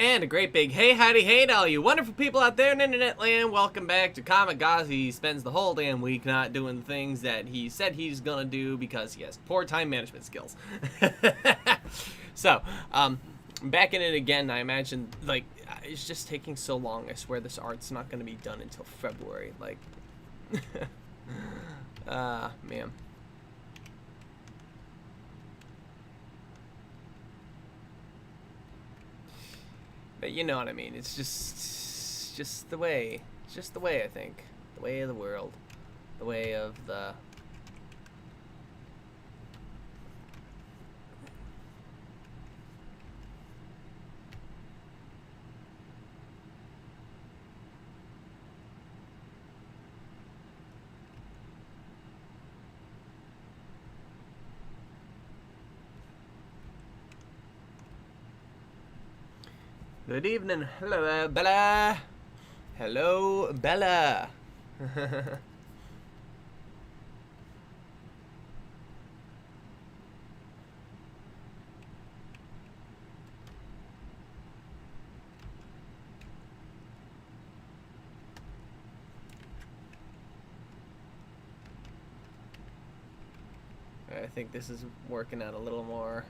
And a great big hey, howdy, hey to all you wonderful people out there in internet land. Welcome back to Comic Auzi. He spends the whole damn week not doing the things that he said he's gonna do because he has poor time management skills. So, back in it again. I imagine, like, it's just taking so long. I swear this art's not gonna be done until February. Like, man. But you know what I mean. It's just the way. It's just the way, I think. The way of the world. The way of the... Good evening. Hello, Bella. Hello, Bella. I think this is working out a little more.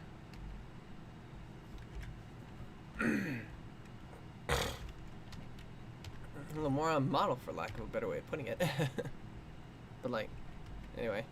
A little more on model, for lack of a better way of putting it. But, like, anyway.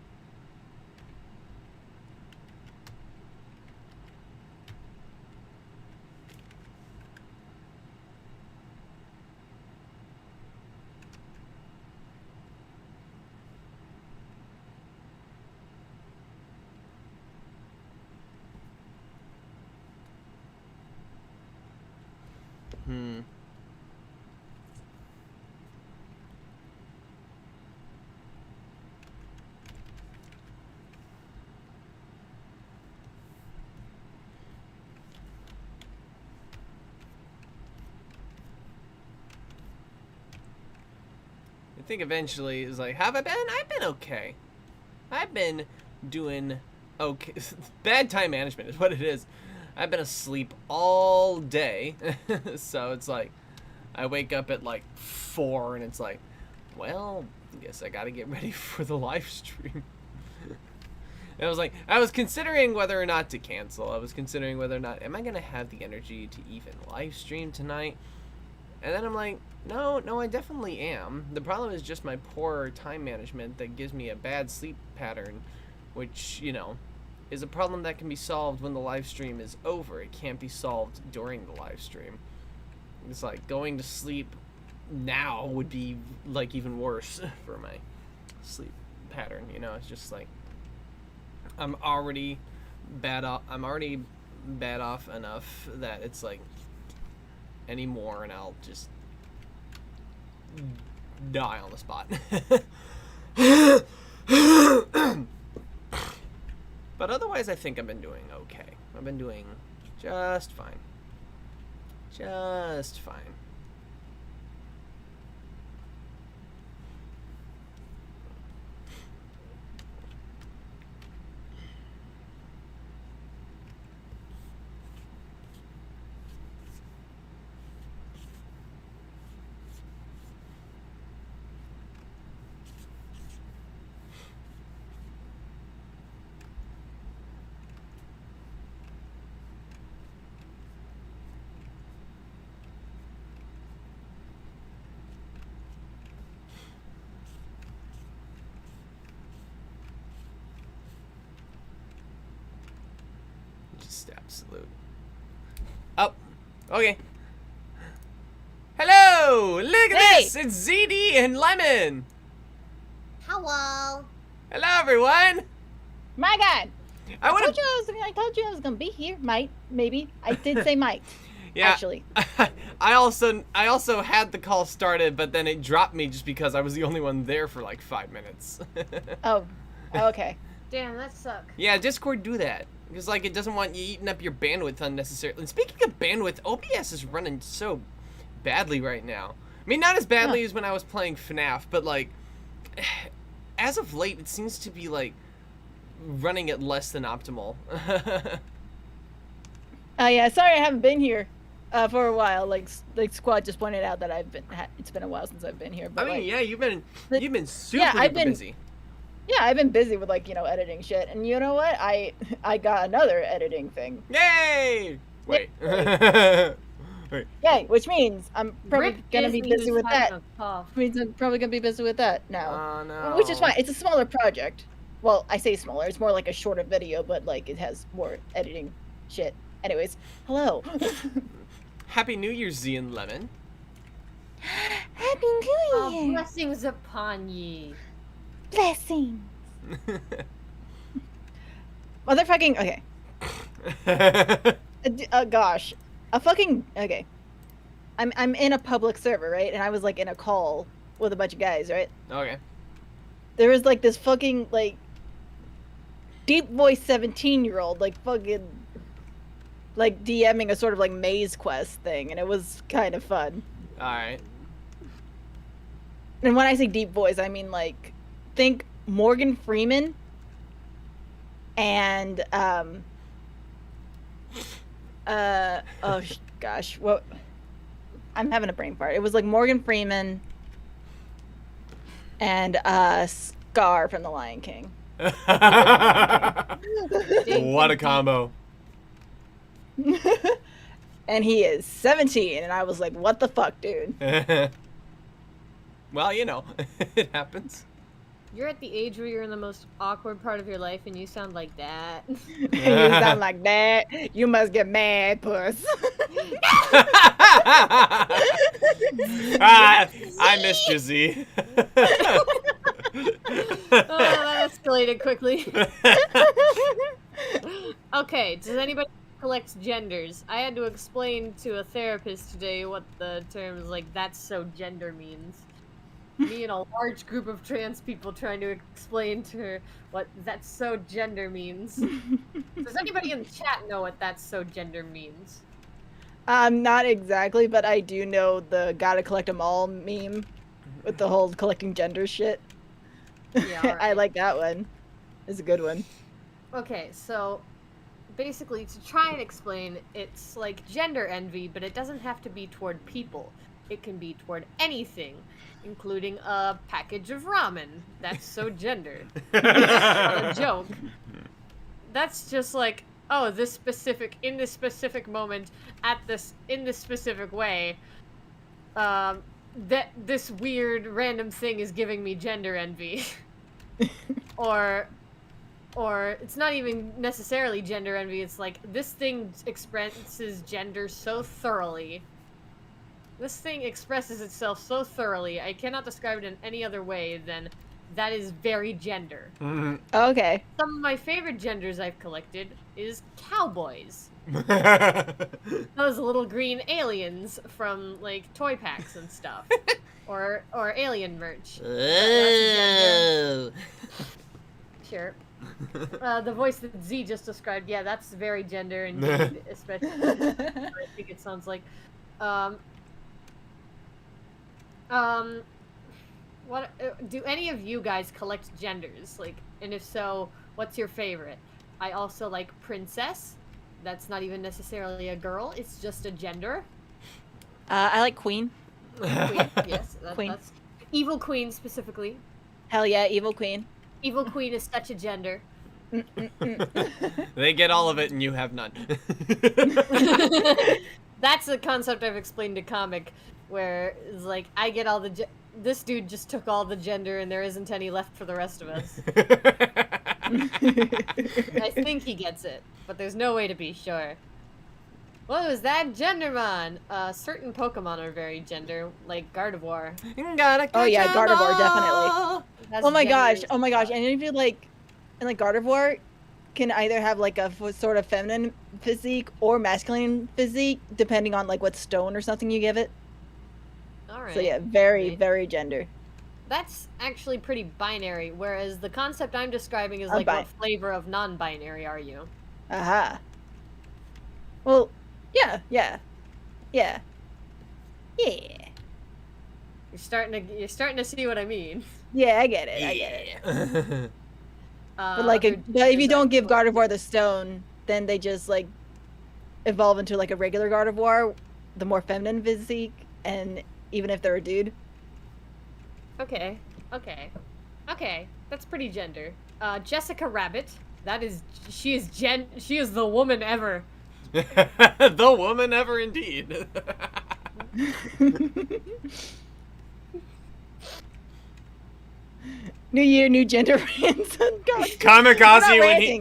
I think eventually it's like, have I been? I've been okay. I've been doing okay. Bad time management is what it is. I've been asleep all day. So it's like, I wake up at like 4 and it's like, well, I guess I gotta get ready for the live stream. And I was like, I was considering whether or not to cancel. I was considering whether or not, am I gonna have the energy to even live stream tonight? And then I'm like, no, I definitely am. The problem is just my poor time management that gives me a bad sleep pattern, which, you know, is a problem that can be solved when the live stream is over. It can't be solved during the live stream. It's like going to sleep now would be like even worse for my sleep pattern, you know. It's just like I'm already bad off enough that it's like anymore and I'll just die on the spot. But otherwise I think I've been doing okay. I've been doing just fine. Just fine. Just absolute. Oh, okay. Hello! Look at this! It's ZD and Lemon! Hello. Hello, everyone! My God! I told you I was gonna be here. Maybe. I did say might. Yeah. Actually. I also had the call started, but then it dropped me just because I was the only one there for like 5 minutes. Oh, okay. Damn, that sucks. Yeah, Discord do that. Because, like, it doesn't want you eating up your bandwidth unnecessarily. And speaking of bandwidth, OBS is running so badly right now. I mean, not as badly as when I was playing FNAF, but, like, as of late, it seems to be, like, running at less than optimal. Oh, yeah. Sorry I haven't been here. For a while, like Squad just pointed out that it's been a while since I've been here. But I mean, like, yeah, you've been super I've been busy. Yeah, I've been busy with like editing shit, and you know what? I got another editing thing. Yay! Wait. Wait. Yay! Which means I'm probably gonna be busy with that. Cough. Means I'm probably gonna be busy with that now. Oh no. Which is fine. It's a smaller project. Well, I say smaller. It's more like a shorter video, but like it has more editing shit. Anyways, hello. Happy New Year, Z and Lemon. Happy New Year. Blessings upon ye. Blessings. Motherfucking okay. Gosh, a fucking okay. I'm in a public server, right? And I was like in a call with a bunch of guys, right? Okay. There was like this fucking like deep voice 17-year-old like fucking like DMing a sort of like maze quest thing, and it was kind of fun. All right. And when I say deep voice, I mean like think Morgan Freeman and gosh, what? I'm having a brain fart. It was like Morgan Freeman and Scar from The Lion King. What a combo. And he is 17, and I was like, what the fuck, dude? Well, you know, it happens. You're at the age where you're in the most awkward part of your life, and you sound like that. You sound like that. You must get mad, puss. I missed you, Z. Oh, that escalated quickly. Okay, does anybody collect genders? I had to explain to a therapist today what the terms like "that's so gender" means. Me and a large group of trans people trying to explain to her what "that's so gender" means. Does anybody in the chat know what "that's so gender" means? Not exactly, but I do know the "gotta collect 'em all" meme with the whole collecting gender shit. Yeah, all right. I like that one. It's a good one. Okay, so basically to try and explain, it's like gender envy, but it doesn't have to be toward people. It can be toward anything, including a package of ramen. That's so gender. That's not a joke. That's just like, oh, in this specific moment, in this specific way, that this weird random thing is giving me gender envy. or it's not even necessarily gender envy, it's like, this thing expresses gender so thoroughly. This thing expresses itself so thoroughly, I cannot describe it in any other way than that is very gender. Mm-hmm. Okay. Some of my favorite genders I've collected is cowboys. Those little green aliens from, like, toy packs and stuff. or alien merch. That's a gender. Sure. The voice that Z just described, yeah, that's very gender indeed, especially I think it sounds like. What do any of you guys collect genders? Like, and if so, what's your favorite? I also like princess. That's not even necessarily a girl, it's just a gender. I like Queen. Queen, yes. Queen. That's evil queen specifically. Hell yeah, Evil Queen. Evil queen is such a gender. They get all of it and you have none. That's a concept I've explained to Comic, where it's like, I get all the this dude just took all the gender and there isn't any left for the rest of us. I think he gets it, but there's no way to be sure. What was that? Gendermon! Certain Pokemon are very gender, like Gardevoir. Oh yeah, Gardevoir, definitely. That's Oh my gosh, gender. oh my gosh. And if you like, and like Gardevoir can either have like a sort of feminine physique or masculine physique, depending on like what stone or something you give it. Alright. So yeah, very, very gender. That's actually pretty binary, whereas the concept I'm describing is like, what flavor of non-binary are you? Aha. Well, yeah. You're starting to see what I mean. Yeah, I get it. But like, other if you genders don't I give Gardevoir the stone, then they just like evolve into like a regular Gardevoir, the more feminine physique, and even if they're a dude. Okay. That's pretty gender. Jessica Rabbit. She is the woman ever. The woman ever indeed. New year, new gender friends. Comic Auzi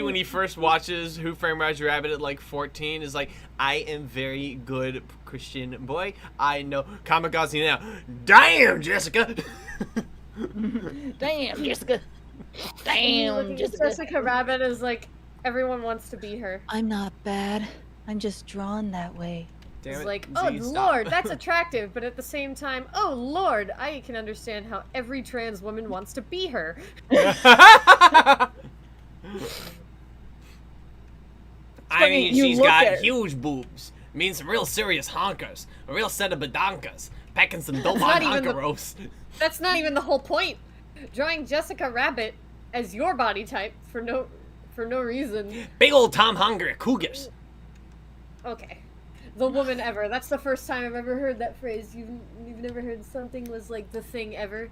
when he first watches Who Framed Roger Rabbit at like 14 is like, I am very good Christian boy. I know. Comic Auzi now. Damn, Jessica. Damn, Jessica. Damn, Jessica. Jessica Rabbit is like, everyone wants to be her. I'm not bad. I'm just drawn that way. Damn It's it, like, Z, oh stop. Lord, that's attractive, but at the same time, oh Lord, I can understand how every trans woman wants to be her. I mean, You she's look got at her. huge boobs. Means some real serious honkers. A real set of badonkas. Packing some dope not on even the- honkeros. That's not even the whole point. Drawing Jessica Rabbit as your body type for no reason. Big old Tom Hunger cougars. Okay. The woman ever. That's the first time I've ever heard that phrase. You've never heard something was like the thing ever?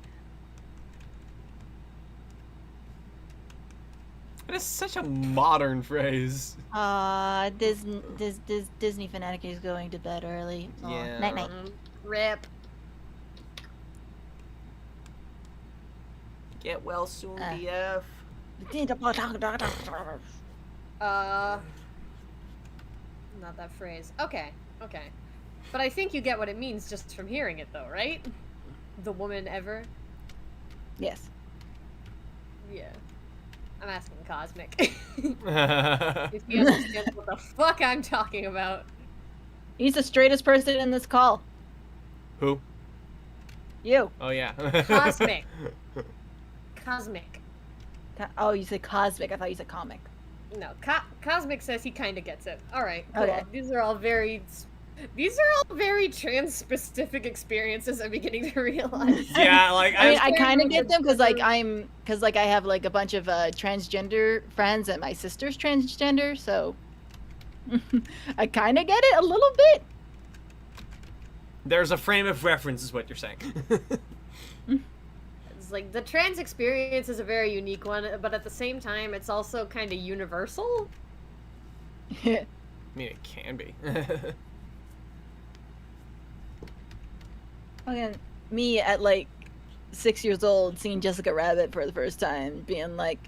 That is such a modern phrase. Disney fanatic is going to bed early. Yeah. Night night. Rip. Get well soon, DF. Not that phrase. Okay. But I think you get what it means just from hearing it though, right? The woman ever? Yes. Yeah. I'm asking Cosmic. If he understands what the fuck I'm talking about. He's the straightest person in this call. Who? You. Oh, yeah. Cosmic. Oh, you said cosmic. I thought you said comic. No, Cosmic says he kind of gets it. All right, cool. Okay. These are all very trans-specific experiences. I'm beginning to realize. Yeah, like, I mean, I kind of get them because I have like a bunch of transgender friends, and my sister's transgender, so I kind of get it a little bit. There's a frame of reference, is what you're saying. It's like the trans experience is a very unique one, but at the same time, it's also kind of universal. I mean, it can be. Fucking me at like 6 years old, seeing Jessica Rabbit for the first time, being like,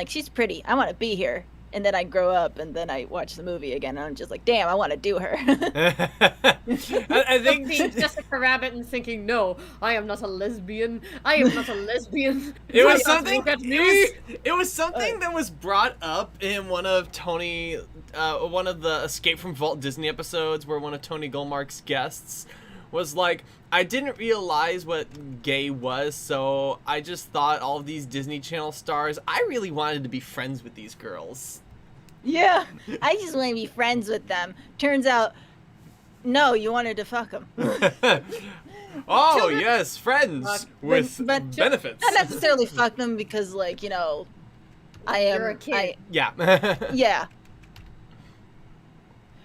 she's pretty. I want to be here. And then I grow up, and then I watch the movie again, and I'm just like, damn, I want to do her. I think Seeing Jessica Rabbit and thinking, no, I am not a lesbian. I am not a lesbian. it was I something. look at me. It was something that was brought up in one of the Escape from Walt Disney episodes, where one of Tony Goldmark's guests was like, I didn't realize what gay was, so I just thought all of these Disney Channel stars, I really wanted to be friends with these girls. Yeah, I just want to be friends with them. Turns out, no, you wanted to fuck them. Oh, Children- yes, friends with but- benefits. Not necessarily fuck them because, like, you know, I am. You're a kid. Yeah. Yeah.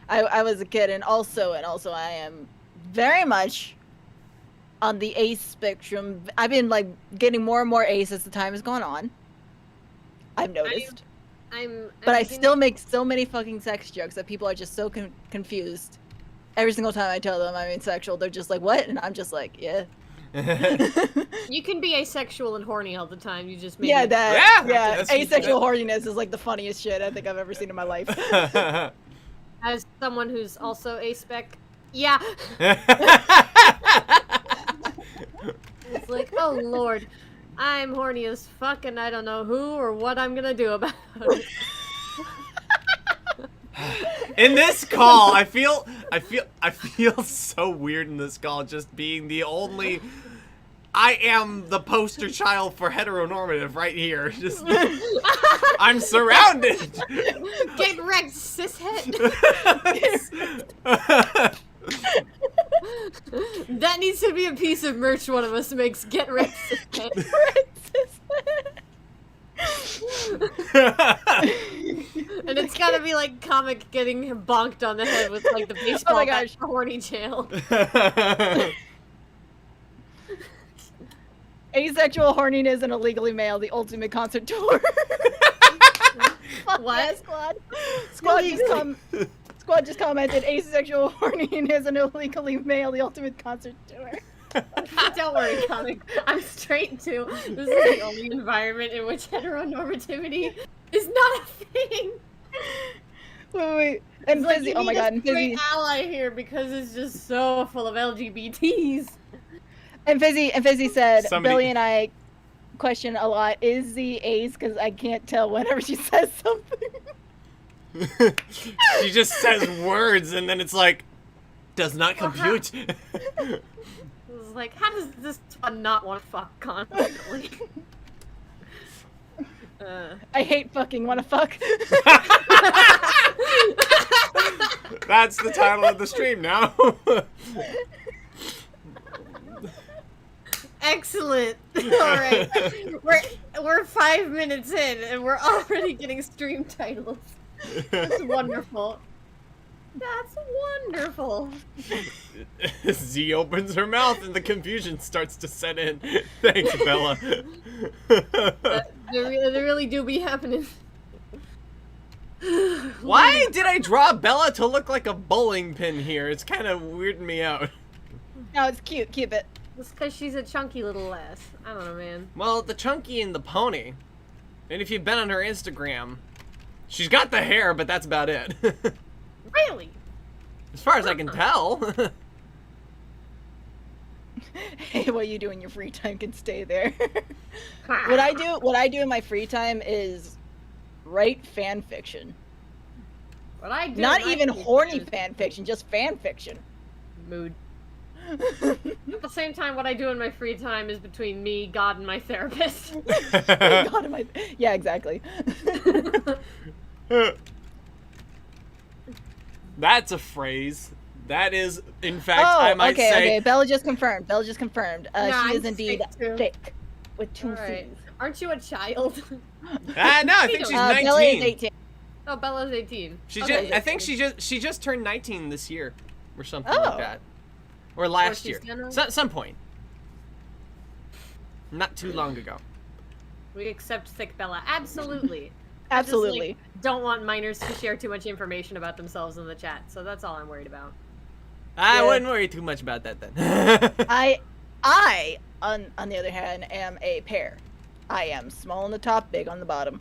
I was a kid, and also I am very much on the ace spectrum. I've been like getting more and more ace as the time has gone on. I've noticed. But I still make so many fucking sex jokes that people are just so confused. Every single time I tell them I'm asexual, they're just like, "What?" And I'm just like, "Yeah." You can be asexual and horny all the time. You just maybe... Yeah, that's- asexual horniness is like the funniest shit I think I've ever seen in my life. As someone who's also aspec, yeah. It's like, oh lord, I'm horny as fuck, and I don't know who or what I'm gonna do about it. In this call, I feel so weird in this call, just being the only. I am the poster child for heteronormative right here. Just, I'm surrounded. Get wrecked, cishet. That needs to be a piece of merch one of us makes. Get wrecked, cishet. And And it's gotta be like Comic getting bonked on the head with like the baseball Oh my bat, gosh. the horny jail. Asexual horniness and illegally male, the ultimate concert tour. Fuck What? yeah, Squad just commented asexual horniness and illegally male, the ultimate concert tour. Don't worry, Comic. I'm straight too. This is the only environment in which heteronormativity is not a thing. Wait. And It's like Fizzy, you oh my need god, a and straight Fizzy, ally here because it's just so full of LGBTs. and Fizzy said, Somebody- Billy and I question a lot, is the ace, because I can't tell whenever she says something. She just says words and then it's like, does not compute. It's like, how does this one not want to fuck constantly? I hate fucking wanna fuck. That's the title of the stream now. Excellent. All right, we're 5 minutes in and we're already getting stream titles. That's wonderful. That's wonderful. Z opens her mouth and the confusion starts to set in. Thanks, Bella. They really do be happening. Why did I draw Bella to look like a bowling pin here? It's kind of weirding me out. No, it's cute, keep it. It's because she's a chunky little lass. I don't know, man. Well, the chunky and the pony. And if you've been on her Instagram, she's got the hair, but that's about it. Really? As far as I can tell. Hey, what you do in your free time can stay there. What I do in my free time is write fan fiction. What I do Not in my even free horny time fan fiction, just fan fiction. is mood. At the same time, what I do in my free time is between me, God, and my therapist. God, am I... Yeah, exactly. That's a phrase. That is, in fact, Oh, I might okay, say. okay. Bella just confirmed. Nah, She I'm is indeed thick, too. thick. With two Alright. C's. Aren't you a child? No, I think she's 19. Bella is 18. Oh, Bella's 18. She Okay. just, I think she just turned 19 this year, or something Oh. like that, or last she's year, gonna- some point, not too long ago. We accept thick Bella. Absolutely. Absolutely. Just, like, don't want minors to share too much information about themselves in the chat, so that's all I'm worried about. I Yeah. wouldn't worry too much about that then. I, on the other hand, am a pear. I am small on the top, big on the bottom.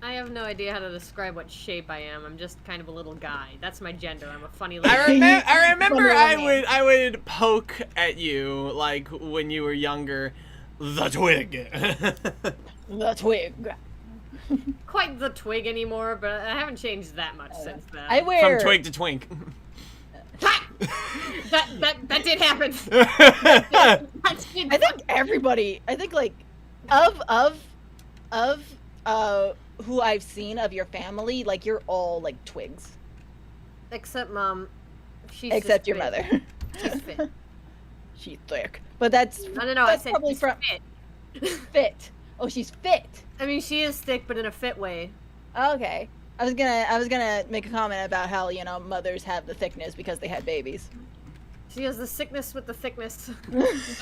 I have no idea how to describe what shape I am. I'm just kind of a little guy. That's my gender. I'm a funny little I remember Wonder I Woman. would poke at you like when you were younger. The twig. The twig. quite the twig anymore, but I haven't changed that much since then. I wear... From twig to twink. that did happen. That did I think everybody, like, of who I've seen of your family, like, you're all, like, twigs. Except Mom. She's Except just your fit. mother. She's fit. She's thick. But that's... No, I that's said probably she's from... fit. Fit. Oh, she's fit. I mean, she is thick, but in a fit way. Okay. I was gonna make a comment about how, you know, mothers have the thickness because they had babies. She has the sickness with the thickness.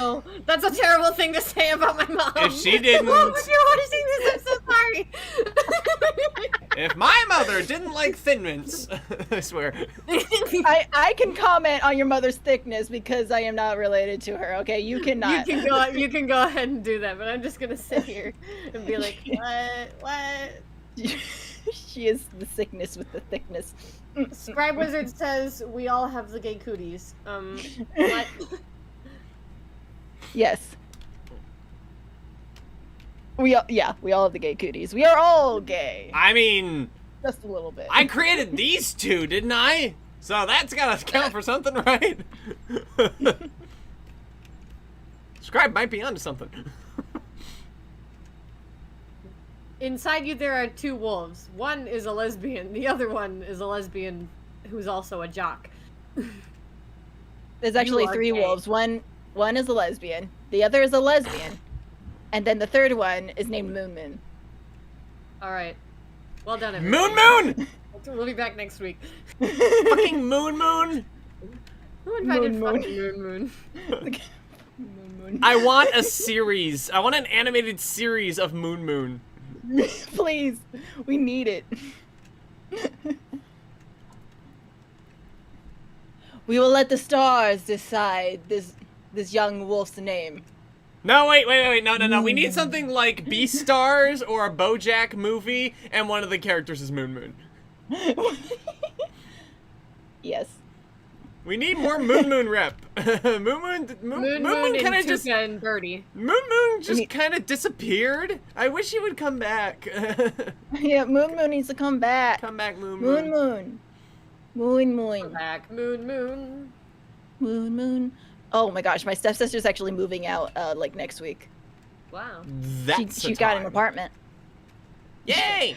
No, that's a terrible thing to say about my mom. If she didn't- Mom, if you're watching this, I'm so sorry. If my mother didn't like Thin Mints, I swear. I can comment on your mother's thickness because I am not related to her. Okay, you cannot. You can go ahead and do that, but I'm just gonna sit here and be like, what? She is the sickness with the thickness. Scribe Wizard says we all have the gay cooties. What? Yes. We all have the gay cooties. We are all gay. I mean, Just a little bit. I created these two, didn't I? So that's gotta count for something, right? Scribe might be onto something. Inside you there are two wolves. One is a lesbian. The other one is a lesbian who's also a jock. There's actually You are 3 gay. wolves. One is a lesbian. The other is a lesbian. And then the third one is named Moon Moon. All right. Well done, everybody. Moon! We'll be back next week. Fucking Moon! Who invited Moon. fucking Moon? Moon. I want a series. I want an animated series of Moon. Please, we need it. We will let the stars decide this young wolf's name. No, wait, no. We need something like Beastars or a BoJack movie, and one of the characters is Moon. Moon Yes. We need more Moon rep. Moon kind of just and Birdie. Moon just kind of disappeared. I wish he would come back. Yeah, Moon needs to come back. Come back, Moon. Come back, Moon. Moon. Oh my gosh, my stepsister's actually moving out like next week. Wow. That's She got an apartment. Yay!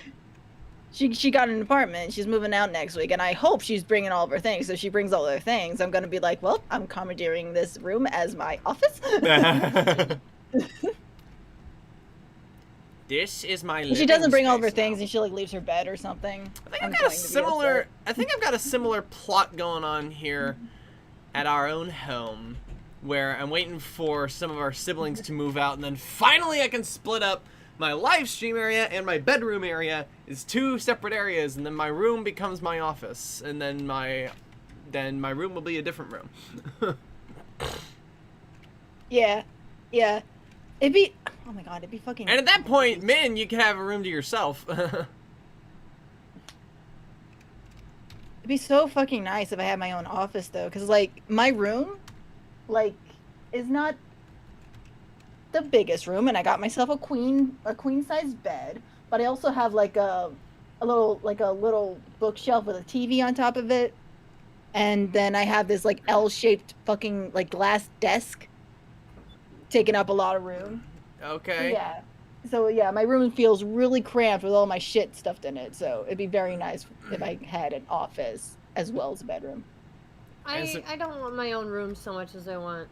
She got an apartment. She's moving out next week, and I hope she's bringing all of her things. So if she brings all her things, I'm gonna be like, well, I'm commandeering this room as my office. This is my. If she doesn't bring all of her things, and she like leaves her bed or something. I think I've got a similar plot going on here at our own home, where I'm waiting for some of our siblings to move out, and then finally I can split up my live stream area and my bedroom area is 2 separate areas, and then my room becomes my office, and then my room will be a different room. Yeah. It'd be. Oh my god, it'd be fucking. And at that point, Min, you can have a room to yourself. It'd be so fucking nice if I had my own office though, because like my room, like, is not the biggest room, and I got myself a queen size bed, but I also have like a little bookshelf with a TV on top of it, and then I have this like L-shaped fucking like glass desk taking up a lot of room. Okay. Yeah. So yeah, my room feels really cramped with all my shit stuffed in it. So it'd be very nice if I had an office as well as a bedroom. I don't want my own room so much as I want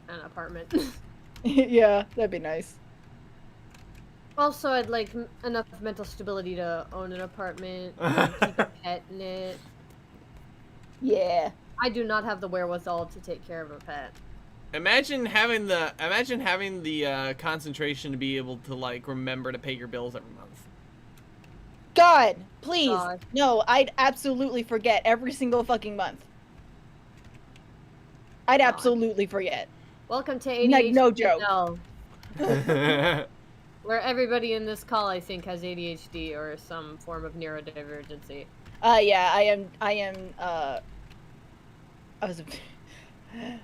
an apartment. Yeah, that'd be nice. Also, I'd like enough mental stability to own an apartment and keep a pet in it. Yeah. I do not have the wherewithal to take care of a pet. Imagine having the concentration to be able to like remember to pay your bills every month. God, please. God. No, I'd absolutely forget every single fucking month. I'd absolutely forget. Welcome to ADHD. No joke. Hell, where everybody in this call, I think, has ADHD or some form of neurodivergency. Yeah, I am,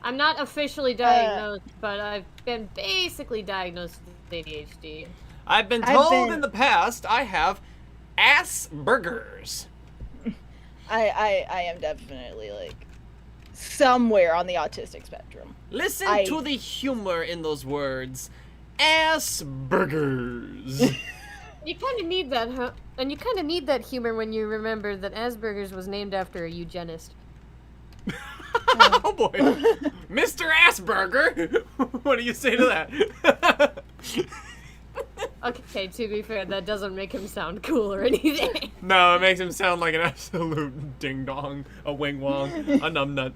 I'm not officially diagnosed, but I've been basically diagnosed with ADHD. I've been told in the past I have Asperger's. I am definitely, like, somewhere on the autistic spectrum. Listen to the humor in those words. Asperger's. You kind of need that, huh? And you kind of need that humor when you remember that Asperger's was named after a eugenist. Oh boy. Mr. Asperger! What do you say to that? Okay, to be fair, that doesn't make him sound cool or anything. No, it makes him sound like an absolute ding-dong, a wing-wong, a numbnut.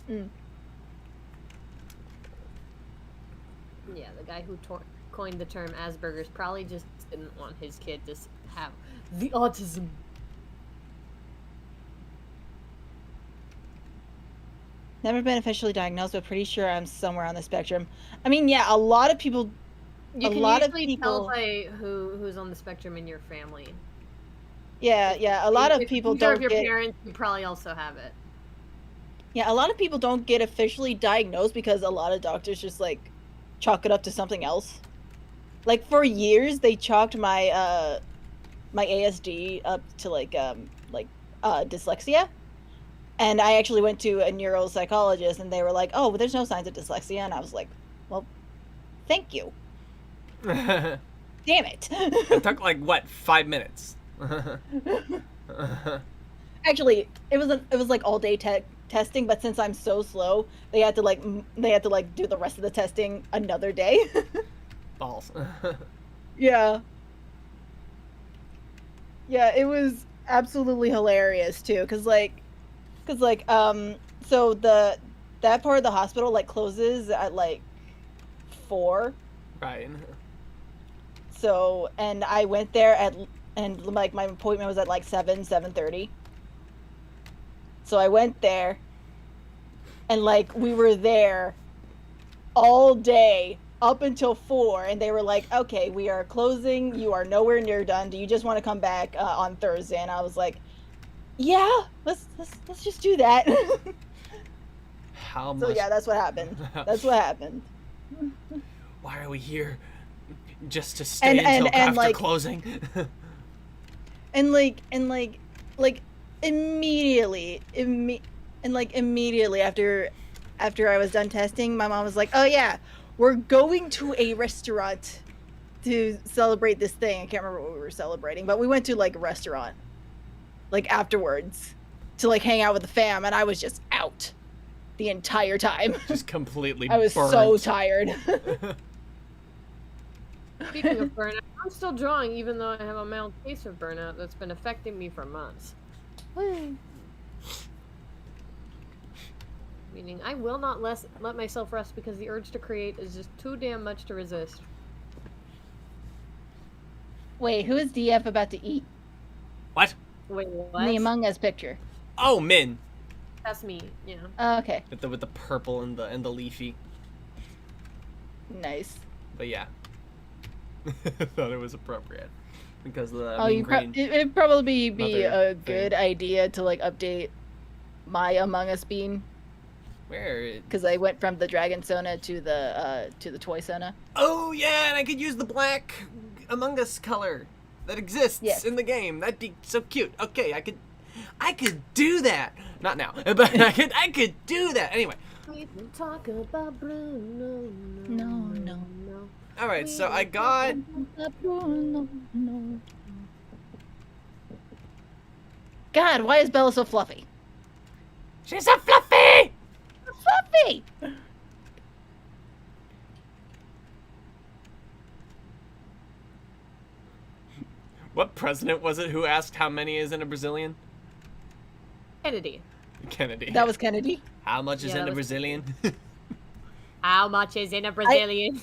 Yeah, the guy who coined the term Asperger's probably just didn't want his kid to have the autism. Never been officially diagnosed, but pretty sure I'm somewhere on the spectrum. I mean, yeah, a lot of people. You can usually tell by who's on the spectrum in your family. Yeah. A lot of people don't your get. parents, you probably also have it. Yeah, a lot of people don't get officially diagnosed because a lot of doctors just like chalk it up to something else. Like for years, they chalked my my ASD up to like dyslexia. And I actually went to a neuropsychologist, and they were like, "Oh, but there's no signs of dyslexia." And I was like, "Well, thank you." Damn it! It took like what, 5 minutes? Actually, it was like all day testing, but since I'm so slow, they had to like do the rest of the testing another day. Balls. Yeah. Yeah, it was absolutely hilarious too, so that part of the hospital like closes at like 4. Right. So, and I went there and like my appointment was at like 7:30. So I went there, and like we were there all day up until 4, and they were like, "Okay, we are closing. You are nowhere near done. Do you just want to come back on Thursday?" And I was like, "Yeah, let's just do that." How So much? yeah, that's what happened. That's what happened. Why are we here? Just to stay until after like, closing? and immediately after I was done testing, my mom was like, "Oh yeah, we're going to a restaurant to celebrate this thing." I can't remember what we were celebrating, but we went to like a restaurant like afterwards to like hang out with the fam, and I was just out the entire time. Just completely I was burnt. so tired. Speaking of burnout, I'm still drawing even though I have a mild case of burnout that's been affecting me for months. Meaning I will not let myself rest because the urge to create is just too damn much to resist. Wait, who is DF about to eat? What? Wait, what? In the Among Us picture. Oh, Min. That's me, yeah. Oh, okay. With the purple and the leafy. Nice. But yeah. I thought it was appropriate. Because of the it'd probably be mother a good idea to like update my Among Us bean, Where? because I went from the Dragon Sona to the Toy Sona. Oh yeah, and I could use the black Among Us color that exists Yes. in the game. That'd be so cute. Okay, I could do that. Not now, but I could do that anyway. We can talk about Bruno. No. All right, so I got. God, why is Bella so fluffy? She's so fluffy. Fluffy. What president was it who asked how many is in a Brazilian? Kennedy. Kennedy. That was Kennedy. How much is Yeah, in that a was Brazilian? How much is in a Brazilian?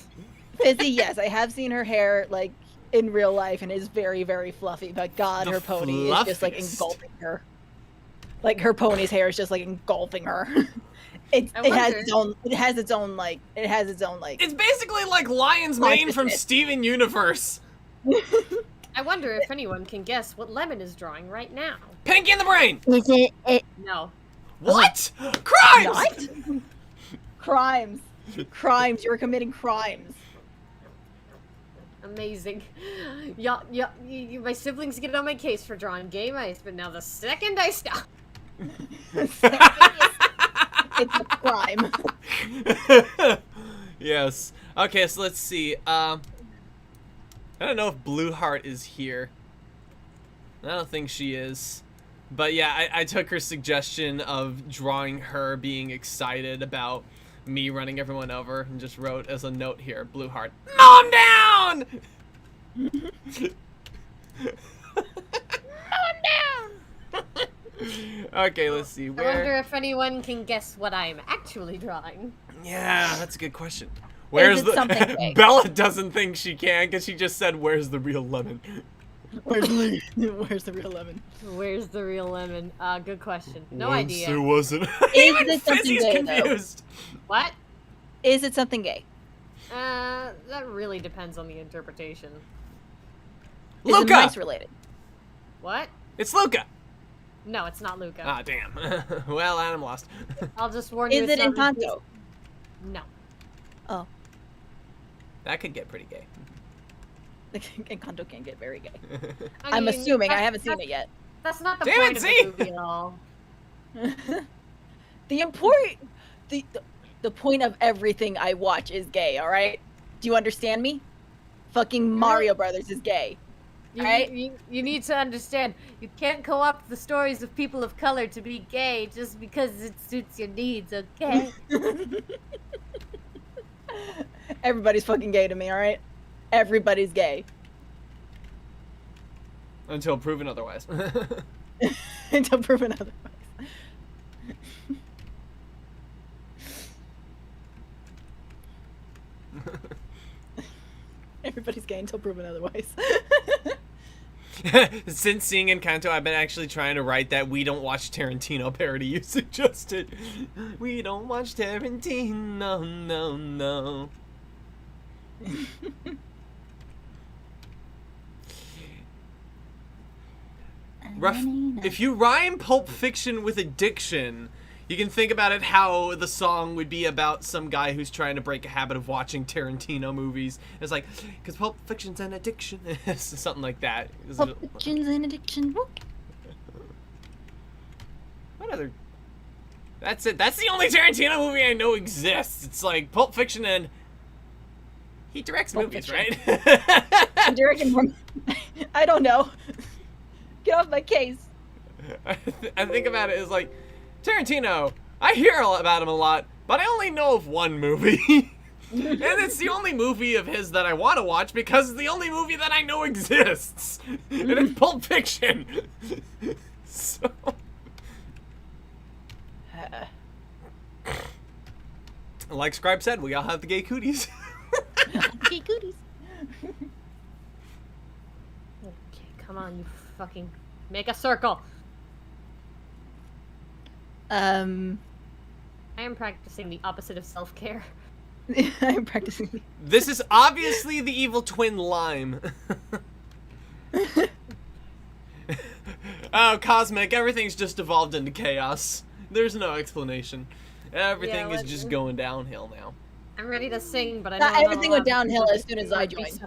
Fizzy, yes, I have seen her hair like in real life, and it's very, very fluffy. But God, The her pony is just like fluffiest. engulfing her. Like her pony's hair is just like engulfing her. It has wonder- its own. It has its own like. It's basically like Lion's Mane from Consciousness. Steven Universe. I wonder if anyone can guess what Lemon is drawing right now. Pinky in the brain. Is it No. What? Crimes. not? Crimes. Crimes. You're committing crimes. Amazing. My siblings get on my case for drawing gay mice, but now the second I stop. It's a crime. Yes. Okay, so let's see. I don't know if Blue Heart is here. I don't think she is. But yeah, I took her suggestion of drawing her being excited about me running everyone over and just wrote as a note here, Blue Heart, mow 'em down! Okay, let's see. I Where? wonder if anyone can guess what I'm actually drawing. Yeah, that's a good question. Where's it the something gay? Bella doesn't think she can because she just said, "Where's the real lemon?" Where's the real lemon? Where's the real Lemon? Good question. No Once idea. There wasn't. Is Even it something Fizzy's gay, though? confused. What? Is it something gay? That really depends on the interpretation. Is Luca. it mice related? What? It's Luca. No, it's not Luca. Ah, damn. Well, I'm lost. I'll just warn you. Is it's it not Encanto? No. Oh, That could get pretty gay. Encanto can get very gay. I I'm mean, assuming. I that- haven't seen that- it yet. That's not the Damn point it, of Z! the movie at all. The point of everything I watch is gay. All right? Do you understand me? Fucking Mario Brothers is gay. You, Right? you need to understand, you can't co-opt the stories of people of color to be gay just because it suits your needs, okay? Everybody's fucking gay to me. All right? Everybody's gay. Until proven otherwise. Until proven otherwise. Everybody's gay until proven otherwise. Since seeing Encanto, I've been actually trying to write that "We Don't Watch Tarantino" parody you suggested. We don't watch Tarantino, no, no. If you rhyme Pulp Fiction with addiction, you can think about it how the song would be about some guy who's trying to break a habit of watching Tarantino movies. It's like, because Pulp Fiction's an addiction. Something like that. Pulp Fiction's an addiction. What other... That's it. That's the only Tarantino movie I know exists. It's like Pulp Fiction and... He directs Pulp movies, Fiction. right? I'm directing more... I don't know. Get off my case. I think about it as like, Tarantino, I hear about him a lot, but I only know of one movie. And it's the only movie of his that I want to watch because it's the only movie that I know exists. And it's Pulp Fiction. So... Like Scribe said, we all have the gay cooties. Gay cooties. Okay, come on, you fucking make a circle. I am practicing the opposite of self-care. I'm practicing. This is obviously the evil twin Lime. Oh, cosmic, everything's just evolved into chaos. There's no explanation. Everything is just going downhill now. I'm ready to sing, but I know Not everything went downhill as soon as I joined.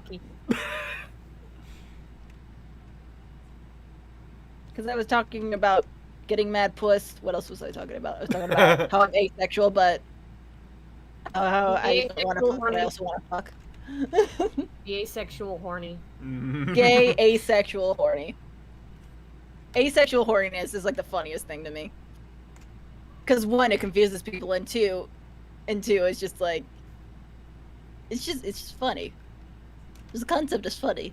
Because I was talking about getting mad puss. What else was I talking about? I was talking about how I'm asexual, but how I don't want to fuck, but I also want to fuck. The asexual horny. Gay, asexual, horny. Asexual horniness is like the funniest thing to me. Because one, it confuses people, and two, it's just like, it's just funny. The concept is funny.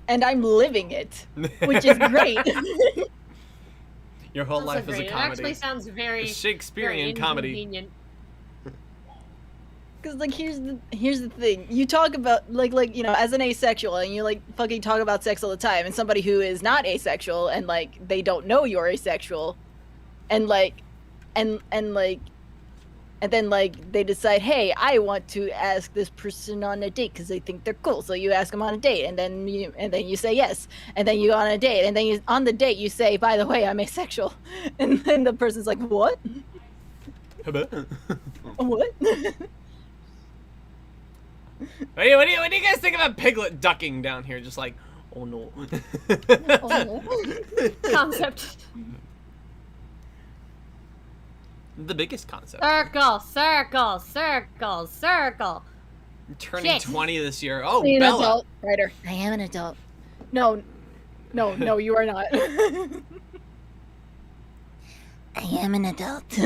And I'm living it, which is great. Your whole life is a comedy. It actually sounds very a Shakespearean comedy. Because like here's the thing, you talk about like you know, as an asexual, and you like fucking talk about sex all the time, and somebody who is not asexual and like they don't know you're asexual, and like and then like they decide, hey, I want to ask this person on a date because they think they're cool, so you ask them on a date, and then you say yes, and then you go on a date, and then on the date you say, by the way, I'm asexual, and then the person's like, what? What? What do you guys think about Piglet ducking down here? Just like, oh no. Oh, no. Concept. The biggest concept. Circle, circle, circle, circle. I'm turning Shit. 20 this year. Oh, Be an Bella. adult writer. I am an adult. No, you are not. I am an adult.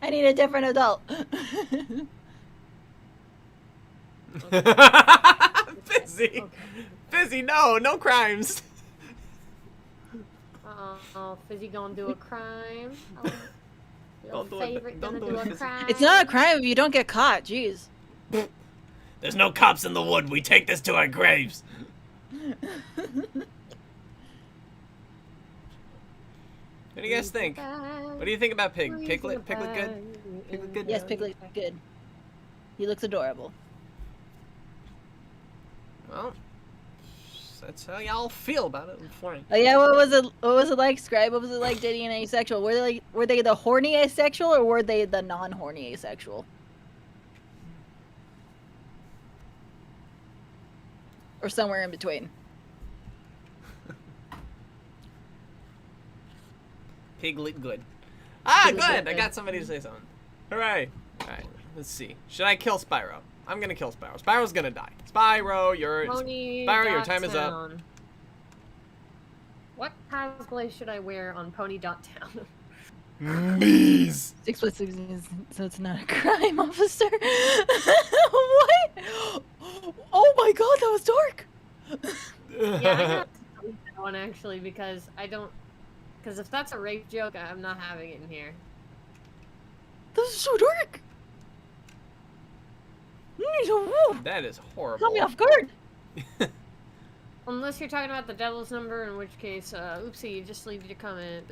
I need a different adult. Fizzy. Okay. Fizzy, no crimes. Oh, Fizzy gonna do a crime. Don't do favorite it. gonna Don't do do a it. crime. It's not a crime if you don't get caught. Jeez. There's no cops in the wood. We take this to our graves. What do you guys think? What do you think about Piglet? Piglet good? Piglet good? Yes, Piglet's good. He looks adorable. Well, that's how y'all feel about it. Oh yeah, what was it like, Scribe? What was it like dating an asexual? Were they the horny asexual, or were they the non-horny asexual? Or somewhere in between? Piglet good. Ah, Piglet good! good. I got somebody to say something. Hooray! Alright, let's see. Should I kill Spyro? I'm gonna kill Spyro. Spyro's gonna die. Spyro, your time is up. What cosplay should I wear on Pony.town? Bees! 6 + 6 is, so it's not a crime, officer. What? gonna delete that one actually because I don't. Because if that's a rape joke, I'm not having it in here. This is so dark. That is horrible. Caught me off guard. Unless you're talking about the devil's number, in which case, oopsie, just leave your comment.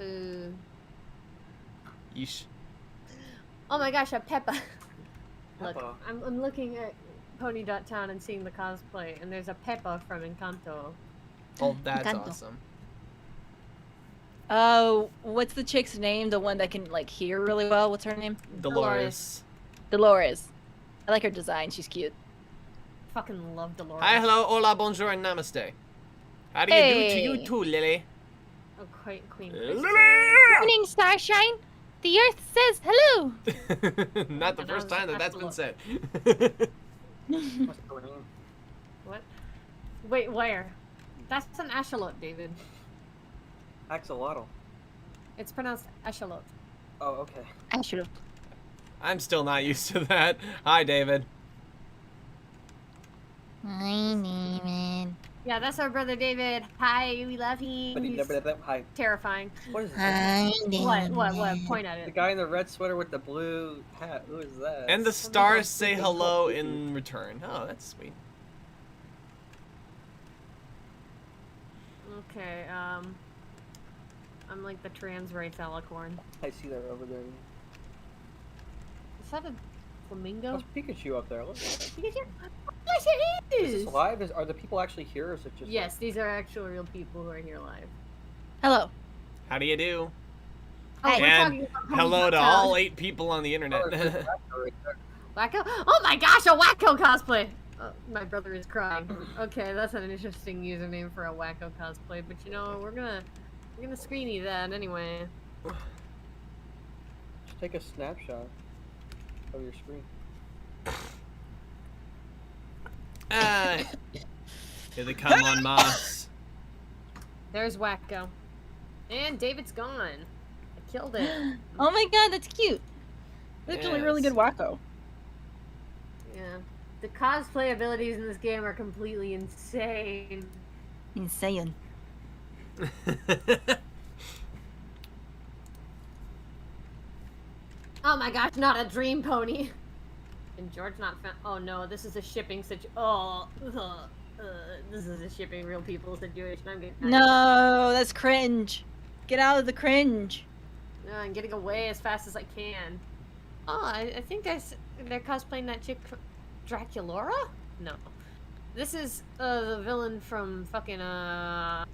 Yeesh. Oh my gosh, a Peppa. Look, Peppa. I'm looking at Pony.town and seeing the cosplay, and there's a Peppa from Encanto. Oh, that's Encanto. awesome. What's the chick's name? The one that can like hear really well. What's her name? Dolores. Dolores. I like her design. She's cute. Fucking love Dolores. Hi, hello, hola, bonjour, and namaste. How do you do to you too, Lily? Oh, Queen. Lily! Morning, starshine. The Earth says hello. Not the first time that's been said. What's going on? What? Wait, where? That's an axolotl, David. Axolotl. It's pronounced axolotl. Oh, okay. I should have. I'm still not used to that. Hi, David. Hi, David. Yeah, that's our brother David. Hi, we love him. He's Hi. terrifying. What is this? Hi, David. What? Point at The it. guy in the red sweater with the blue hat. Who is that? And the stars say hello in return. Oh, that's sweet. Okay, I'm like the trans rights alicorn. I see that over there. Is that a flamingo? What's Pikachu up there? Look. Pikachu? Yes, it Is is! this live? Are the people actually here, or is it just? Yes, these are actual real people who are here live. Hello. How do you do? Oh, we're And talking about hello to Ponytown. all 8 people on the internet. Wacko? Oh my gosh, a Wacko cosplay! My brother is crying. Okay, that's an interesting username for a Wacko cosplay, but you know, we're gonna screeny that anyway. Just take a snapshot of your screen. Ah, here they come on Mars. There's Wacko. And David's gone. I killed it. Oh my god, that's cute. That's actually really good Wacko. Yeah. The cosplay abilities in this game are completely insane. Insane. Oh my gosh, not a dream pony. And George not found. Oh no, this is a shipping situation. This is a shipping real people situation. I'm getting. No, that's cringe. Get out of the cringe. I'm getting away as fast as I can. Oh, I think they're cosplaying that chick, Draculora? No, this is the villain from fucking a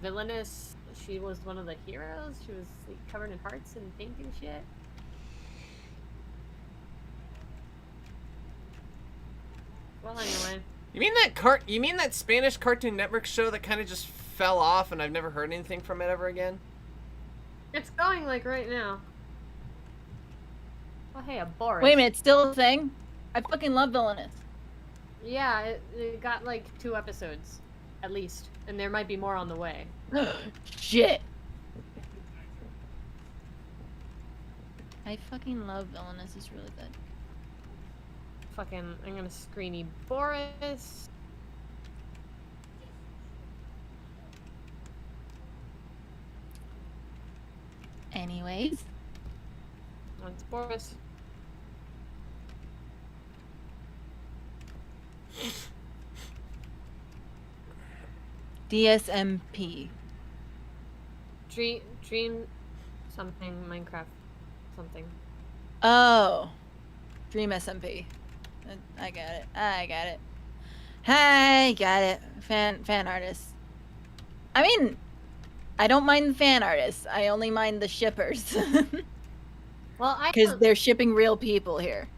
Villainous. She was one of the heroes. She was like, covered in hearts and pink and shit. Well, anyway. You mean that Spanish Cartoon Network show that kind of just fell off and I've never heard anything from it ever again? It's going like right now. Oh hey, a Boris. Wait a minute, still a thing? I fucking love Villainous. Yeah, it got like 2 episodes, at least, and there might be more on the way. Shit. I fucking love Villainous. It's really good. Fucking, I'm gonna screeny Boris. Anyways. That's Boris. DSMP. Dream something, Minecraft something. Oh. Dream SMP. I got it. I got it. I got it. Fan artists. I mean, I don't mind the fan artists. I only mind the shippers. Well, I Because don't they're shipping real people here.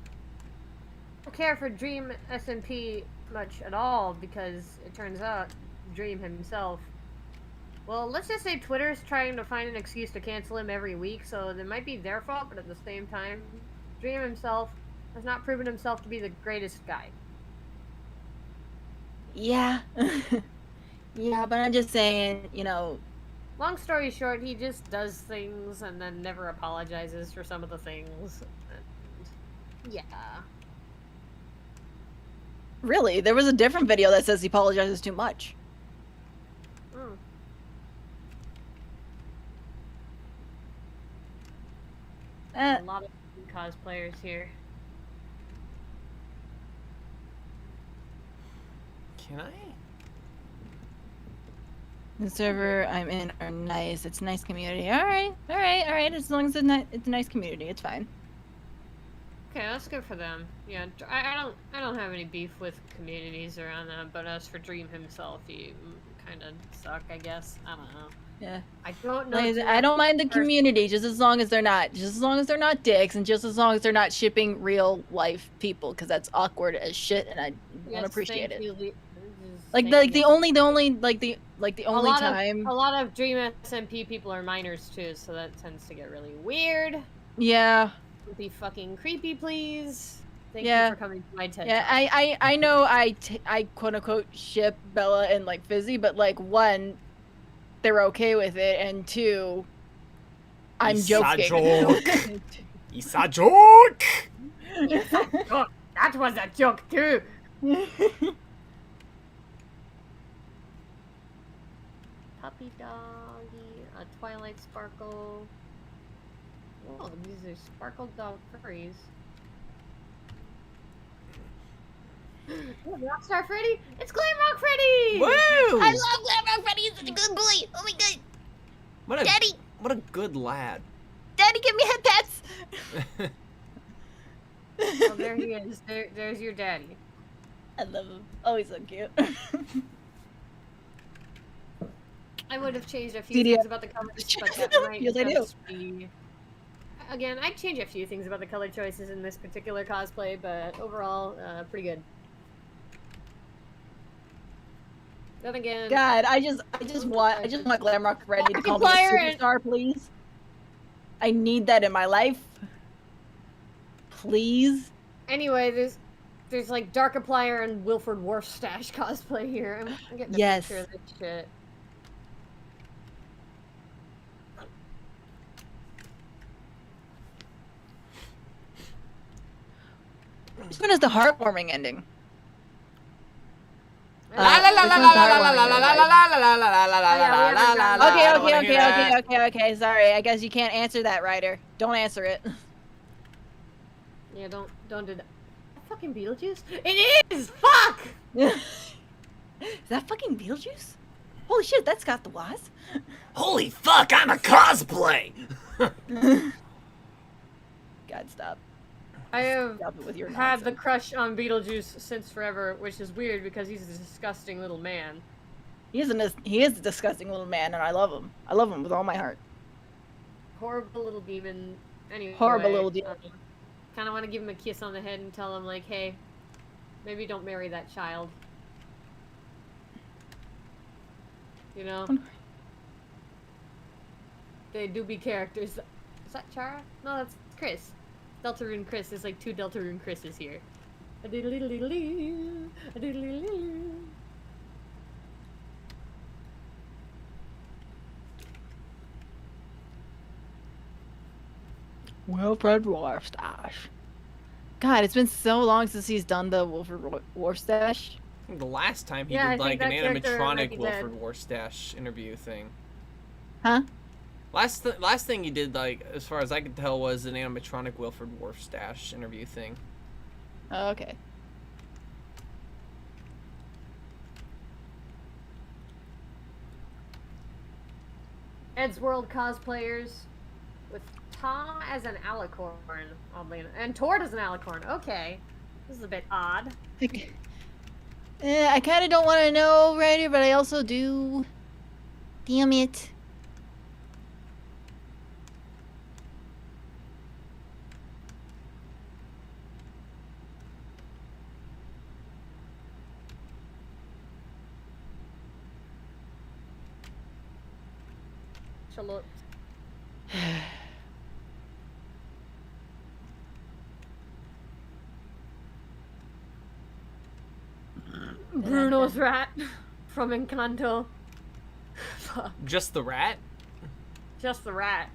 care for Dream SMP much at all because it turns out Dream himself. Well, let's just say Twitter's trying to find an excuse to cancel him every week, so it might be their fault, but at the same time, Dream himself has not proven himself to be the greatest guy. Yeah. Yeah, but I'm just saying, you know, Long story short, he just does things and then never apologizes for some of the things. And yeah. really, there was a different video that says he apologizes too much. A lot of cosplayers here. Can I? The server I'm in are nice. It's a nice community. All right. As long as it's a nice community, it's fine. Okay, that's good for them. Yeah, I don't have any beef with communities around that, but as for Dream himself, he kind of suck, I guess. I don't know. Yeah. I don't know. I don't mind the community, just as long as they're not dicks, and just as long as they're not shipping real life people, because that's awkward as shit, and I don't appreciate it. The only time a lot of Dream SMP people are minors too, so that tends to get really weird. Yeah. Don't be fucking creepy, please. Thank Yeah. you for coming to my TED Yeah, Talk. I know I quote unquote ship Bella and like Fizzy, but like one, they're okay with it, and two, I'm joking. It's a joke. That was a joke too. Puppy doggy, a Twilight Sparkle. Oh, these are Sparkle Dog furries. Rockstar Freddy? It's Glamrock Freddy! Woo! I love Glamrock Freddy. He's such a good boy. Oh my god. Daddy! What a good lad. Daddy, give me head pats! Oh, there he is. There's your daddy. I love him. Oh, he's so cute. I would have changed a few DDS. things about the colors, but that might Yes, I do. just be... Again, I'd change a few things about the color choices in this particular cosplay, but overall, pretty good. Then again... God, I just want Glamrock Freddy to call me a superstar, please. I need that in my life. Please. Anyway, there's like Darkiplier and Wilford Warfstache cosplay here. I'm getting a picture of this shit. Which one is the heartwarming ending? Okay. Sorry, I guess you can't answer that, Ryder. Don't answer it. Yeah, don't do that. Fucking Beetlejuice? It is! Fuck! Is that fucking Beetlejuice? Holy shit, that's got the Waz. Holy fuck, I'm a cosplay! God, stop. I have Stop it with your had the nonsense. crush on Beetlejuice since forever, which is weird because he's a disgusting little man. He is a disgusting little man, and I love him. I love him with all my heart. Horrible little demon. Anyway. Horrible little demon. Kind of want to give him a kiss on the head and tell him, like, hey, maybe don't marry that child. You know? They do be characters. Is that Chara? No, that's Chris. Deltarune Chris. There's like two Deltarune Chris's here. A diddle-diddle-dee, a diddle-diddle-dee. Wilfred Warfstache. God, it's been so long since he's done the Wilfred Warfstache. The last time he Yeah, did I like think an that character might animatronic be Wilfred dead. Warfstache interview thing. Huh? Last thing he did, like as far as I could tell, was an animatronic Wilfred Warfstache interview thing. Oh, okay. Ed's World cosplayers with Tom as an alicorn, oddly enough, and Tord as an alicorn. Okay, this is a bit odd. I kind of don't want to know, Ryder, but I also do. Damn it. Charlotte. Bruno's rat from Encanto. Fuck. Just the rat? Just the rat.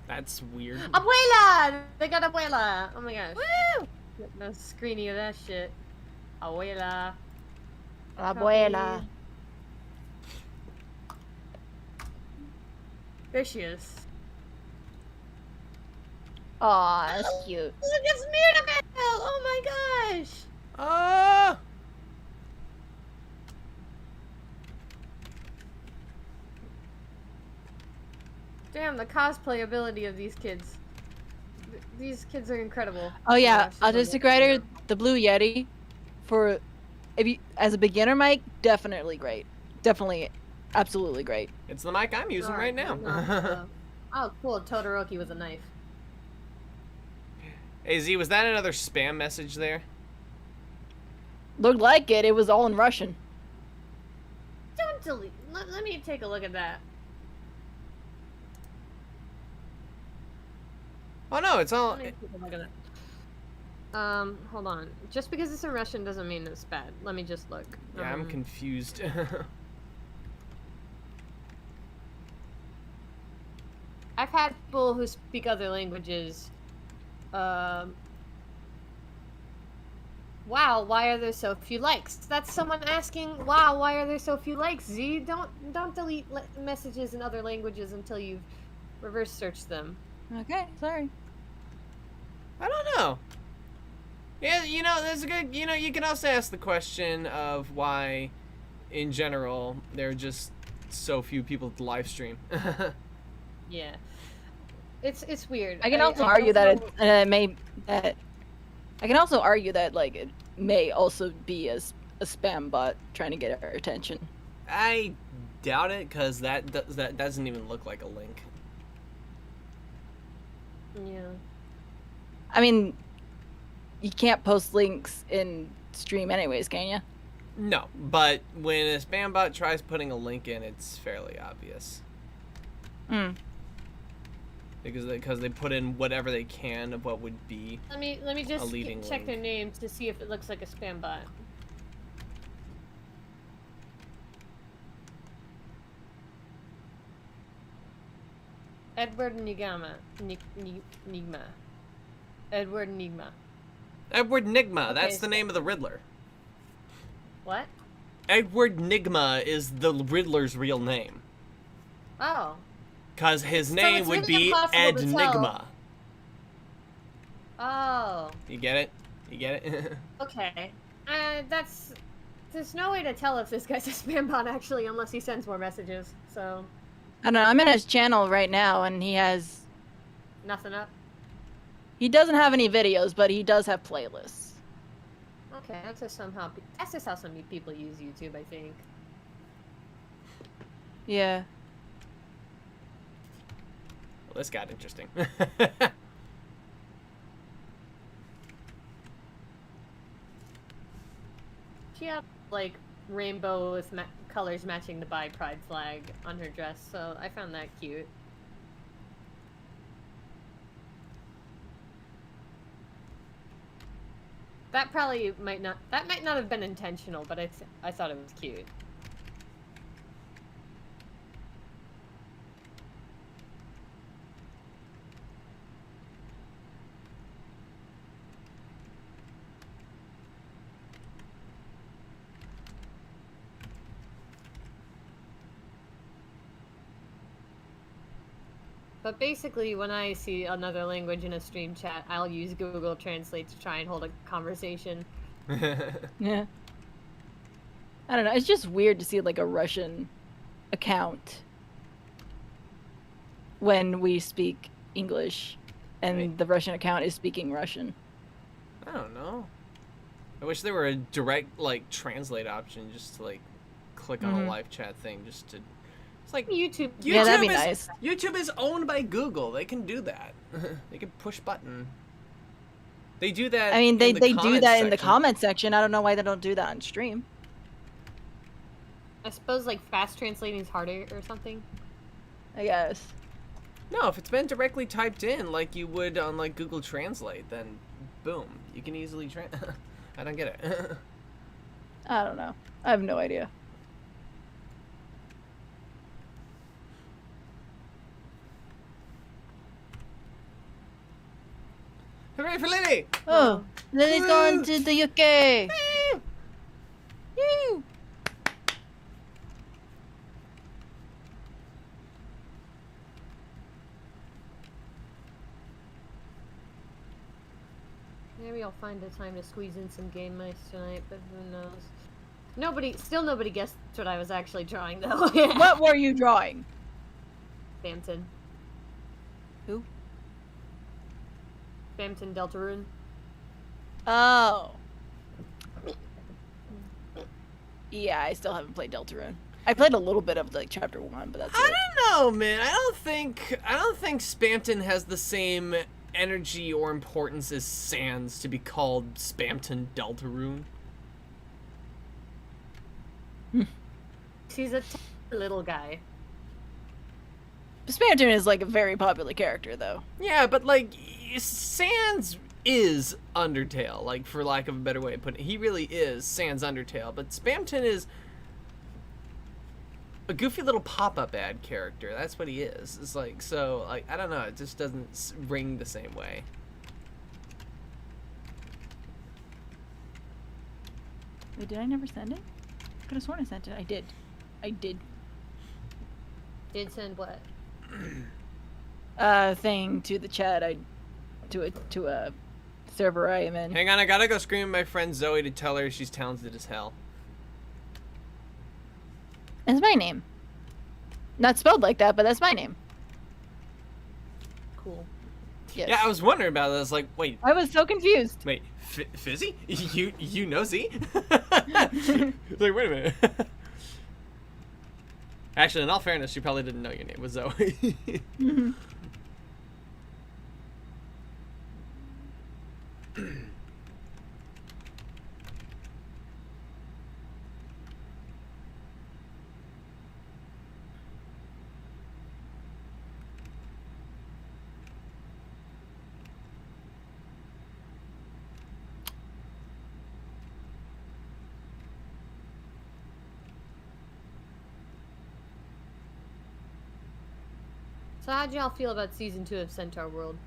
That's weird. Abuela! They got Abuela! Oh my gosh. Woo! Getting a screeny of that shit. Abuela. Abuela. There she is. Aw, that's cute. Look, it's Mirabelle! Oh my gosh! Ah! Damn, the cosplay ability of these kids. These kids are incredible. Oh yeah, gosh, this is Autistic Rider, the Blue Yeti, for if you as a beginner mic, definitely great. Definitely, absolutely great. It's the mic I'm using right now. Oh, cool. Todoroki with a knife. Hey Z, was that another spam message there? Looked like it. It was all in Russian. Don't delete. Let me take a look at that. Oh no, it's all. Let me take a look at it. Hold on. Just because it's in Russian doesn't mean it's bad. Let me just look. Yeah, I'm confused. I've had people who speak other languages. Wow, why are there so few likes? That's someone asking, wow, why are there so few likes? Z, don't delete messages in other languages until you've reverse searched them. Okay, sorry. I don't know. Yeah, you know, there's a good. You know, you can also ask the question of why, in general, there are just so few people to live stream. Yeah, it's weird. I can also argue that I can also argue that like it may also be a spam bot trying to get our attention. I doubt it, because that doesn't even look like a link. Yeah. I mean, you can't post links in stream anyways, can you? No, but when a spam bot tries putting a link in, it's fairly obvious. Hmm. Because they put in whatever they can of what would be. Let me just leading check link. their names to see if it looks like a spam bot. Edward Nigma. Nigma. Edward Nigma. Edward Nigma, Okay, that's the so- name of the Riddler. What? Edward Nigma is the Riddler's real name. Oh. Because his So name it's would really be impossible to tell. Enigma. Oh. You get it? You get it? Okay. There's no way to tell if this guy's a spam bot actually, unless he sends more messages. So, I don't know. I'm in his channel right now, and he nothing up. doesn't have any videos, but he does have playlists. Okay, that's just how some people use YouTube, I think. Yeah. Well, this got interesting. She had like rainbow with colors matching the bi pride flag on her dress, so I found that cute. That might not have been intentional, but I thought it was cute. But basically, when I see another language in a stream chat, I'll use Google Translate to try and hold a conversation. Yeah. I don't know. It's just weird to see like a Russian account when we speak English and Right. the Russian account is speaking Russian. I don't know. I wish there were a direct, like, translate option just to, like, click on a live chat thing just to... It's like... YouTube. Yeah, that'd be is, nice. YouTube is owned by Google. They can do that. They can push button. They do that. I mean, they do comments that in the section. comment section. I don't know why they don't do that on stream. I suppose like fast translating is harder or something. I guess. No, if it's been directly typed in like you would on like Google Translate, then boom, you can easily I don't get it. I don't know. I have no idea. Hooray for Lily! Oh, Lily's going Woo! to the UK. Woo! Maybe I'll find the time to squeeze in some game mice tonight, but who knows. Still nobody guessed what I was actually drawing, though. What were you drawing? Bampton. Who? Bampton Deltarune. Oh. Yeah, I still haven't played Deltarune. I played a little bit of like chapter 1, but that's I it. don't know, man. I don't think Spamton has the same energy or importance as Sans to be called Spamton Deltarune. He's a little guy. Spamton is like a very popular character, though. Yeah, but like Sans is Undertale, like for lack of a better way of putting it. He really is Sans Undertale, but Spamton is a goofy little pop-up ad character. That's what he is. It's like, so, like, I don't know. It just doesn't ring the same way. Wait, did I never send it? I could have sworn I sent it. I did. Did send what? Thing to the chat. To a server I am in. Hang on, I gotta go scream at my friend Zoe to tell her she's talented as hell. That's my name. Not spelled like that, but that's my name. Cool. Yes. Yeah, I was wondering about it. I was like, wait, I was so confused. Fizzy? You know Z? Like, wait a minute. Actually, in all fairness, she probably didn't know your name was Zoe. Mhm. So how'd y'all feel about season 2 of Centaur World?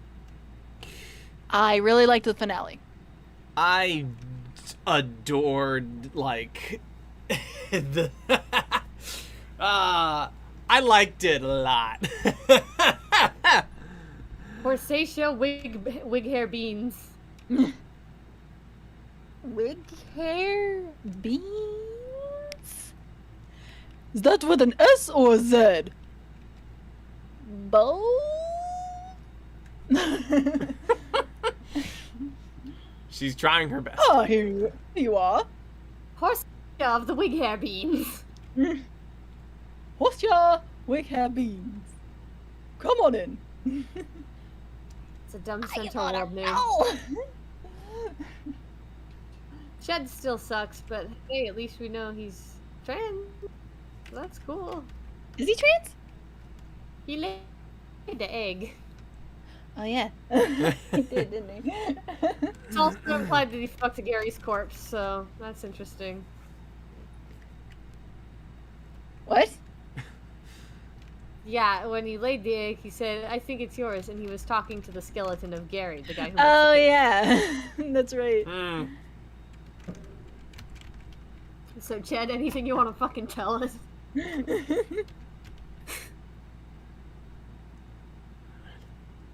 I really liked the finale. I adored, like, the... I liked it a lot. Horsatia wig hair beans. Wig hair beans? Is that with an S or a Z? Both? She's trying her best. Oh, here you are. Horsatia of the wig hair beans. What's your wig hair beans? Come on in. It's a dumb Centaur World name. Shed still sucks, but hey, at least we know he's trans. That's cool. Is he trans? He laid the egg. Oh yeah. He did, didn't he? It's also implied that he fucked Gary's corpse, so that's interesting. What? Yeah, when he laid the egg, he said, "I think it's yours," and he was talking to the skeleton of Gary, the guy who. Oh yeah, that's right. Mm. So, Chad, anything you want to fucking tell us?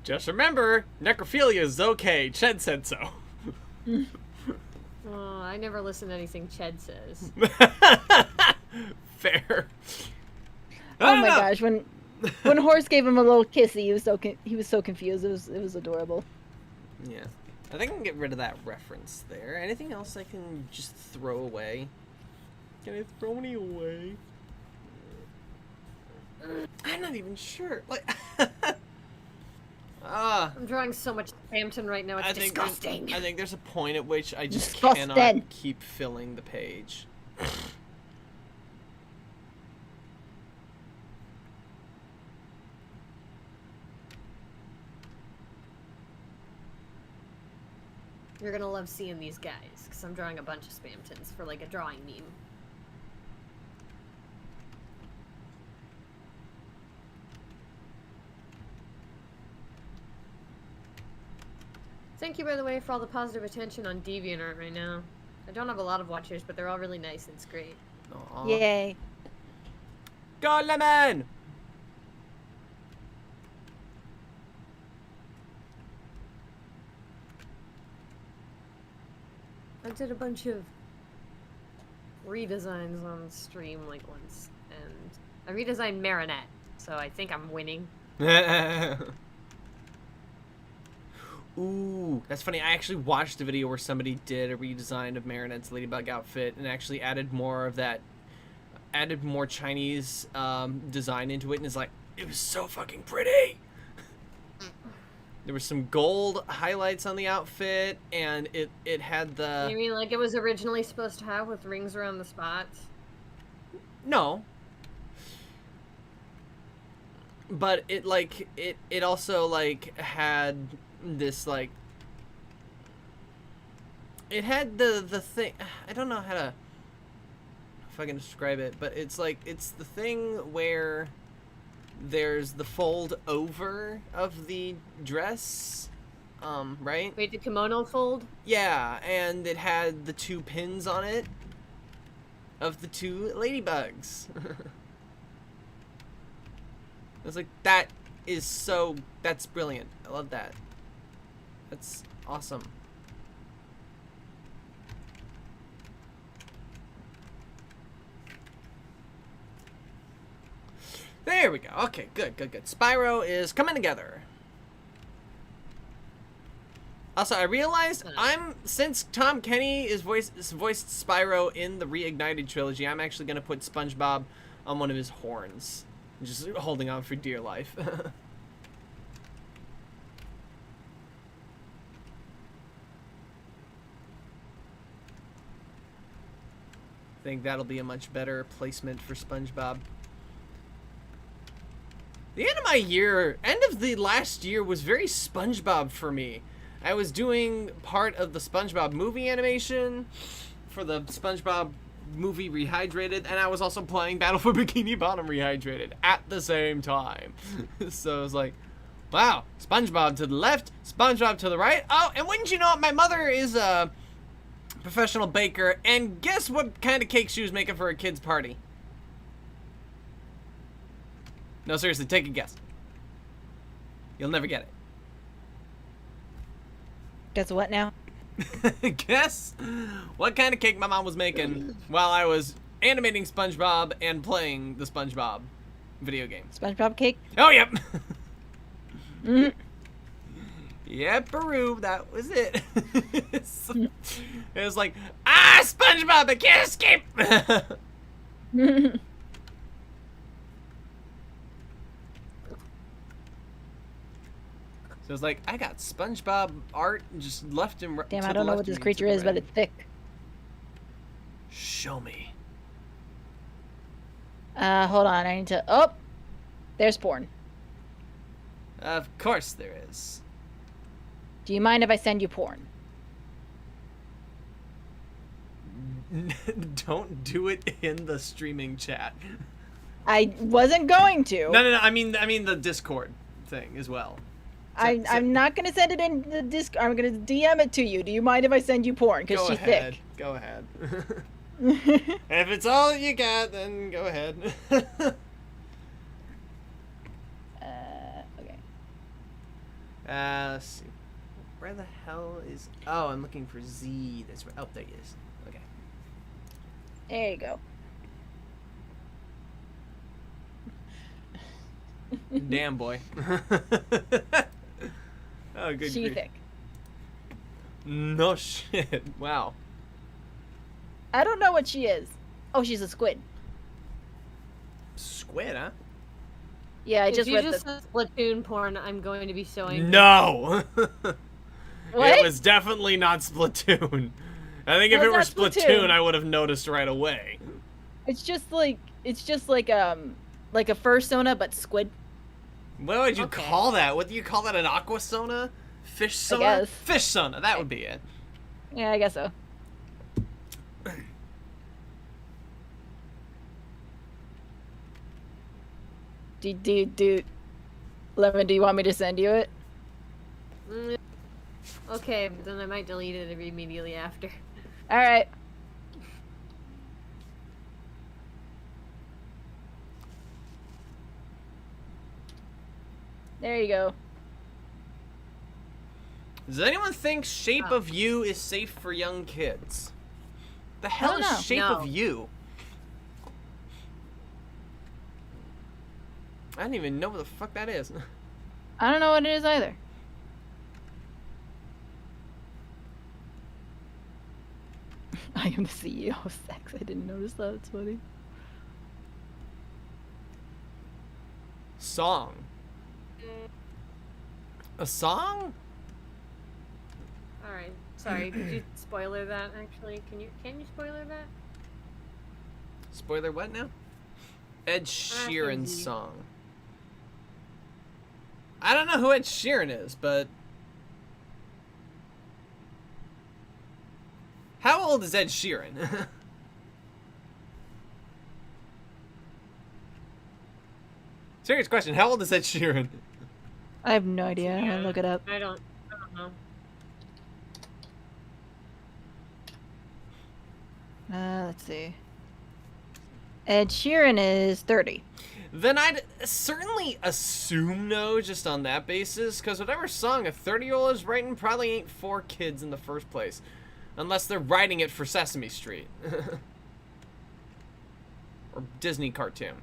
Just remember, necrophilia is okay. Ched said so. Oh, I never listen to anything Ched says. Fair. Oh my gosh, when Horse gave him a little kissy, he was so confused. It was adorable. Yeah. I think I can get rid of that reference there. Anything else I can just throw away? Can I throw any away? I'm not even sure. Like, I'm drawing so much Bampton right now, it's disgusting. I think there's a point at which I just Disgusting. cannot keep filling the page. You're gonna love seeing these guys, because I'm drawing a bunch of Spamtons for like a drawing meme. Thank you, by the way, for all the positive attention on DeviantArt right now. I don't have a lot of watchers, but they're all really nice and it's great. Aww. Yay. Go Lemon! did a bunch of redesigns on stream like once, and I redesigned Marinette, so I think I'm winning. Ooh, that's funny. I actually watched a video where somebody did a redesign of Marinette's Ladybug outfit and actually added more of that, added more Chinese design into it, and it's like, it was so fucking pretty. There was some gold highlights on the outfit, and it had the... You mean like it was originally supposed to have with rings around the spots? No. But it, like, it also, like, had this, like... It had the thing... I don't know how to... If I can describe it, but it's, like, it's the thing where... There's the fold over of the dress, right? Wait, the kimono fold? Yeah, and it had the 2 pins on it of the 2 ladybugs. I was like, that is so, that's brilliant. I love that. That's awesome. There we go. Okay, good. Spyro is coming together. Also, I realized since Tom Kenny is voiced Spyro in the Reignited trilogy, I'm actually gonna put SpongeBob on one of his horns, just holding on for dear life. I think that'll be a much better placement for SpongeBob. The end of my year, end of the last year was very SpongeBob for me. I was doing part of the SpongeBob movie animation for the SpongeBob movie Rehydrated, and I was also playing Battle for Bikini Bottom Rehydrated at the same time. So it was like, wow, SpongeBob to the left, SpongeBob to the right. Oh, and wouldn't you know it, my mother is a professional baker, and guess what kind of cake she was making for a kid's party? No, seriously, take a guess. You'll never get Guess what now? it. Guess what kind of cake my mom was making while I was animating SpongeBob and playing the SpongeBob video game. SpongeBob cake? Oh, yep. Mm. Yep, Peru, that was it. It was like, SpongeBob, I can't escape. So it's like, I got SpongeBob art just left and right. Damn, I don't know what this creature is, but it's thick. Show me. Hold on, I need to... Oh! There's porn. Of course there is. Do you mind if I send you porn? Don't do it in the streaming chat. I wasn't going to. No. I mean the Discord thing as well. I'm not gonna send it in the disc. I'm gonna DM it to you. Do you mind if I send you porn? Because she's thick. Go ahead. If it's all you got, then go ahead. Okay. Let's see. Where the hell is... Oh, I'm looking for Z. That's right. Oh, there he is. Okay. There you go. Damn, boy. Oh, good She grief. thick. No shit. Wow. I don't know what she is. Oh, she's a squid. Squid, huh? Yeah, I If just you read just the... said Splatoon porn, I'm going to be so angry. No! What? It was definitely not Splatoon. I think if No, it were it's not Splatoon, Splatoon. I would have noticed right away. It's just like a fursona but squid. What would you Okay. call that? What do you call that? An aquasona? Fish sona? guess. Fish sona. That would be it. Yeah, I guess so. Lemon, do you want me to send you it? Okay, but then I might delete it immediately after. All right. There you go. Does anyone think Shape Oh. of You is safe for young kids? The I hell don't is know. Shape No. of You? I don't even know what the fuck that is. I don't know what it is either. I am the CEO of sex. I didn't notice that. It's funny. Song. A song? All right. Sorry. Did you spoiler that? Actually, can you spoiler that? Spoiler what now? Ed Sheeran's easy. song. I don't know who Ed Sheeran is, but... How old is Ed Sheeran? Serious question, how old is Ed Sheeran? I have no idea. Yeah, I'll look it up. I don't know. Let's see. Ed Sheeran is 30. Then I'd certainly assume no, just on that basis, because whatever song a 30-year-old is writing probably ain't for kids in the first place. Unless they're writing it for Sesame Street. Or Disney cartoon.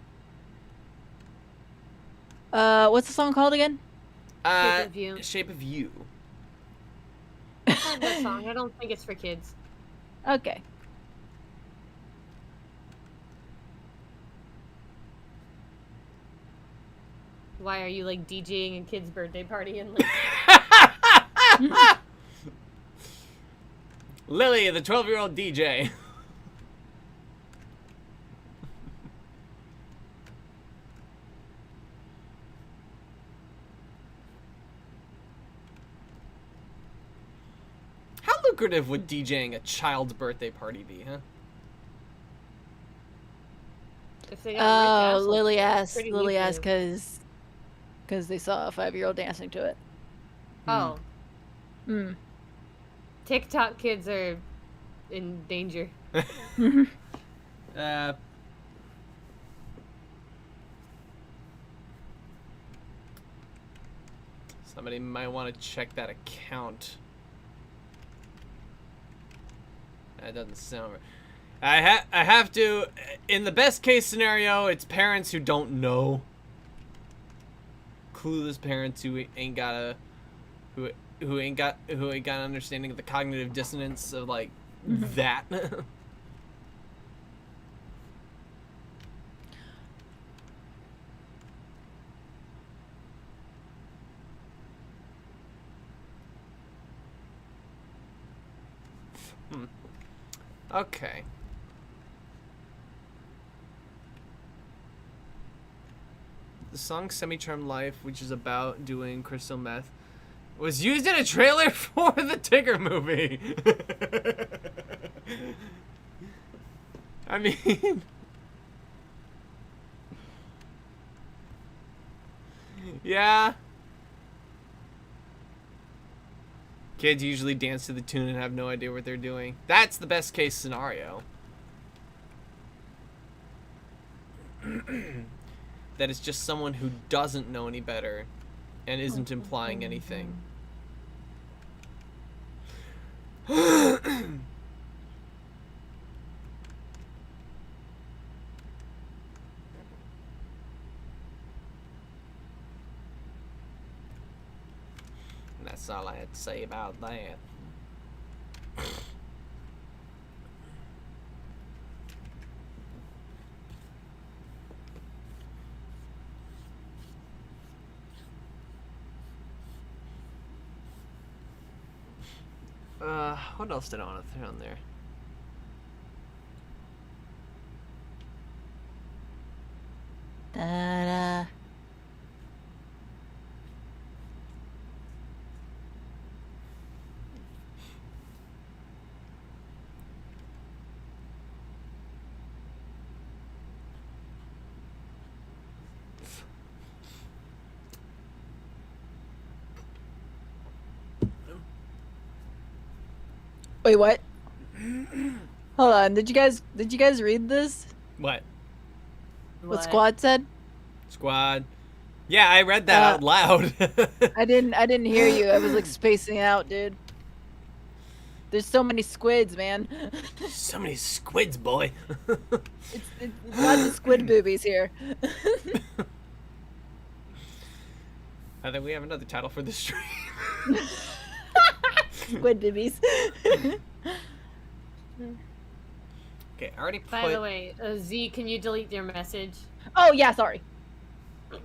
What's the song called again? Shape of You. Shape of You. I heard that song. I don't think it's for kids. Okay. Why are you like DJing a kid's birthday party and like? Lily, the 12-year-old DJ. How lucrative would DJing a child's birthday party be, huh? If they got rich assholes, Lily it's asked. pretty Lily asked lucrative. because they saw a 5-year-old dancing to it. Oh, Hmm. TikTok kids are in danger. Somebody might want to check that account. That doesn't sound right. I have to. In the best case scenario, it's parents who don't know. Clueless parents who ain't got a, who ain't got an understanding of the cognitive dissonance of like that. Okay. The song Semi-Charmed Life, which is about doing crystal meth, was used in a trailer for the Tigger movie. I mean... yeah. Kids usually dance to the tune and have no idea what they're doing. That's the best case scenario. That it's just someone who doesn't know any better and isn't implying anything. And that's all I had to say about that. What else did I want to throw in there? Da-da. Wait, what? Hold on. Did you guys read this? What? What Squad said? Squad. Yeah, I read that out loud. I didn't hear you. I was like spacing out, dude. There's so many squids, man. So many squids, boy. It's lots of squid boobies here. I think we have another title for this stream. Squid boobies. Okay, I already put... By the way, Z, can you delete your message? Oh yeah, sorry.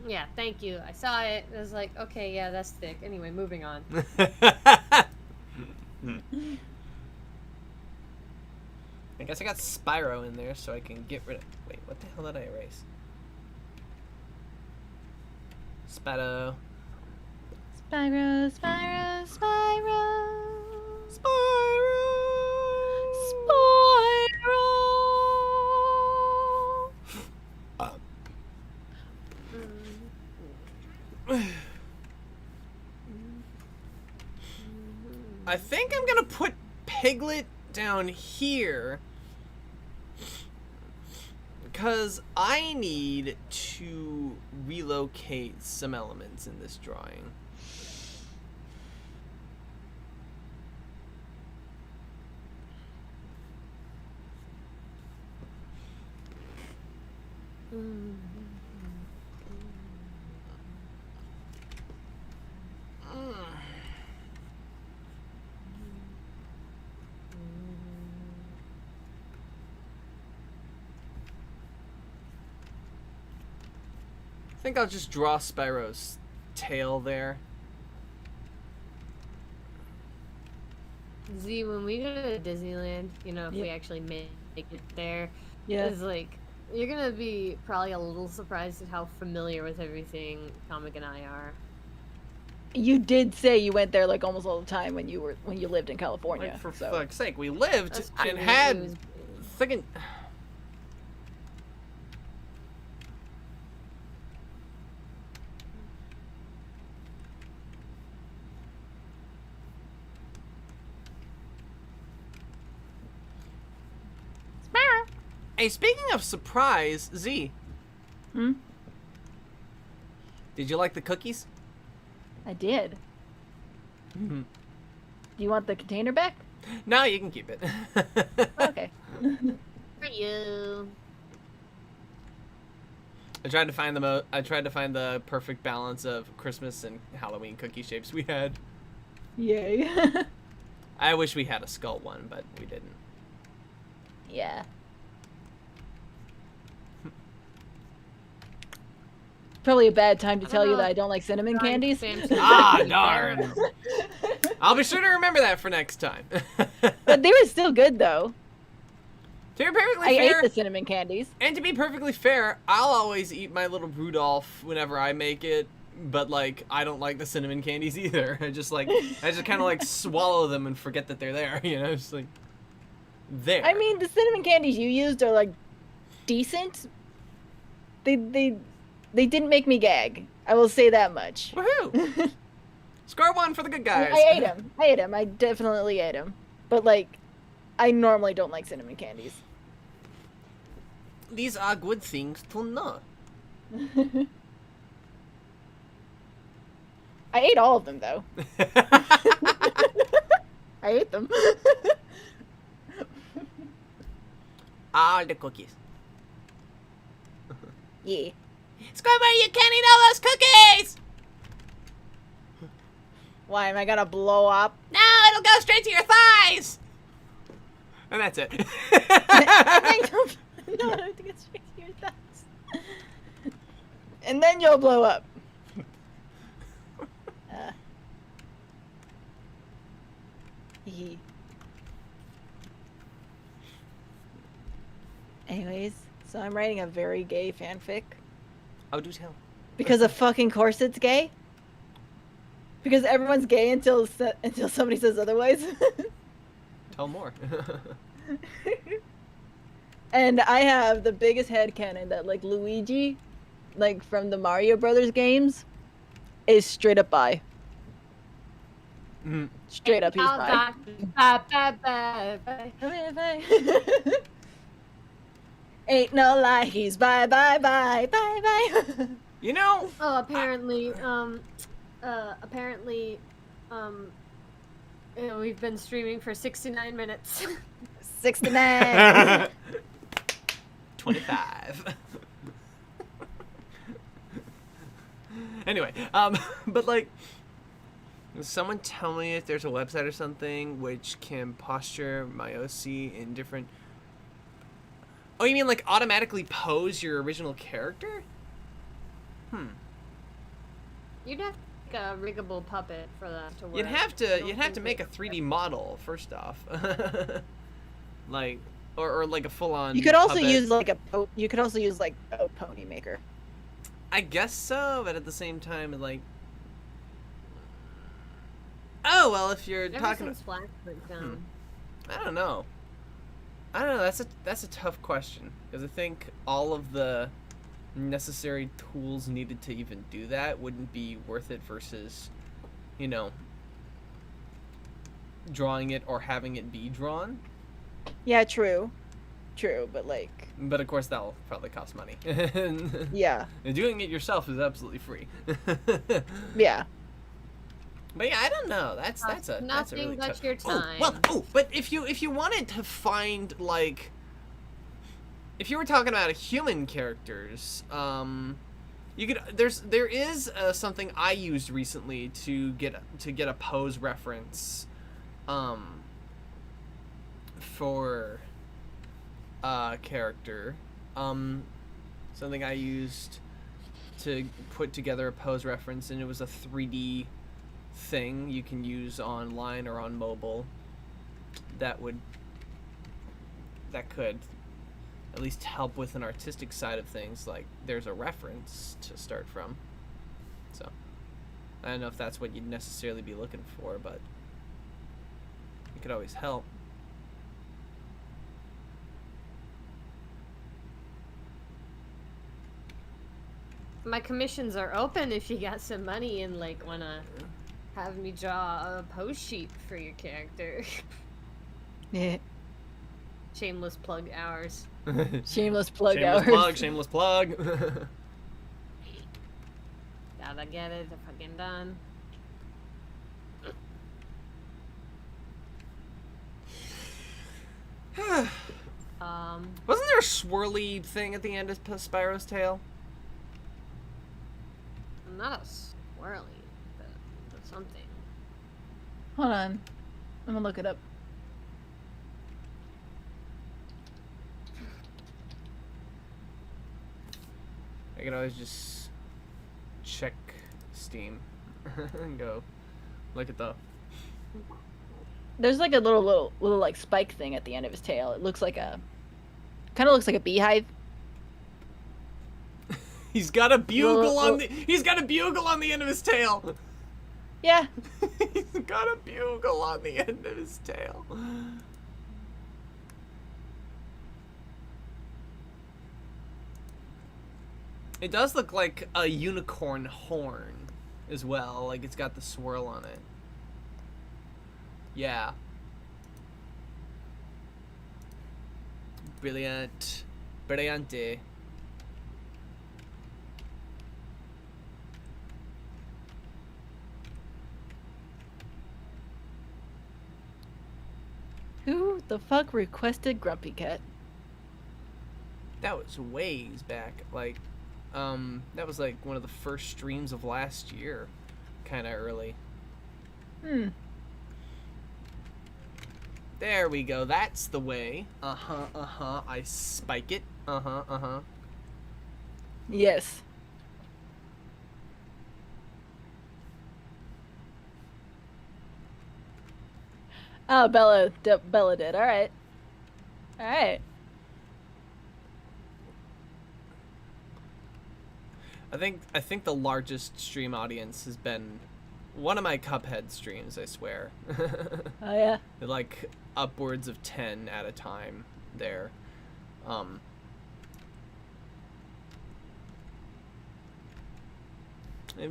Yeah, thank you. I saw it. I was like, okay, yeah, that's thick. Anyway, moving on. I guess I got Spyro in there so I can get rid of... Wait, what the hell did I erase? Spyro. Spyro, Spyro, Spyro. Spyro! Spyro. I think I'm gonna put Piglet down here because I need to relocate some elements in this drawing. I think I'll just draw Spyro's tail there. Z, when we go to Disneyland, you know, if we actually make it there, it's like, you're gonna be probably a little surprised at how familiar with everything Comic and I are. You did say you went there like almost all the time when you lived in California. Like, for so. fuck's sake, we lived That's and true. had It was- fucking... Hey, speaking of surprise, Z. Hmm? Did you like the cookies? I did. Mm-hmm. Do you want the container back? No, you can keep it. Okay. For you. I tried to find the perfect balance of Christmas and Halloween cookie shapes we had. Yay. I wish we had a skull one, but we didn't. Yeah. Probably a bad time to tell you that I don't like cinnamon candies. Ah, darn. I'll be sure to remember that for next time. But they were still good though. To be perfectly I ate fair, the cinnamon candies. and to be perfectly fair, I'll always eat my little Rudolph whenever I make it. But like, I don't like the cinnamon candies either. I just kind of like swallow them and forget that they're there. You know, just like there. I mean, the cinnamon candies you used are like decent. They didn't make me gag. I will say that much. Woohoo! Score one for the good guys. I ate them. I definitely ate them. But like, I normally don't like cinnamon candies. These are good things to know. I ate all of them though. I ate them. All the cookies. Yeah. Squidward, you can't eat all those cookies! Why am I gonna blow up? No, it'll go straight to your thighs! And that's it. I don't think it's straight to your thighs. And then you'll blow up. Anyways, so I'm writing a very gay fanfic. Oh, do tell. Because of fucking course it's gay? Because everyone's gay until somebody says otherwise. Tell more. And I have the biggest headcanon that like Luigi, like from the Mario Brothers games, is straight up bi. Straight up he's bi. Ain't no lie, he's bi. You know, Oh, apparently, we've been streaming for 69 minutes. 69. 25. Anyway, but like, someone tell me if there's a website or something which can posture my OC in different. Oh, you mean like automatically pose your original character? You'd have to make a riggable puppet for that to work. You'd have I don't to think make a it- 3D model first off. Like, or like a full-on. You could also puppet. use like a pony maker. I guess so, but at the same time, like. Oh well, if you're Ever talking. since Flash went down. I don't know. That's a tough question because I think all of the necessary tools needed to even do that wouldn't be worth it versus, you know, drawing it or having it be drawn. Yeah, true, but like, But of course, that'll probably cost money. yeah, And doing it yourself is absolutely free. yeah. But yeah, I don't know. That's a Nothing really but tough. your time. But if you wanted to find like, if you were talking about human characters, you could there is something I used recently to get a pose reference, for a character, something I used to put together a pose reference, and it was a 3D thing you can use online or on mobile that could at least help with an artistic side of things. Like, there's a reference to start from, so I don't know if that's what you'd necessarily be looking for, but it could always help. My commissions are open if you got some money and like wanna have me draw a pose sheet for your character. Yeah. Shameless plug hours. Shameless plug Shameless hours. plug, shameless plug. Gotta get it fucking done. Wasn't there a swirly thing at the end of Spyro's tail? Not a swirly, but something. Hold on, I'm gonna look it up. I could always just check Steam and go look at the. There's like a little like spike thing at the end of his tail. It looks like kind of looks like a beehive. He's got a bugle Well- He's got a bugle on the end of his tail. Yeah. He's got a bugle on the end of his tail. It does look like a unicorn horn as well. Like, it's got the swirl on it. Yeah. Brilliant. Brillante. Who the fuck requested Grumpy Cat? That was ways back. Like, that was like one of the first streams of last year. Kind of early. There we go. That's the way. Uh-huh. I spike it. Uh-huh. Yes. Oh, Bella did. All right. I think the largest stream audience has been one of my Cuphead streams, I swear. Oh yeah. Like upwards of 10 at a time there. And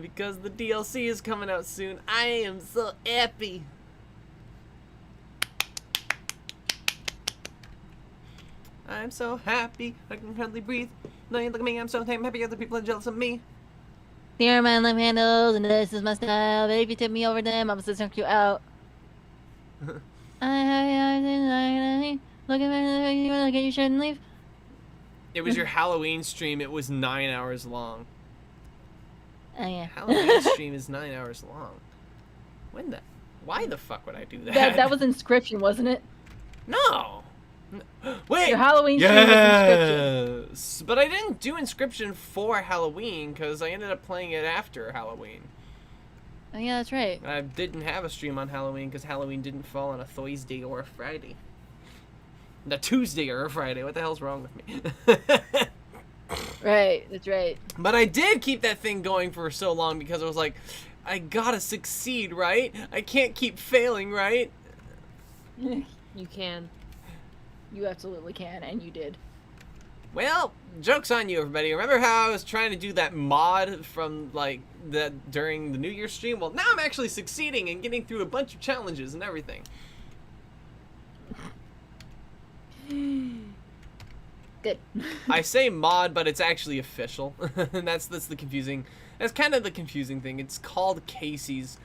because the DLC is coming out soon, I am so happy. I'm so happy, I can hardly breathe. Now you look at me, I'm so damn happy other people are jealous of me. Here are my lip handles, and this is my style. But if you tip me over them, I'm gonna knock you out. Look at me, look at you shouldn't leave. It was your Halloween stream. It was 9 hours long. Oh yeah. Halloween stream is 9 hours long. Why the fuck would I do that? That was Inscription, wasn't it? No. Wait. Your Halloween stream was Inscription. Yes. But I didn't do Inscription for Halloween because I ended up playing it after Halloween. Oh yeah, that's right. I didn't have a stream on Halloween because Halloween didn't fall on a Thursday or a Friday. A Tuesday or a Friday. What the hell's wrong with me? Right, that's right. But I did keep that thing going for so long because I was like, I gotta succeed, right? I can't keep failing, right? You can. You absolutely can, and you did. Well, joke's on you, everybody. Remember how I was trying to do that mod from, like, that during the New Year's stream? Well, now I'm actually succeeding and getting through a bunch of challenges and everything. Good. I say mod, but it's actually official. And that's the confusing. That's kind of the confusing thing. It's called Casey's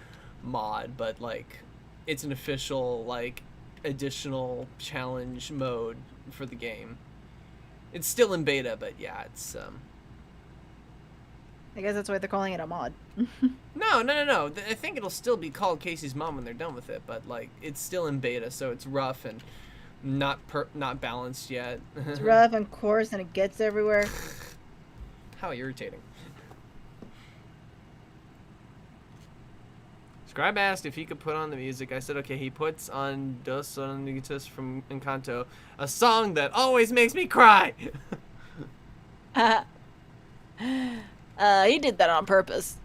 mod, but like, it's an official like additional challenge mode for the game. It's still in beta, but yeah, it's I guess that's why they're calling it a mod. No. I think it'll still be called Casey's Mom when they're done with it, but like, it's still in beta, so it's rough and not balanced yet. It's rough and coarse, and it gets everywhere. How irritating. Scribe asked if he could put on the music. I said, okay. He puts on Dos Sonitas from Encanto, a song that always makes me cry. He did that on purpose.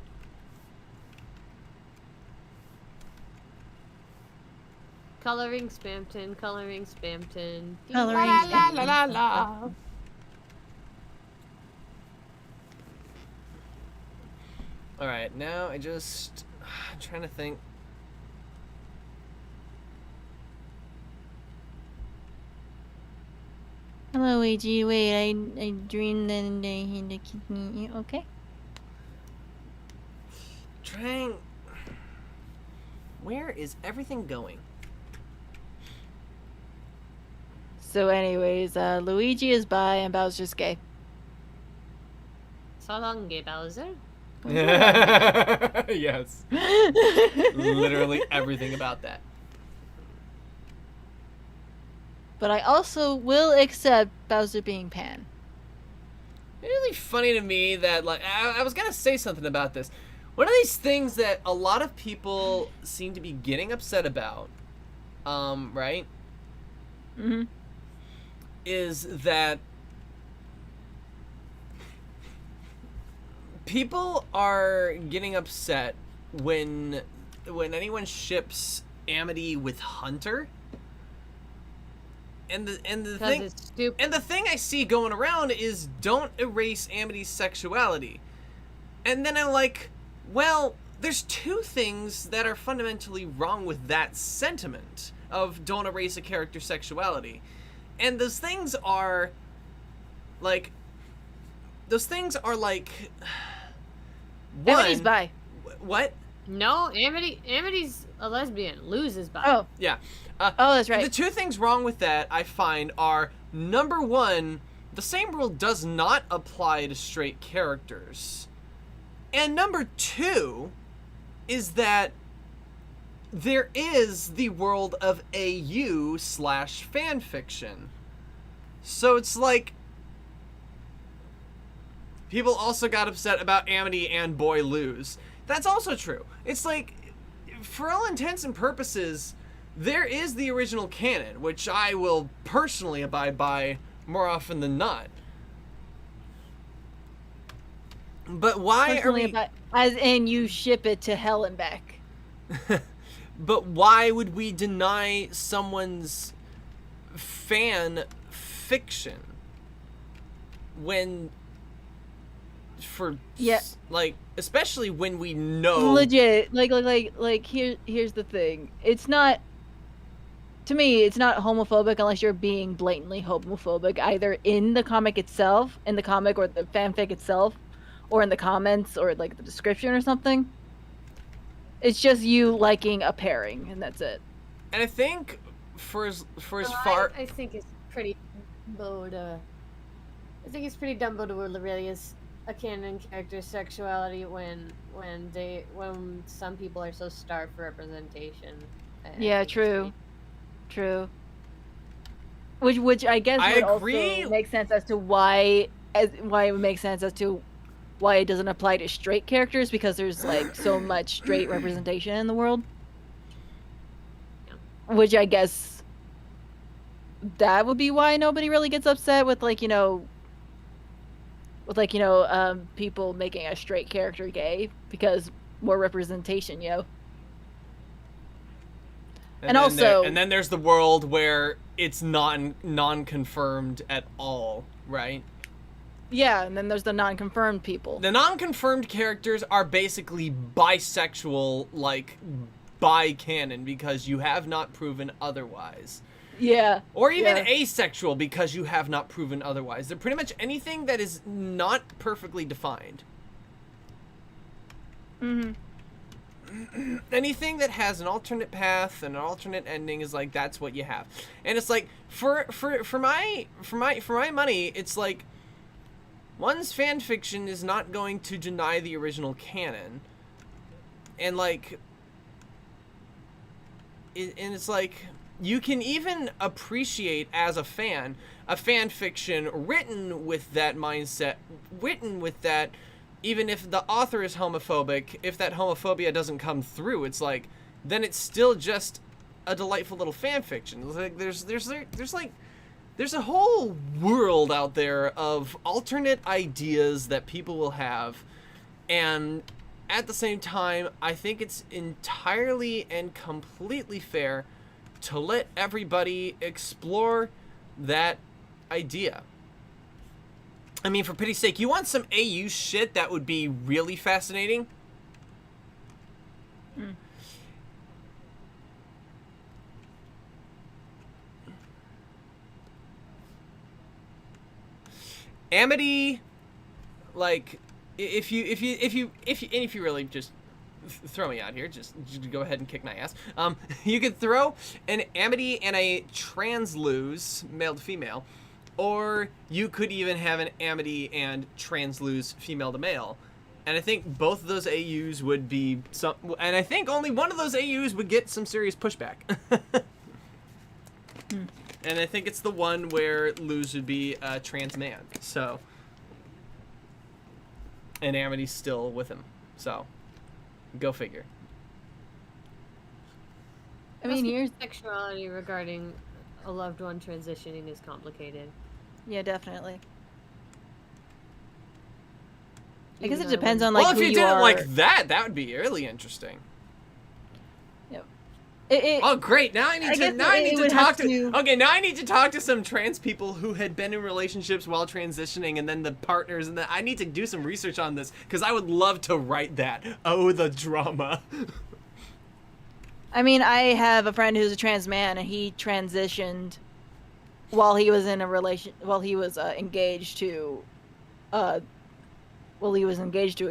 Coloring Spamton, coloring Spamton. Coloring La la la la la. All right, now I'm trying to think. Hello, AG. Wait, I dreamed that I had a kidney. Okay. Where is everything going? So, anyways, Luigi is bi and Bowser's gay. So long, gay Bowser. Yes. Literally everything about that. But I also will accept Bowser being pan. It's really funny to me that, like, I was gonna say something about this. One of these things that a lot of people seem to be getting upset about, right? Mm-hmm. Is that people are getting upset when anyone ships Amity with Hunter. And the thing It's stupid. and the thing I see going around is don't erase Amity's sexuality. And then I'm like, well, there's two things that are fundamentally wrong with that sentiment of don't erase a character's sexuality. And those things are like one, Amity's bi. what? No, Amity's a lesbian. Luz is bi. Oh. Yeah. Oh, that's right. The two things wrong with that, I find, are, number one, the same rule does not apply to straight characters. And number two is that there is the world of AU/fanfiction. So it's like, people also got upset about Amity and Boy Luz. That's also true. It's like, for all intents and purposes, there is the original canon, which I will personally abide by more often than not. But why are we... As in, you ship it to hell and back. But why would we deny someone's fan fiction when... like, especially when we know... Legit. Like here's the thing. It's not... To me, it's not homophobic unless you're being blatantly homophobic, either in the comic itself, in the comic or the fanfic itself, or in the comments or like the description or something. It's just you liking a pairing, and that's it. And I think for as No, far I think it's pretty dumbo to. I think it's pretty dumbo to really is a canon character's sexuality when some people are so starved for representation. I Yeah, think it's true. True. Which I guess I would agree. also make sense as to why it would make sense as to why it doesn't apply to straight characters, because there's like so much straight representation in the world. Yeah. Which I guess that would be why nobody really gets upset with people making a straight character gay, because more representation, yo. And also, and then there's the world where it's non-confirmed at all, right? yeah, and then there's the non-confirmed people. The non-confirmed characters are basically bisexual, like, by canon, because you have not proven otherwise. Yeah. Or even yeah. asexual, because you have not proven otherwise. They're pretty much anything that is not perfectly defined. Mm-hmm. Anything that has an alternate path and an alternate ending is like, that's what you have. And it's like, for my money, it's like, one's fan fiction is not going to deny the original canon. And like, and it's like, you can even appreciate as a fan fiction written with that mindset, written with that, even if the author is homophobic, if that homophobia doesn't come through, it's like, then it's still just a delightful little fan fiction. It's like there's a whole world out there of alternate ideas that people will have, and at the same time, I think it's entirely and completely fair to let everybody explore that idea. I mean, for pity's sake, you want some AU shit that would be really fascinating? Mm. Amity, like, if you really just throw me out here, just go ahead and kick my ass. You could throw an Amity and a translose, male to female, or you could even have an Amity and translose, female to male. And I think both of those AUs would be some, and I think only one of those AUs would get some serious pushback. And I think it's the one where Luz would be a trans man. So, and Amity's still with him. So, go figure. I mean, here's sexuality regarding a loved one transitioning is complicated. yeah, definitely. I guess Even it though depends when- on like Well, if who you you did it are. like that, that would be really interesting. Oh, great! Now I need to. Now I need to talk to. Okay, now I need to talk to some trans people who had been in relationships while transitioning, and then the partners, and then I need to do some research on this because I would love to write that. Oh, the drama. I mean, I have a friend who's a trans man, and he transitioned while he was in a while he was engaged to a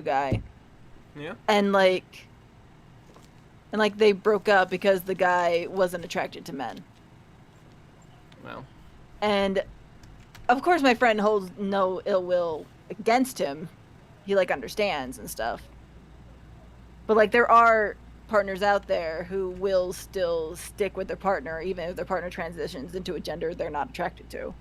guy. Yeah. And they broke up because the guy wasn't attracted to men. Well. And of course my friend holds no ill will against him. He understands and stuff. But there are partners out there who will still stick with their partner even if their partner transitions into a gender they're not attracted to.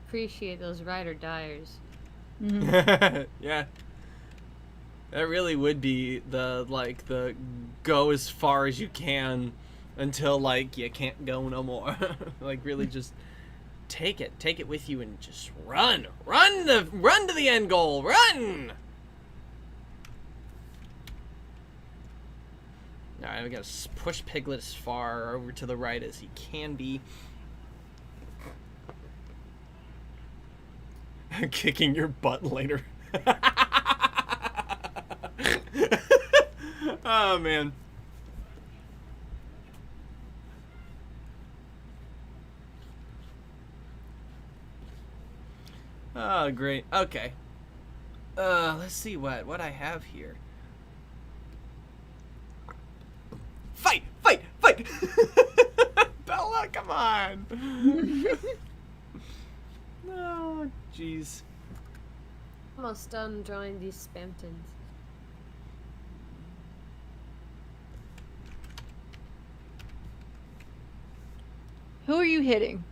Appreciate those ride or diers. Mm-hmm. Yeah. That really would be the go as far as you can until you can't go no more. Really just take it with you and just run to the end goal, run. All right, we gotta push Piglet as far over to the right as he can be. Kicking your butt later. Oh, man. Oh, great. Okay. Let's see what I have here. Fight! Fight! Fight! Bella, come on! No, jeez. Almost done drawing these Spamptons. Who are you hitting?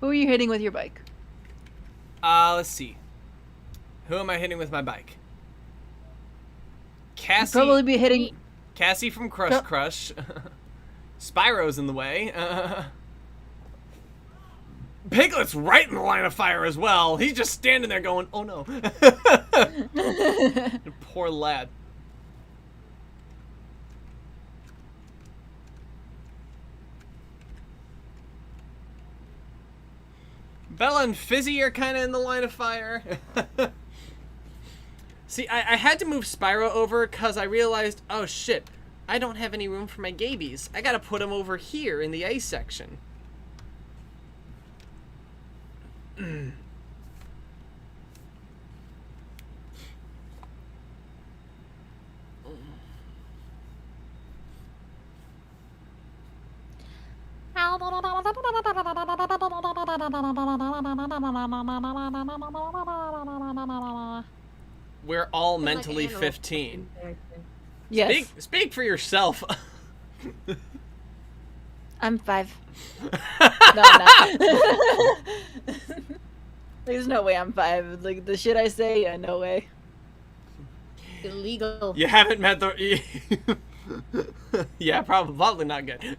Who are you hitting with your bike? Let's see. Who am I hitting with my bike? Cassie. Probably be hitting. Cassie from Crush Crush. Spyro's in the way. Piglet's right in the line of fire as well. He's just standing there going, oh no. Poor lad. Bella and Fizzy are kind of in the line of fire. See, I had to move Spyro over because I realized, oh shit, I don't have any room for my Gabies. I gotta put them over here in the ice section. We're all mentally 15. Yes. Speak for yourself. I'm 5. No, I'm not. There's no way I'm 5. Like, the shit I say, yeah, no way. Illegal. You haven't met the... Yeah, probably not good.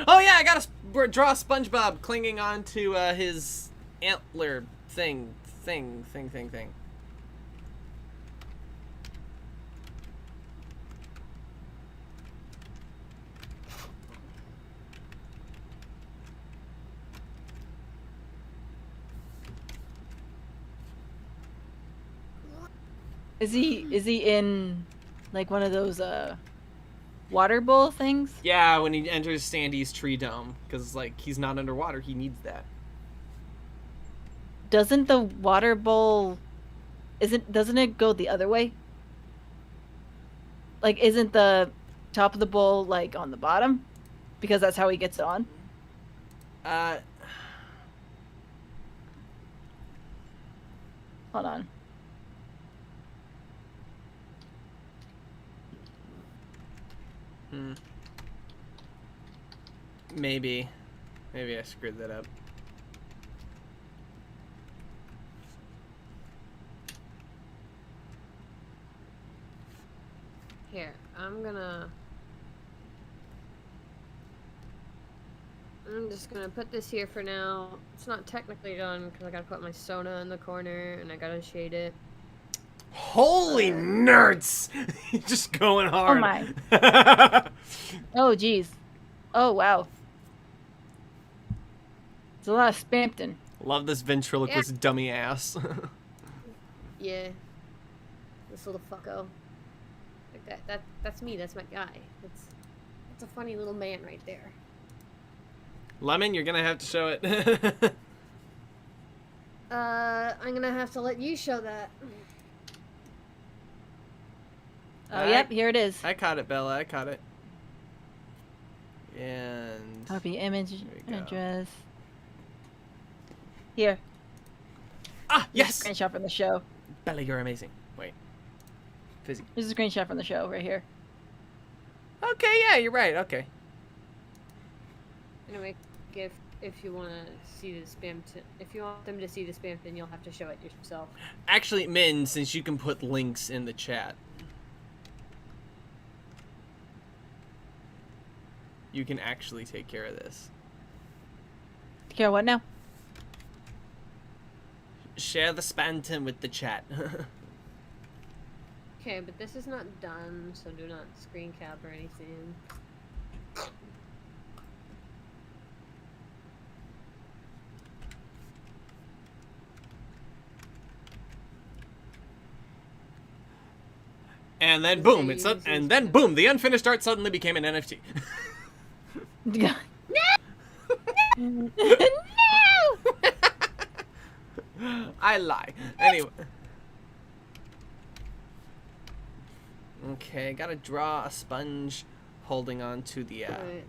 Oh yeah, I gotta draw SpongeBob clinging onto his antler thing. Is he in like one of those water bowl things? Yeah, when he enters Sandy's tree dome, because like he's not underwater, he needs that. Doesn't the water bowl doesn't it go the other way? Like, isn't the top of the bowl like on the bottom? Because that's how he gets it on. Hold on. Maybe I screwed that up. Here, I'm just gonna put this here for now. It's not technically done because I gotta put my Sona in the corner and I gotta shade it. Holy nerds! Just going hard. Oh my. Oh geez. Oh wow. It's a lot of Spampton. Love this ventriloquist dummy ass. Yeah. This little fucko. Like that's me, that's my guy. That's a funny little man right there. Lemon, you're gonna have to show it. I'm gonna have to let you show that. Oh yep, here it is. I caught it, Bella. I caught it. And Copy image we go. address. Here. Ah, yes. Screenshot from the show. Bella, you're amazing. Wait. Fizzy. There's a screenshot from the show right here. Okay, yeah, you're right. Okay. Anyway, if you want to see the if you want them to see the Spampton, you'll have to show it yourself. Actually, Min, since you can put links in the chat, you can actually take care of this. Care what now? Share the Spanton with the chat. Okay, but this is not done, so do not screen cap or anything. And then boom, the unfinished art suddenly became an NFT. Yeah. No! No! I lie. Anyway. Okay, gotta draw a sponge holding on to the Right.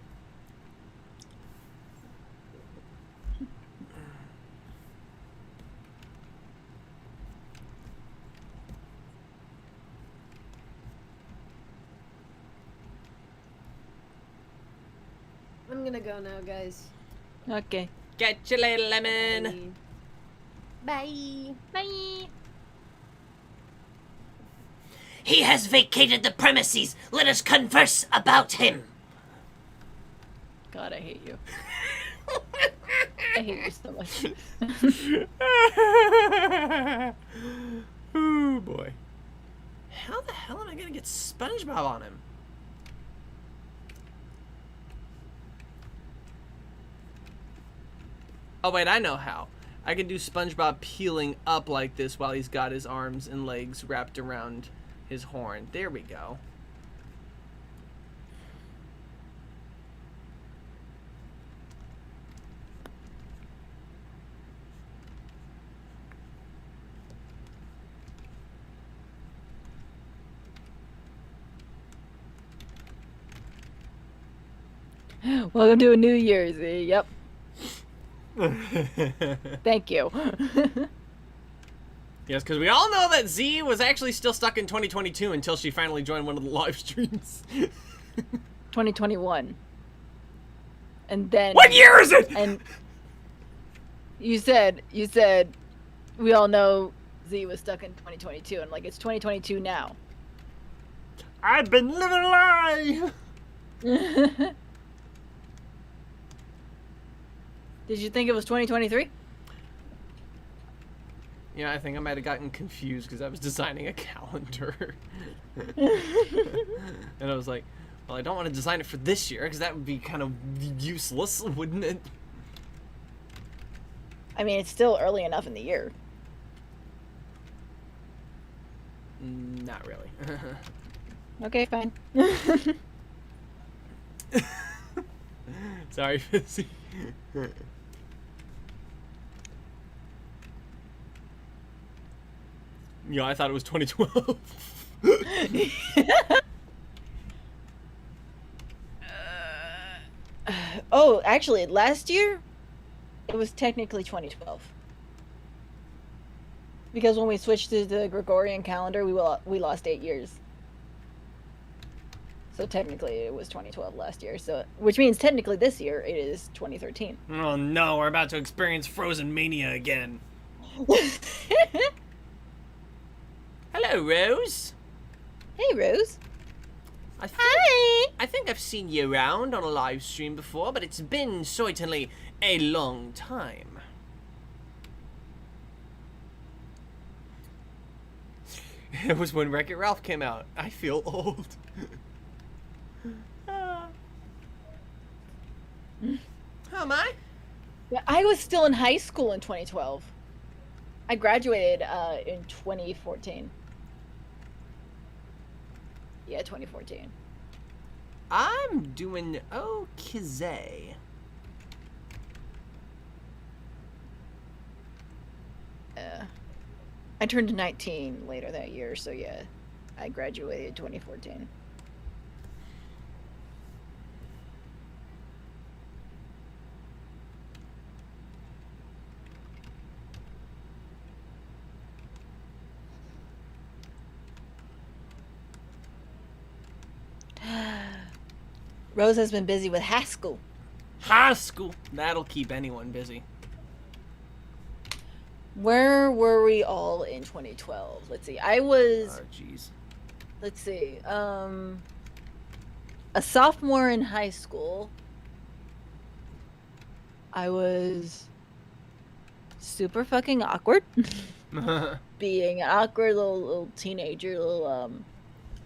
I'm gonna go now, guys. Okay. Get you later, lemon. Bye. Bye. He has vacated the premises. Let us converse about him. God, I hate you. I hate you so much. Oh boy. How the hell am I gonna get SpongeBob on him? Oh wait, I know how. I can do SpongeBob peeling up like this while he's got his arms and legs wrapped around his horn. There we go. Welcome to a New Year's. Yep. Thank you. Yes, because we all know that Z was actually still stuck in 2022 until she finally joined one of the live streams. 2021. And then. What year is it? And you said we all know Z was stuck in 2022, and like it's 2022 now. I've been living a lie. Did you think it was 2023? Yeah, I think I might have gotten confused because I was designing a calendar. And I was like, well, I don't want to design it for this year because that would be kind of useless, wouldn't it? I mean, it's still early enough in the year. Not really. Okay, fine. Sorry, Fizzy. You know, I thought it was 2012. Oh, actually, last year, it was technically 2012. Because when we switched to the Gregorian calendar, we lost 8 years. So technically, it was 2012 last year. So, which means technically this year it is 2013. Oh no, we're about to experience Frozen Mania again. Hello, Rose. Hey, Rose. I think I've seen you around on a live stream before, but it's been certainly a long time. It was when Wreck-It Ralph came out. I feel old. How am I? I was still in high school in 2012. I graduated in 2014. Yeah, 2014. I'm doing okay. I turned 19 later that year, so yeah, I graduated 2014. Rose has been busy with Haskell. High school. That'll keep anyone busy. Where were we all in 2012? Let's see. I was, Oh, jeez. let's see, a sophomore in high school. I was super fucking awkward. Being an awkward little teenager,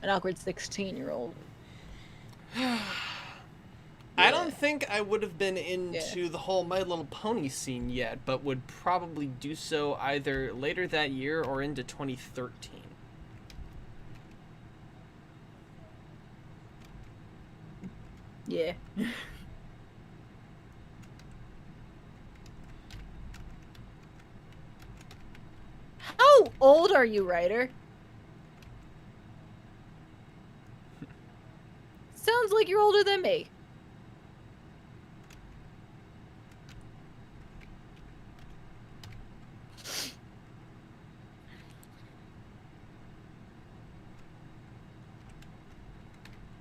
an awkward 16-year-old. I don't think I would have been into the whole My Little Pony scene yet, but would probably do so either later that year or into 2013. Yeah. old are you, writer? Sounds like you're older than me.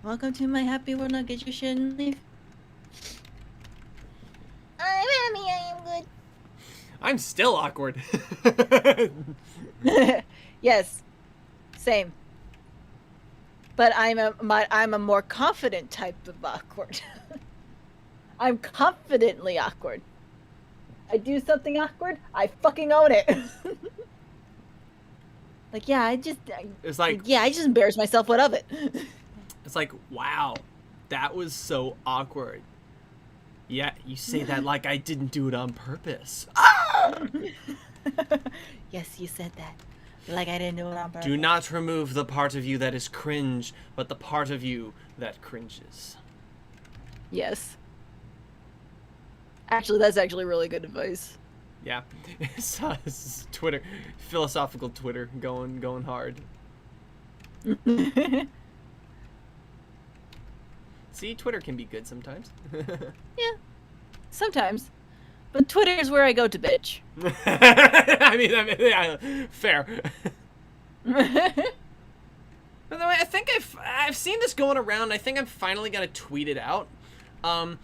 Welcome to my happy world. Now get your shit and leave. I'm happy. I am good. I'm still awkward. Yes, same. But I'm a more confident type of awkward. I'm confidently awkward. I do something awkward, I fucking own it. Like, yeah, I just embarrass myself. What of it? It's like, wow, that was so awkward. Yeah, you say that like I didn't do it on purpose. Ah! Yes, you said that. Like I didn't do it on purpose. Do not remove the part of you that is cringe, but the part of you that cringes. Yes. Actually, that's actually really good advice. Yeah. It's Twitter, philosophical Twitter going hard. See, Twitter can be good sometimes. Yeah, sometimes. But Twitter is where I go to bitch. I mean, yeah, fair. By the way, I think I've seen this going around. I think I'm finally gonna tweet it out. A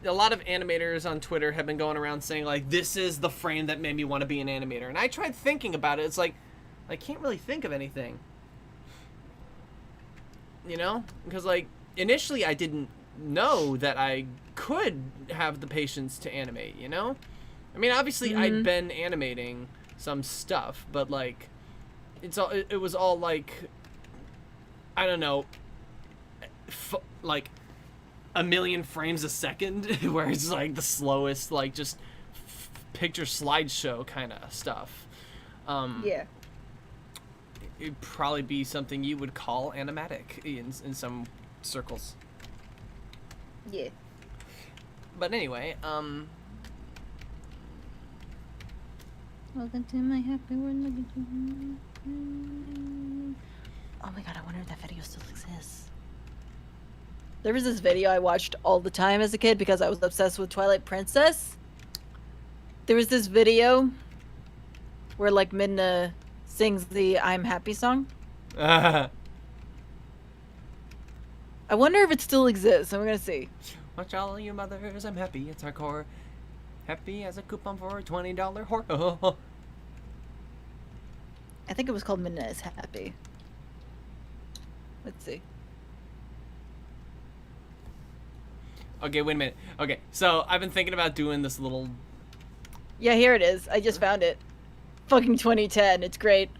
lot of animators on Twitter have been going around saying like, this is the frame that made me want to be an animator. And I tried thinking about it. It's like, I can't really think of anything. You know? Because like, initially I didn't know that I could have the patience to animate, you know? I mean, obviously I'd been animating some stuff, but like, it was all like, I don't know, like a million frames a second, where it's like the slowest, like just picture slideshow kind of stuff. Yeah. It'd probably be something you would call animatic in some circles. Yeah. But anyway, Welcome to my happy world. Oh my god, I wonder if that video still exists. There was this video I watched all the time as a kid because I was obsessed with Twilight Princess. There was this video where like Midna sings the I'm Happy song. I wonder if it still exists. I'm gonna see. Watch all you mothers, I'm happy, it's hardcore. Happy as a coupon for a $20 whore. I think it was called Midna is Happy. Let's see. Okay, wait a minute. Okay, so I've been thinking about doing this little... Yeah, here it is. I just found it. Fucking 2010. It's great.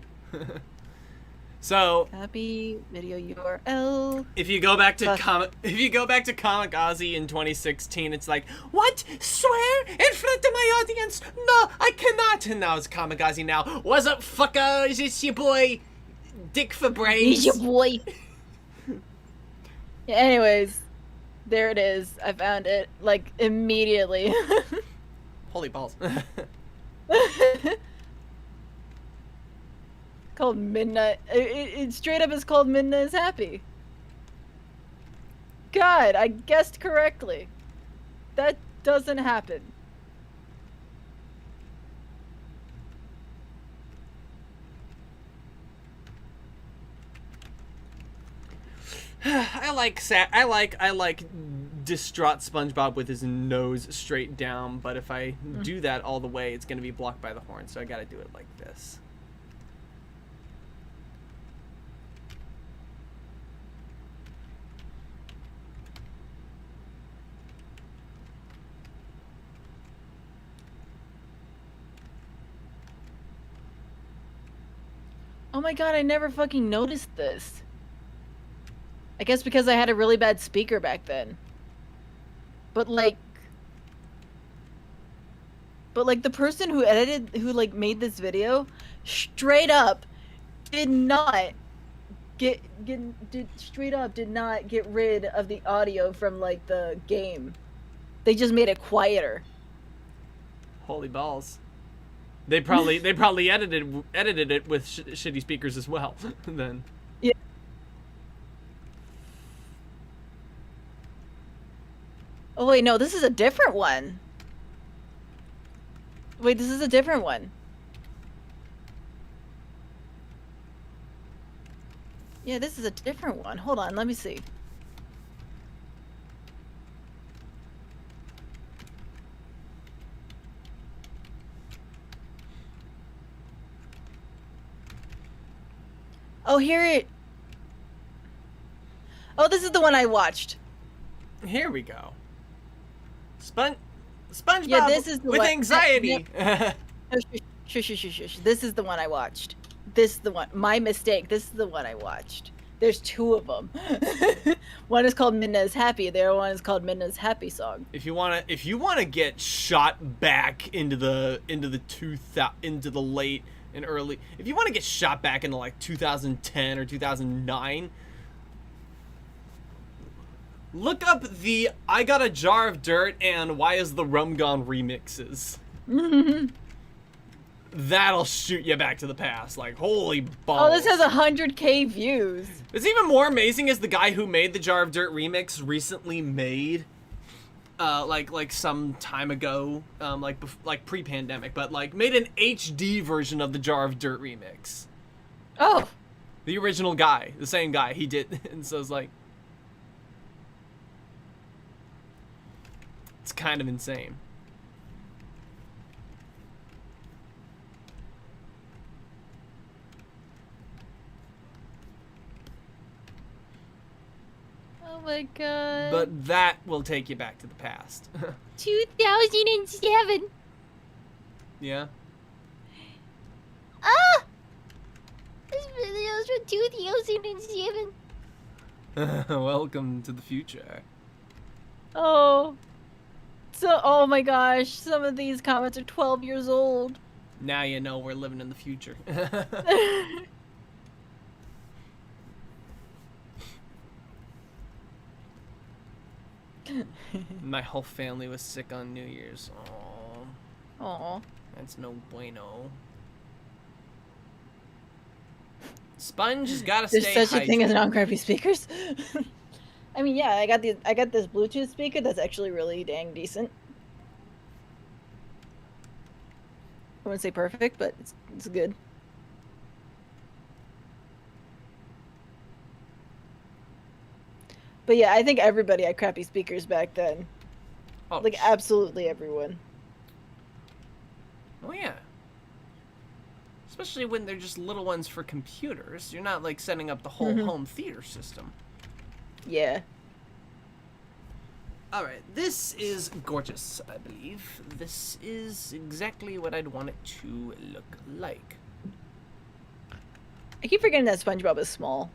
So Happy video URL. if you go back to Comic Auzi in 2016, it's like, what? Swear in front of my audience? No, I cannot. And now it's Comic Auzi now. What's up, fuckers? It's your boy, Dick for Brains. He's your boy. Yeah, anyways, there it is. I found it like immediately. Holy balls. Called Midnight. It straight up is called Midnight is Happy. God, I guessed correctly. That doesn't happen. I like distraught SpongeBob with his nose straight down, but if I do that all the way, it's gonna be blocked by the horn, so I gotta do it like this. Oh my god, I never fucking noticed this. I guess because I had a really bad speaker back then. But like the person who made this video straight up did not get rid of the audio from like the game. They just made it quieter. Holy balls. They probably edited it with shitty speakers as well. Then. Yeah. Oh wait, no, this is a different one. Wait, this is a different one. Yeah, this is a different one. Hold on, let me see. Oh, here it. Oh, this is the one I watched. Here we go. SpongeBob Yeah, this is the with one. anxiety. Shush. This is the one I watched. This is the one. My mistake. This is the one I watched. There's two of them. One is called Midna's Happy. The other one is called Midna's Happy Song. If you wanna get shot back into the late and early, if you want to get shot back into like 2010 or 2009, look up the I Got a Jar of Dirt and Why Is the Rum Gone remixes. That'll shoot you back to the past. Like, holy balls. Oh, this has 100K views. It's even more amazing is the guy who made the Jar of Dirt remix recently made, like some time ago, like pre-pandemic, but like made an HD version of the Jar of Dirt remix. Oh. The original guy, the same guy, he did, and so it's like, it's kind of insane. Oh my god. But that will take you back to the past. 2007. Yeah? Ah! This video's from 2007. Welcome to the future. Oh. So, oh my gosh, some of these comments are 12 years old. Now you know we're living in the future. My whole family was sick on New Year's. Aww. Aw. That's no bueno. Sponge has gotta stay There's such a thing as hydrated. non-crappy speakers. I mean, yeah, I got this Bluetooth speaker that's actually really dang decent. I wouldn't say perfect, but it's good. But yeah, I think everybody had crappy speakers back then. Oh, Like, absolutely everyone. oh yeah. Especially when they're just little ones for computers. You're not like setting up the whole home theater system. Yeah. Alright, this is gorgeous, I believe. This is exactly what I'd want it to look like. I keep forgetting that SpongeBob is small.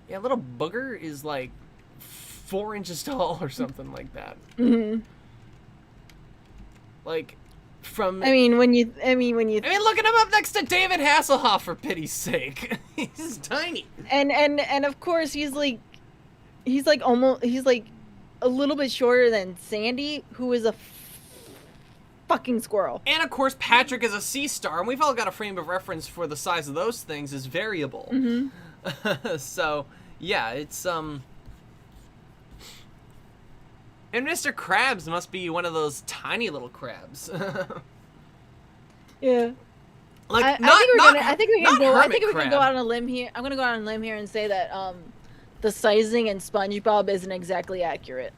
Yeah, little booger is like 4 inches tall or something like that. Mm-hmm. Like, from... I mean, when you... I mean, look at him up next to David Hasselhoff, for pity's sake. He's tiny. And of course he's like a little bit shorter than Sandy, who is a fucking squirrel. And of course, Patrick is a sea star, and we've all got a frame of reference for the size of those things is variable. Mm-hmm. So, yeah, it's, And Mr. Krabs must be one of those tiny little crabs. Yeah. Like, I think we're gonna go crab. out on a limb here. I'm gonna go out on a limb here and say that the sizing in SpongeBob isn't exactly accurate.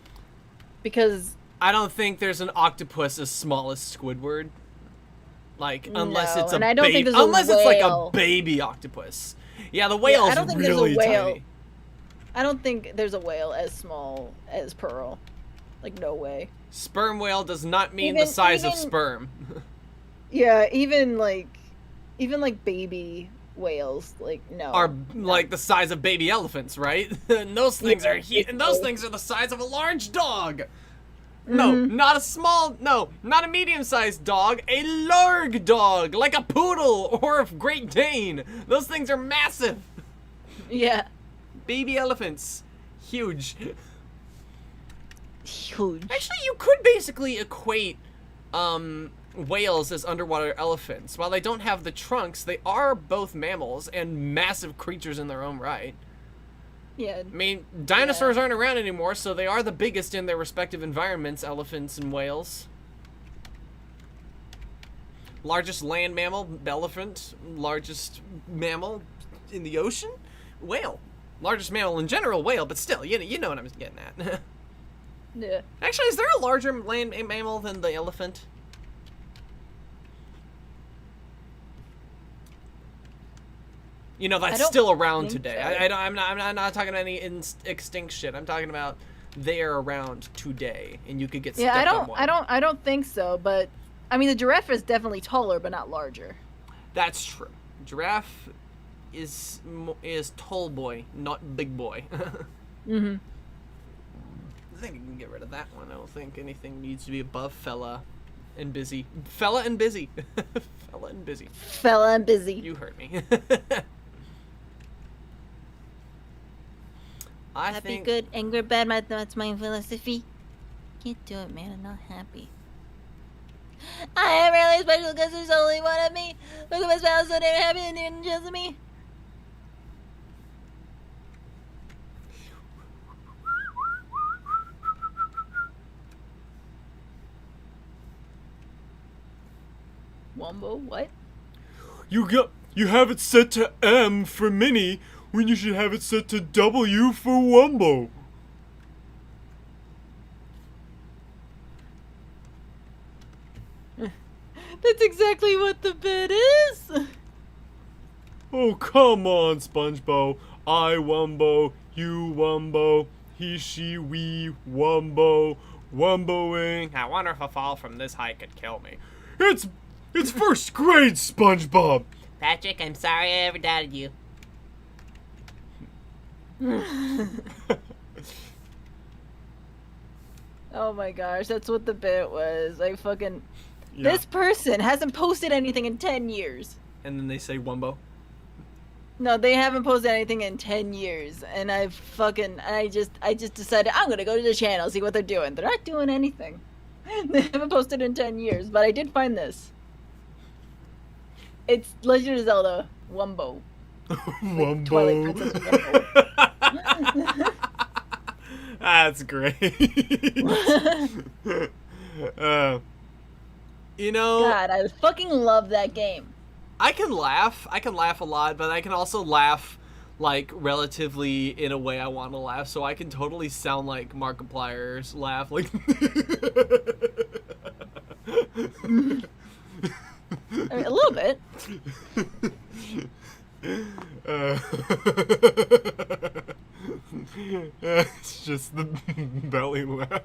Because I don't think there's an octopus as small as Squidward. Like, unless No, it's a and I don't think baby, there's a unless it's like a whale. baby octopus. Yeah, the whale's I don't think really there's a whale. tiny. I don't think there's a whale as small as Pearl. Like, no way. Sperm whale does not mean the Even- size of even- sperm. Yeah, even like baby whales, like, no. Are like the size of baby elephants, right? And those things Yeah, are and those basically. things are the size of a large dog. No, not a medium-sized dog, a large dog, like a poodle or a Great Dane. Those things are massive. Yeah. Baby elephants, huge. Huge. Actually, you could basically equate, whales as underwater elephants. While they don't have the trunks, they are both mammals and massive creatures in their own right. Yeah. I mean, dinosaurs aren't around anymore, so they are the biggest in their respective environments, elephants and whales. Largest land mammal, elephant. Largest mammal in the ocean, whale. Largest mammal in general, whale, but still, you know what I'm getting at. Yeah. Actually, is there a larger land mammal than the elephant? You know, that's don't still around think today. so. I'm not talking about any extinct shit. I'm talking about they're around today, and you could get Yeah, stepped on one. I don't think so, but I mean the giraffe is definitely taller, but not larger. That's true. Giraffe is tall boy, not big boy. Mm-hmm. I think I can get rid of that one. I don't think anything needs to be above fella and busy. Fella and busy. Fella and busy. Fella and busy. You heard me. I Happy, think good, angry, bad. That's my philosophy. Can't do it, man. I'm not happy. I am really special because there's only one of me. Look at my spouse, so they're happy and they're just me. Wombo, what? you have it set to M for mini when you should have it set to W for Wumbo. That's exactly what the bit is. Oh, come on, SpongeBob. I Wumbo, you Wumbo, he, she, we Wumbo, Wumboing. I wonder if a fall from this height could kill me. It's first grade, SpongeBob. Patrick, I'm sorry I ever doubted you. Oh my gosh, that's what the bit was. I fucking... Yeah. This person hasn't posted anything in 10 years. And then they say Wumbo. No, they haven't posted anything in 10 years. And I just decided I'm gonna go to the channel, see what they're doing. They're not doing anything. They haven't posted in 10 years, but I did find this. It's Legend of Zelda Wumbo. Wumbo. Twilight Princess Wumbo. That's great. You know, God, I fucking love that game. I can laugh a lot, but I can also laugh like relatively in a way I want to laugh, so I can totally sound like Markiplier's laugh, like I mean, a little bit. It's just the belly laugh.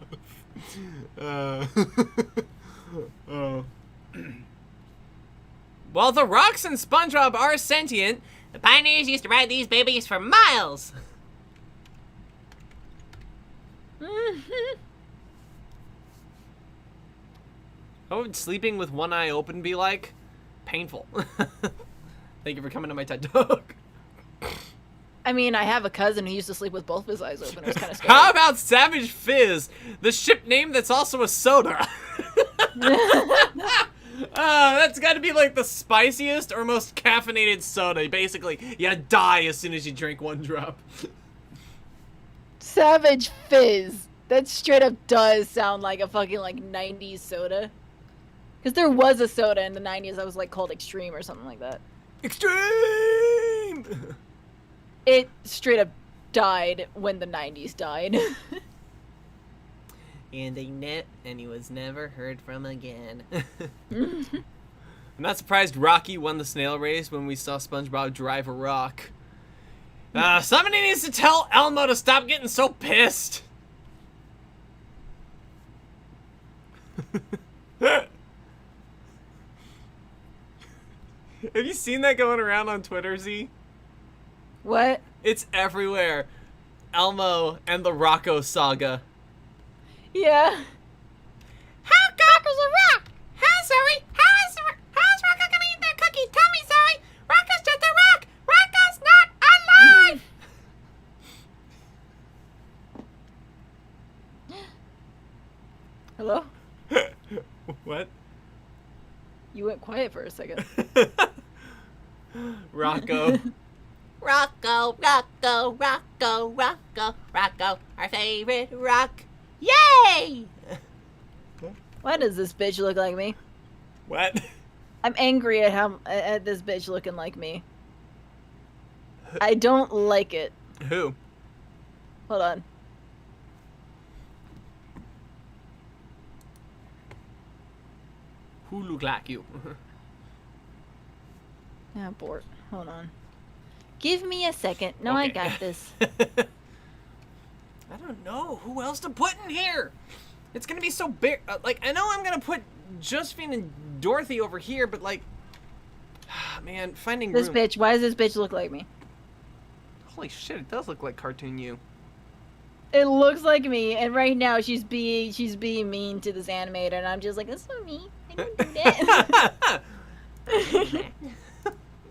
Well, the rocks in SpongeBob are sentient. The pioneers used to ride these babies for miles. What would sleeping with one eye open be like? Painful. Thank you for coming to my TED Talk. I mean, I have a cousin who used to sleep with both of his eyes open. It was kind of scary. How about Savage Fizz, the ship name that's also a soda? That's got to be like the spiciest or most caffeinated soda. Basically, you die as soon as you drink one drop. Savage Fizz. That straight up does sound like a fucking like 90s soda. Because there was a soda in the 90s that was like called Extreme or something like that. Extreme! It straight up died when the 90s died. And he was never heard from again. I'm not surprised Rocky won the snail race when we saw SpongeBob drive a rock. Somebody needs to tell Elmo to stop getting so pissed. Have you seen that going around on Twitter, Z? What? It's everywhere. Elmo and the Rocco saga. Yeah. How Rocco's a rock? How, Zoe? How's Rocco gonna eat that cookie? Tell me, Zoe. Rocco's just a rock. Rocco's not alive. Hello? What? You went quiet for a second. Rocco. Rocco, Rocco, Rocco, Rocco, Rocco, our favorite rock. Yay! Why does this bitch look like me? What? I'm angry at this bitch looking like me. I don't like it. Who? Hold on. Who look like you? Yeah, Bort. Hold on. Give me a second. No, I Okay. got this. I don't know who else to put in here. It's gonna be so big. Like, I know I'm gonna put Josephine and Dorothy over here, but like, man, finding This room. bitch. Why does this bitch look like me? Holy shit! It does look like Cartoon You. It looks like me, and right now she's being mean to this animator, and I'm just like, that's not me. I don't do that.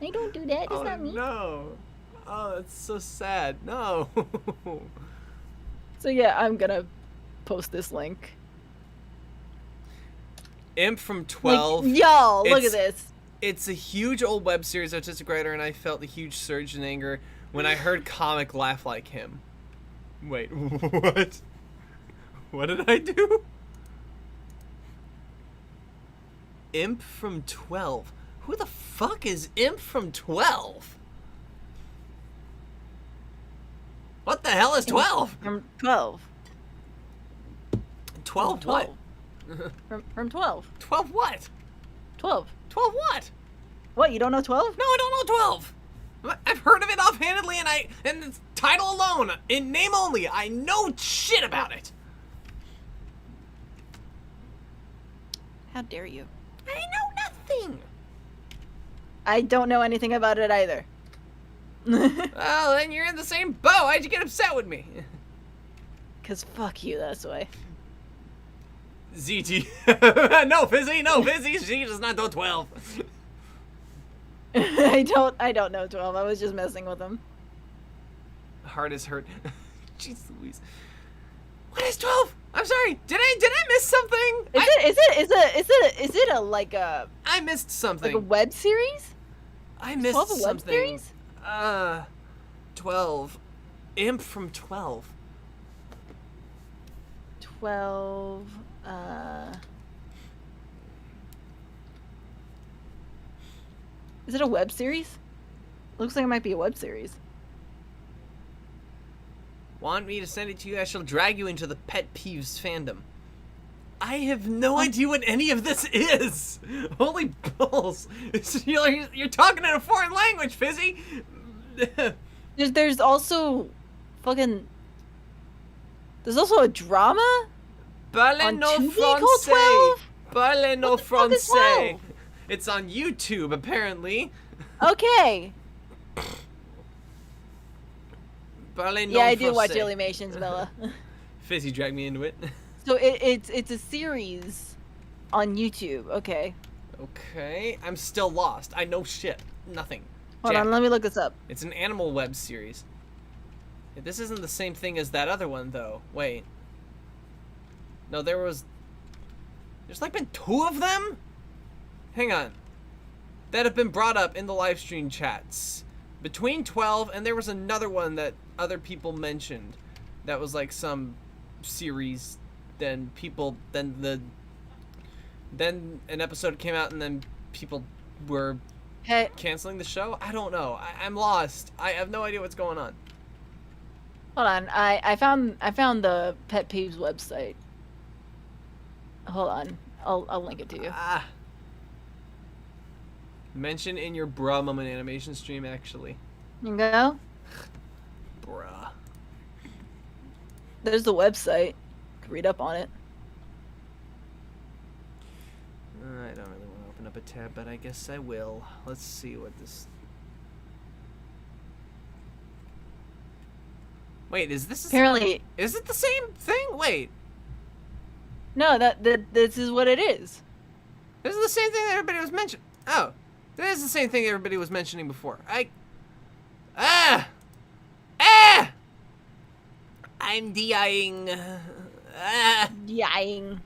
I don't do that. It's Oh not me. no! Oh, that's so sad. No. So yeah, I'm gonna post this link. Imp from 12. Like, y'all, look at It's- this. It's a huge old web series artistic writer, and I felt a huge surge in anger when I heard Comic laugh like him. Wait, what? What did I do? Imp from 12. Who the fuck is Imp from 12? What the hell is 12? From 12. 12 what? From 12. 12 what? 12. 12 what? What, you don't know 12? No, I don't know 12. I've heard of it offhandedly, and its title alone, in name only, I know shit about it. How dare you? I know nothing. I don't know anything about it either. Well, then you're in the same boat. Why'd you get upset with me? Cause fuck you, that's why. ZT. No, Fizzy, no, Fizzy. She does not know 12. I don't know 12. I was just messing with him. Heart is hurt. Jeez Louise. What is 12? I'm sorry. Did I miss something? Is it a like a I missed something. web series? I missed 12 a web something. series? 12. Imp from 12. 12 Is it a web series? Looks like it might be a web series. Want me to send it to you? I shall drag you into the Pet Peeves fandom. I have no idea what any of this is. Holy balls. You're talking in a foreign language, Fizzy. There's also fucking there's also a drama Parlez on no Tubi called français. 12? Parlez no What the fuck is français. 12? It's on YouTube, apparently. Okay. Parlez Yeah, non I do watch français. Dailymations, Bella. Fizzy dragged me into it. So it's a series on YouTube. Okay. Okay, I'm still lost. I know shit. Nothing. Hold Jack. on, let me look this up. It's an animal web series. This isn't the same thing as that other one, though. Wait. No, there's like been 2 of them? Hang on. That have been brought up in the live stream chats. Between 12, and there was another one that other people mentioned. That was like some series. Then an episode came out, and then people were Hey, canceling the show? I don't know. I'm lost. I have no idea what's going on. hold on. I found the Pet Peeves website. Hold on. I'll link it to you. Mention in your bruh moment animation stream, actually. You go. Bruh. There's the website. You can read up on it. I don't really want to open up a tab, but I guess I will. Let's see what this... Wait, is this... Apparently, Is it the same thing? Wait. no. That this is what it is. This is the same thing that everybody was mentioning. Oh. This is the same thing everybody was mentioning before. I'm dying. Ying.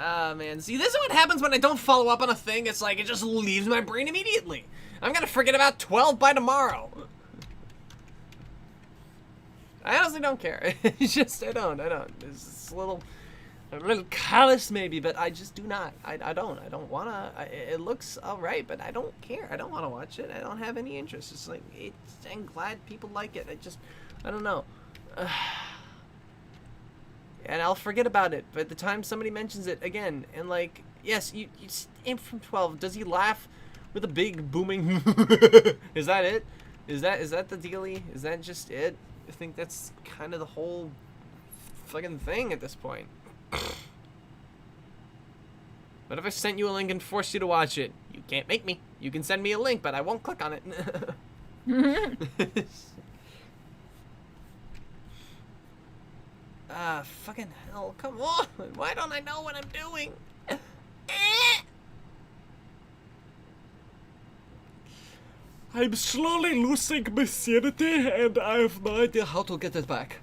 Ah, man. See, this is what happens when I don't follow up on a thing. It's like, it just leaves my brain immediately. I'm gonna forget about 12 by tomorrow. I honestly don't care. It's just, I don't. It's just a little callous maybe, but I just do not. I don't wanna. It looks alright, but I don't care. I don't want to watch it. I don't have any interest. It's like, I'm glad people like it. I don't know. And I'll forget about it by the time somebody mentions it again. And like, yes, you aim from 12. Does he laugh with a big booming? Is that it? Is that the dealie? Is that just it? I think that's kind of the whole fucking thing at this point. What if I sent you a link and forced you to watch it? You can't make me. You can send me a link, but I won't click on it. Fucking hell, come on. Why don't I know what I'm doing? I'm slowly losing my sanity, and I have no idea how to get it back.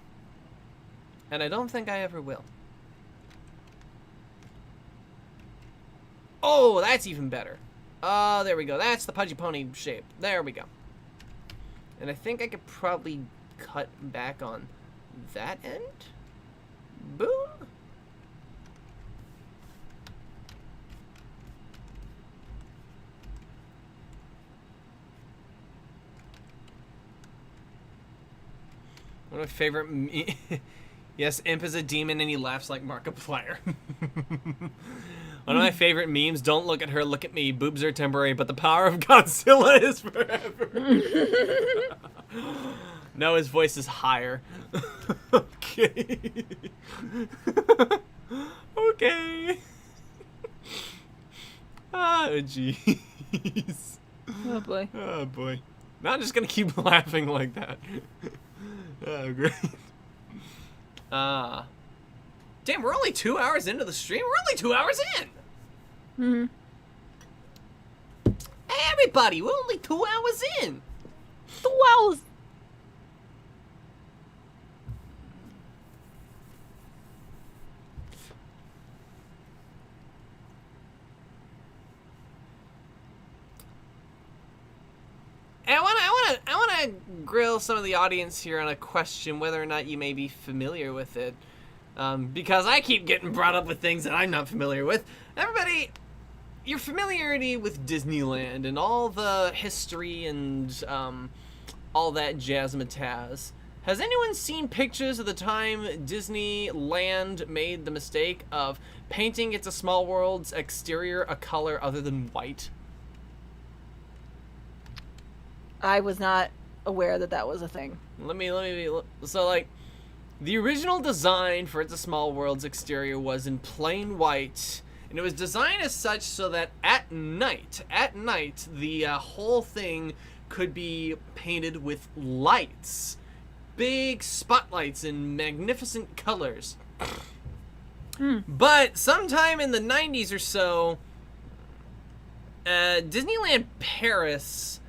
And I don't think I ever will. Oh, that's even better. Oh, there we go. That's the Pudgy Pony shape. There we go. And I think I could probably cut back on that end. Boom. One of my favorite yes, Imp is a demon and he laughs like Markiplier. One of my favorite memes, don't look at her, look at me. Boobs are temporary, but the power of Godzilla is forever. No, his voice is higher. Okay. Okay. Ah, jeez. Oh boy. Oh boy. Now I'm just gonna keep laughing like that. Oh, great. Damn, we're only 2 hours into the stream. We're only 2 hours in. Hey, everybody, we're only 2 hours in. 2 hours. And I want to grill some of the audience here on a question, whether or not you may be familiar with it, because I keep getting brought up with things that I'm not familiar with. Everybody, your familiarity with Disneyland and all the history and all that jazzmatazz. Has anyone seen pictures of the time Disneyland made the mistake of painting It's a Small World's exterior a color other than white? I was not aware that that was a thing. So, like, the original design for It's a Small World's exterior was in plain white, and it was designed as such so that at night, the whole thing could be painted with lights. Big spotlights in magnificent colors. But sometime in the 90s or so, Disneyland Paris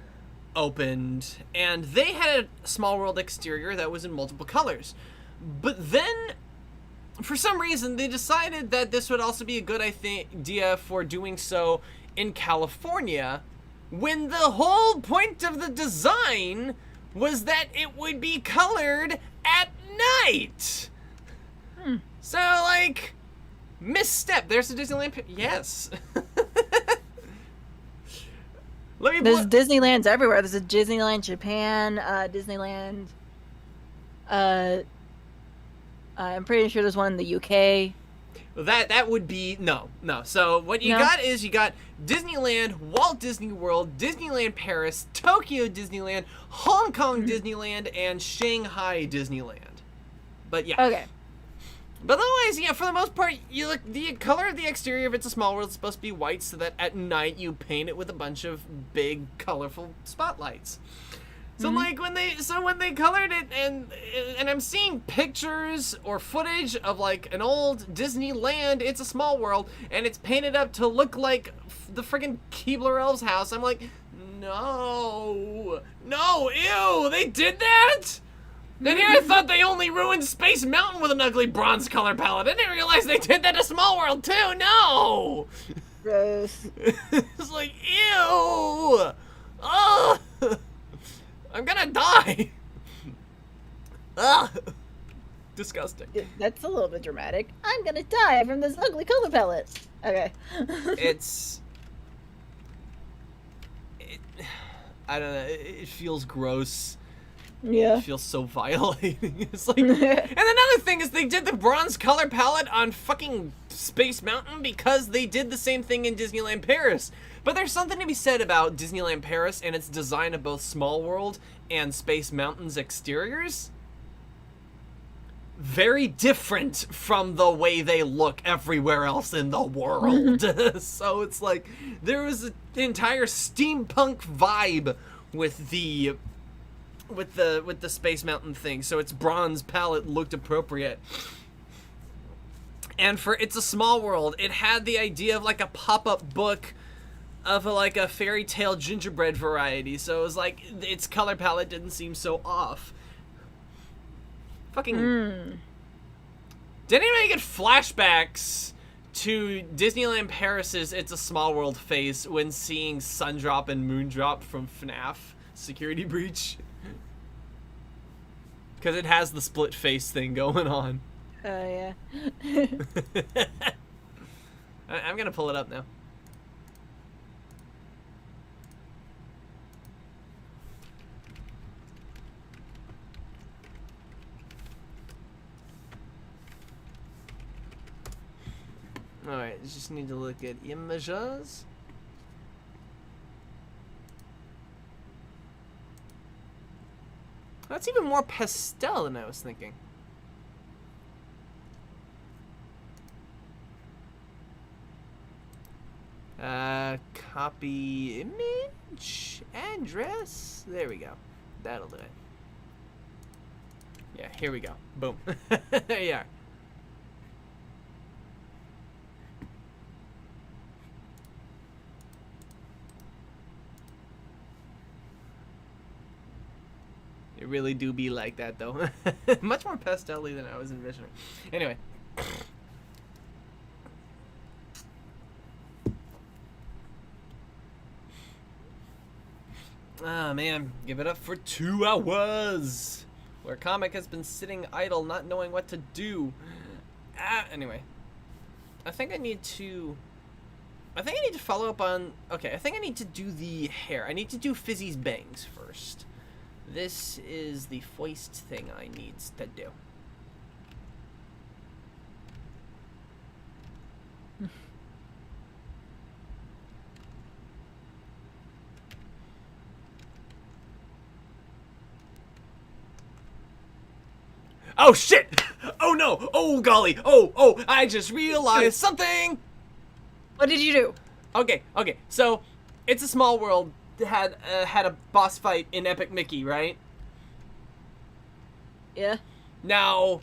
opened, and they had a Small World exterior that was in multiple colors. But then, for some reason, they decided that this would also be a good idea for doing so in California, when the whole point of the design was that it would be colored at night. So, like, misstep. There's a Disneyland. Yes. There's Disneylands everywhere. There's a Disneyland Japan, Disneyland. I'm pretty sure there's one in the UK. Well, that would be no. So what you got is you got Disneyland, Walt Disney World, Disneyland Paris, Tokyo Disneyland, Hong Kong Disneyland, and Shanghai Disneyland. But yeah. Okay. But otherwise, yeah, for the most part, you look, the color of the exterior of It's a Small World is supposed to be white, so that at night you paint it with a bunch of big, colorful spotlights. So like when they colored it, and I'm seeing pictures or footage of like an old Disneyland It's a Small World, and it's painted up to look like the friggin' Keebler Elves house. I'm like, no, ew, they did that? Then here I thought they only ruined Space Mountain with an ugly bronze color palette. I didn't realize they did that to Small World too. No. Gross. It's like, ew. Ugh. I'm gonna die. Ugh. Disgusting. That's a little bit dramatic. I'm gonna die from this ugly color palette. Okay. I don't know. It feels gross. Yeah. It feels so violating. It's like, and another thing is they did the bronze color palette on fucking Space Mountain because they did the same thing in Disneyland Paris. But there's something to be said about Disneyland Paris and its design of both Small World and Space Mountain's exteriors. Very different from the way they look everywhere else in the world. So it's like there was an entire steampunk vibe with the Space Mountain thing. So its bronze palette looked appropriate. And for It's a Small World, it had the idea of like a pop-up book of a fairy tale gingerbread variety. So it was like its color palette didn't seem so off. Fucking. Did anybody get flashbacks to Disneyland Paris's It's a Small World face when seeing Sundrop and Moondrop from FNAF Security Breach? Because it has the split face thing going on. Oh, yeah. I'm gonna pull it up now. Alright, just need to look at images. That's even more pastel than I was thinking. Copy image address. There we go. That'll do it. Yeah, here we go. Boom. There you are. It really do be like that, though. Much more pastel-y than I was envisioning. Anyway. Ah, man. Give it up for 2 hours. Where Comic has been sitting idle, not knowing what to do. Anyway. I think I need to follow up on... Okay, I think I need to do the hair. I need to do Fizzy's bangs first. This is the foist thing I need to do. Oh shit! Oh no! Oh golly! Oh! I just realized something! What did you do? Okay. So, It's a Small World had a boss fight in Epic Mickey, right? Yeah. Now,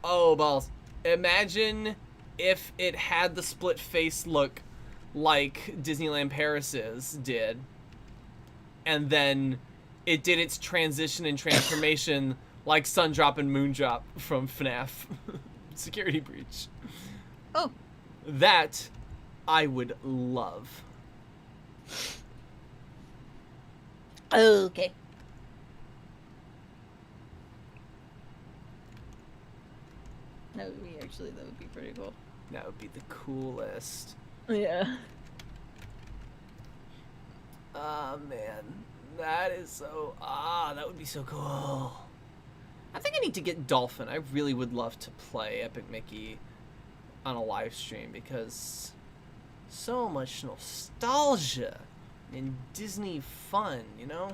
oh balls. Imagine if it had the split face look like Disneyland Paris's did. And then it did its transition and transformation like Sundrop and Moondrop from FNAF Security Breach. Oh. That I would love. Okay. That would be pretty cool. That would be the coolest. Yeah. Ah, man. That is so... that would be so cool. I think I need to get Dolphin. I really would love to play Epic Mickey on a live stream because so much nostalgia and Disney fun, you know?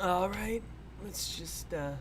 All right, let's just the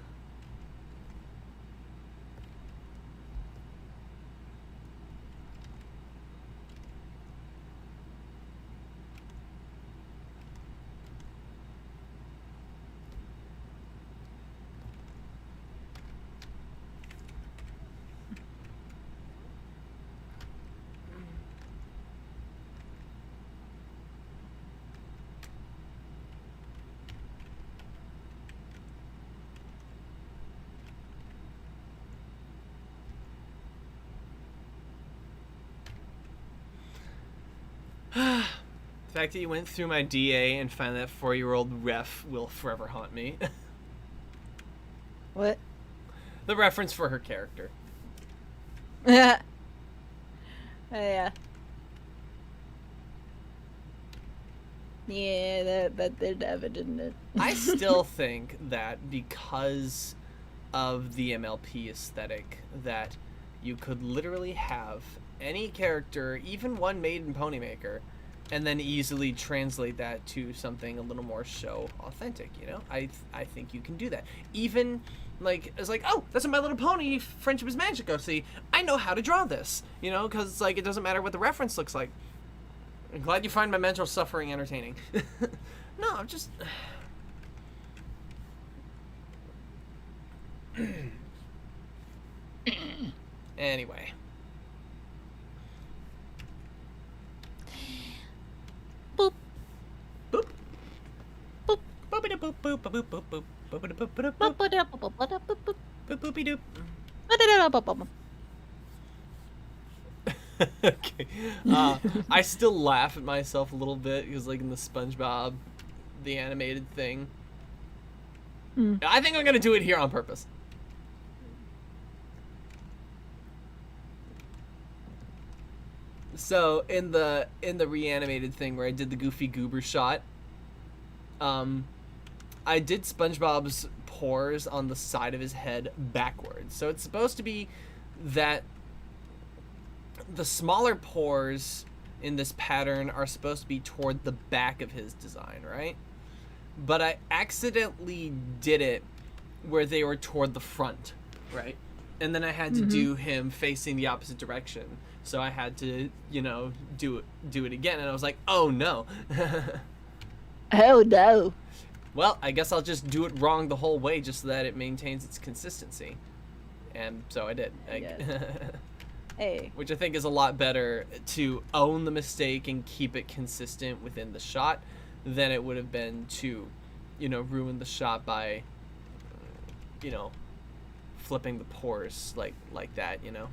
fact that you went through my DA and found that 4-year-old ref will forever haunt me. What? The reference for her character. Yeah. Yeah, that did have it, didn't it? I still think that because of the MLP aesthetic, that you could literally have any character, even one made in Ponymaker, and then easily translate that to something a little more show authentic, you know? I think you can do that. Even, like, it's like, oh, that's a My Little Pony, Friendship is Magic. See, I know how to draw this, you know? Because, like, it doesn't matter what the reference looks like. I'm glad you find my mental suffering entertaining. No, I'm just... Anyway. Boop. Boop. Boop. Boop-a-da-boop, boop-a-boop, boop, boop. Boop-a-da-boop-a-da-boop. Boop-boopy-doop. Okay. I still laugh at myself a little bit because, like, in the SpongeBob, the animated thing. I think I'm gonna do it here on purpose. So in the reanimated thing where I did the Goofy Goober shot, I did SpongeBob's pores on the side of his head backwards. So it's supposed to be that the smaller pores in this pattern are supposed to be toward the back of his design, right? But I accidentally did it where they were toward the front, right? And then I had to do him facing the opposite direction. So I had to, you know, do it again, and I was like, oh no. Oh no. Well, I guess I'll just do it wrong the whole way just so that it maintains its consistency. And so I did. Hey. Which I think is a lot better to own the mistake and keep it consistent within the shot than it would have been to, you know, ruin the shot by, you know, flipping the pores like that, you know.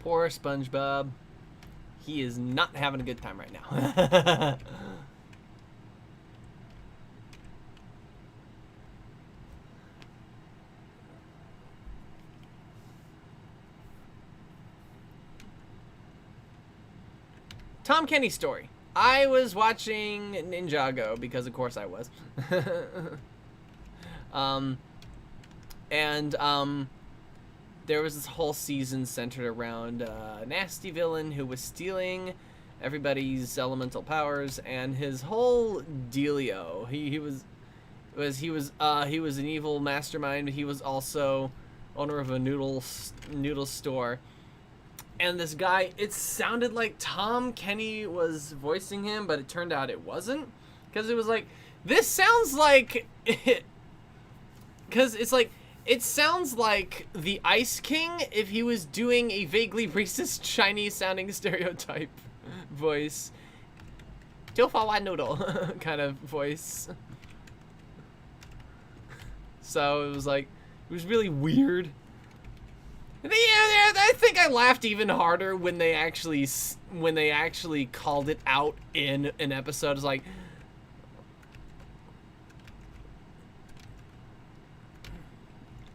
Poor SpongeBob. He is not having a good time right now. Tom Kenny story. I was watching Ninjago because of course I was. There was this whole season centered around a nasty villain who was stealing everybody's elemental powers, and his whole dealio. He was an evil mastermind, but he was also owner of a noodle store. And this guy, it sounded like Tom Kenny was voicing him, but it turned out it wasn't, because it was like, this sounds like it, because it's like It sounds like the Ice King if he was doing a vaguely racist Chinese-sounding stereotype voice. 就发完 noodle kind of voice. So it was like, it was really weird. Yeah, I think I laughed even harder when they actually called it out in an episode. It's like,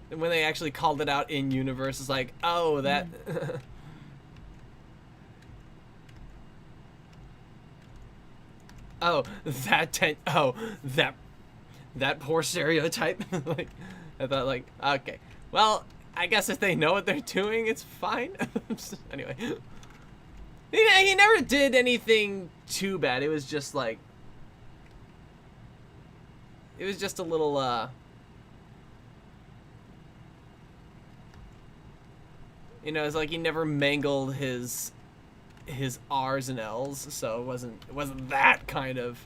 when they actually called it out in universe, it's like, oh, that. Oh, that poor stereotype. Like, I thought, like, okay, well, I guess if they know what they're doing, it's fine. Anyway, he never did anything too bad. It was just like, it was just a little, you know, it's like he never mangled his R's and L's, so it wasn't that kind of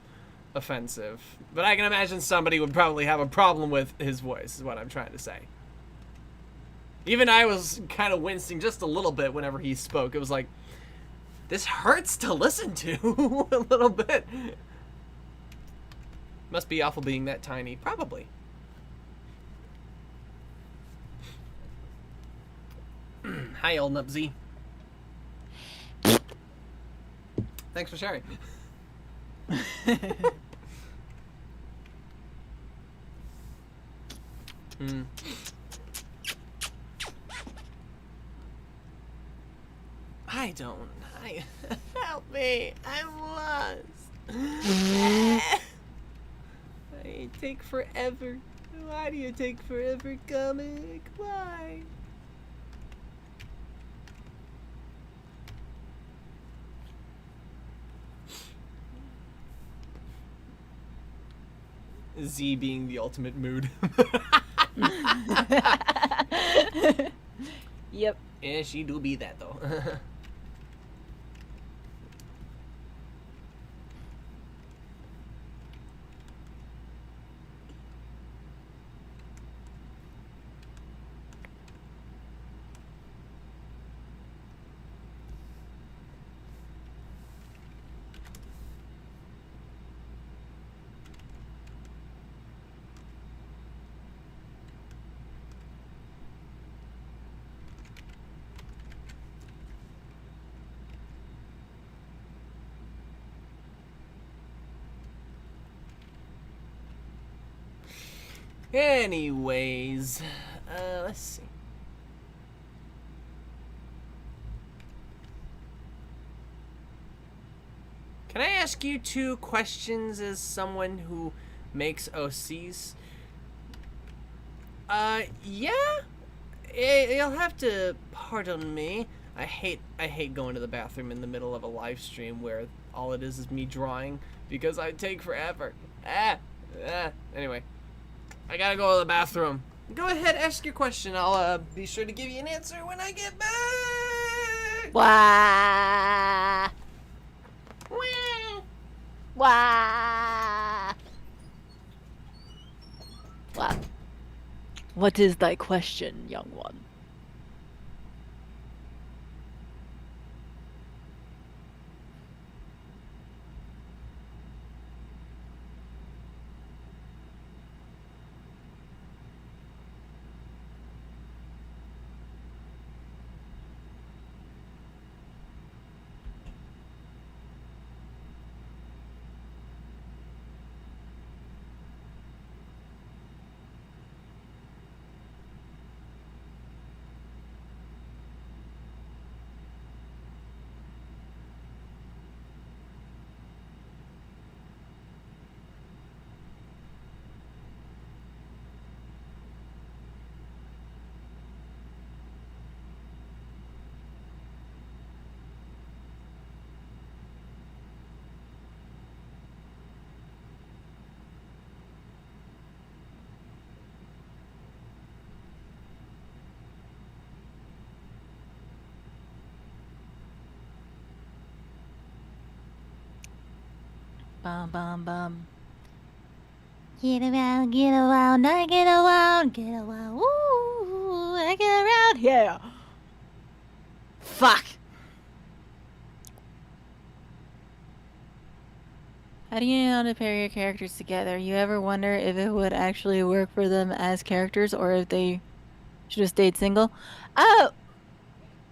offensive. But I can imagine somebody would probably have a problem with his voice, is what I'm trying to say. Even I was kind of wincing just a little bit whenever he spoke. It was like, this hurts to listen to a little bit. Must be awful being that tiny. Probably. Hi, old Nubsy. Thanks for sharing. Help me. I'm lost. I take forever. Why do you take forever, comic? Why? Z being the ultimate mood. Yep. Yeah, she do be that though. Anyways, let's see. Can I ask you 2 questions as someone who makes OCs? Yeah? You'll have to pardon me. I hate going to the bathroom in the middle of a live stream where all it is me drawing because I take forever. Anyway. I gotta go to the bathroom. Go ahead, ask your question. I'll be sure to give you an answer when I get back. Wah. Wah. Wah. What is thy question, young one? Bum bum bum. Get around, I get around, woo! not here. Fuck. How do you know how to pair your characters together? You ever wonder if it would actually work for them as characters or if they should have stayed single?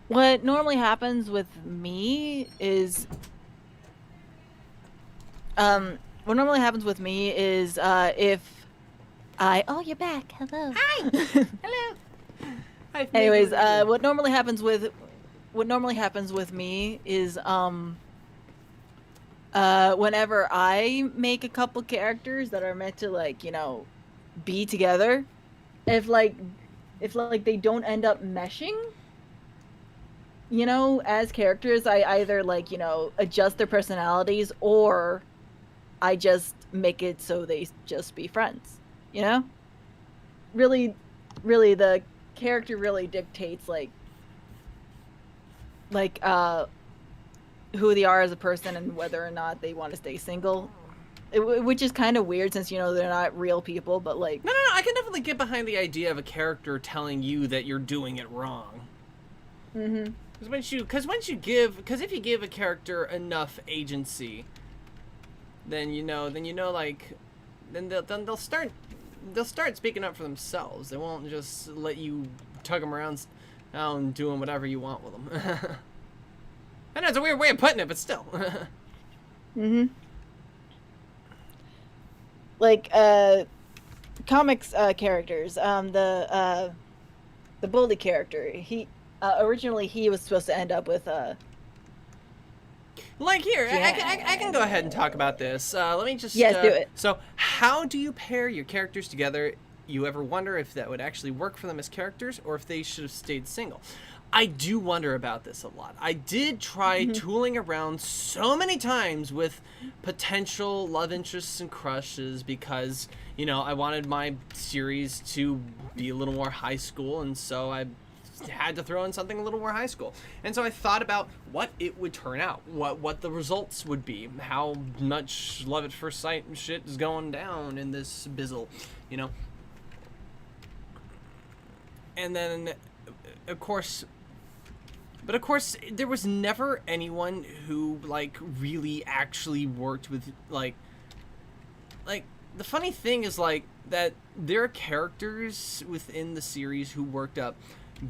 What normally happens with me is if I oh, you're back. Hello. Hi. Hello. Hi. Anyways, what normally happens with me is whenever I make a couple characters that are meant to, like, you know, be together, if they don't end up meshing, you know, as characters, I either, like, you know, adjust their personalities or I just make it so they just be friends, you know? Really the character really dictates who they are as a person and whether or not they want to stay single, which is kind of weird since, you know, they're not real people, but like... No, I can definitely get behind the idea of a character telling you that you're doing it wrong. Mm-hmm. Because if you give a character enough agency, then they'll start speaking up for themselves. They won't just let you tug them around and doing whatever you want with them. I know it's a weird way of putting it, but still. Mm-hmm. Like, comics characters. The bully character. He originally he was supposed to end up with Like here, Yeah. I can go ahead and talk about this. Let me just... Yes, do it. So, how do you pair your characters together? You ever wonder if that would actually work for them as characters, or if they should have stayed single? I do wonder about this a lot. I did try tooling around so many times with potential love interests and crushes because, you know, I wanted my series to be a little more high school, and so I had to throw in something a little more high school. And so I thought about what it would turn out, what the results would be, how much love at first sight and shit is going down in this bizzle, you know. And then, of course, there was never anyone who, like, really actually worked with, like, the funny thing is, like, that there are characters within the series who worked up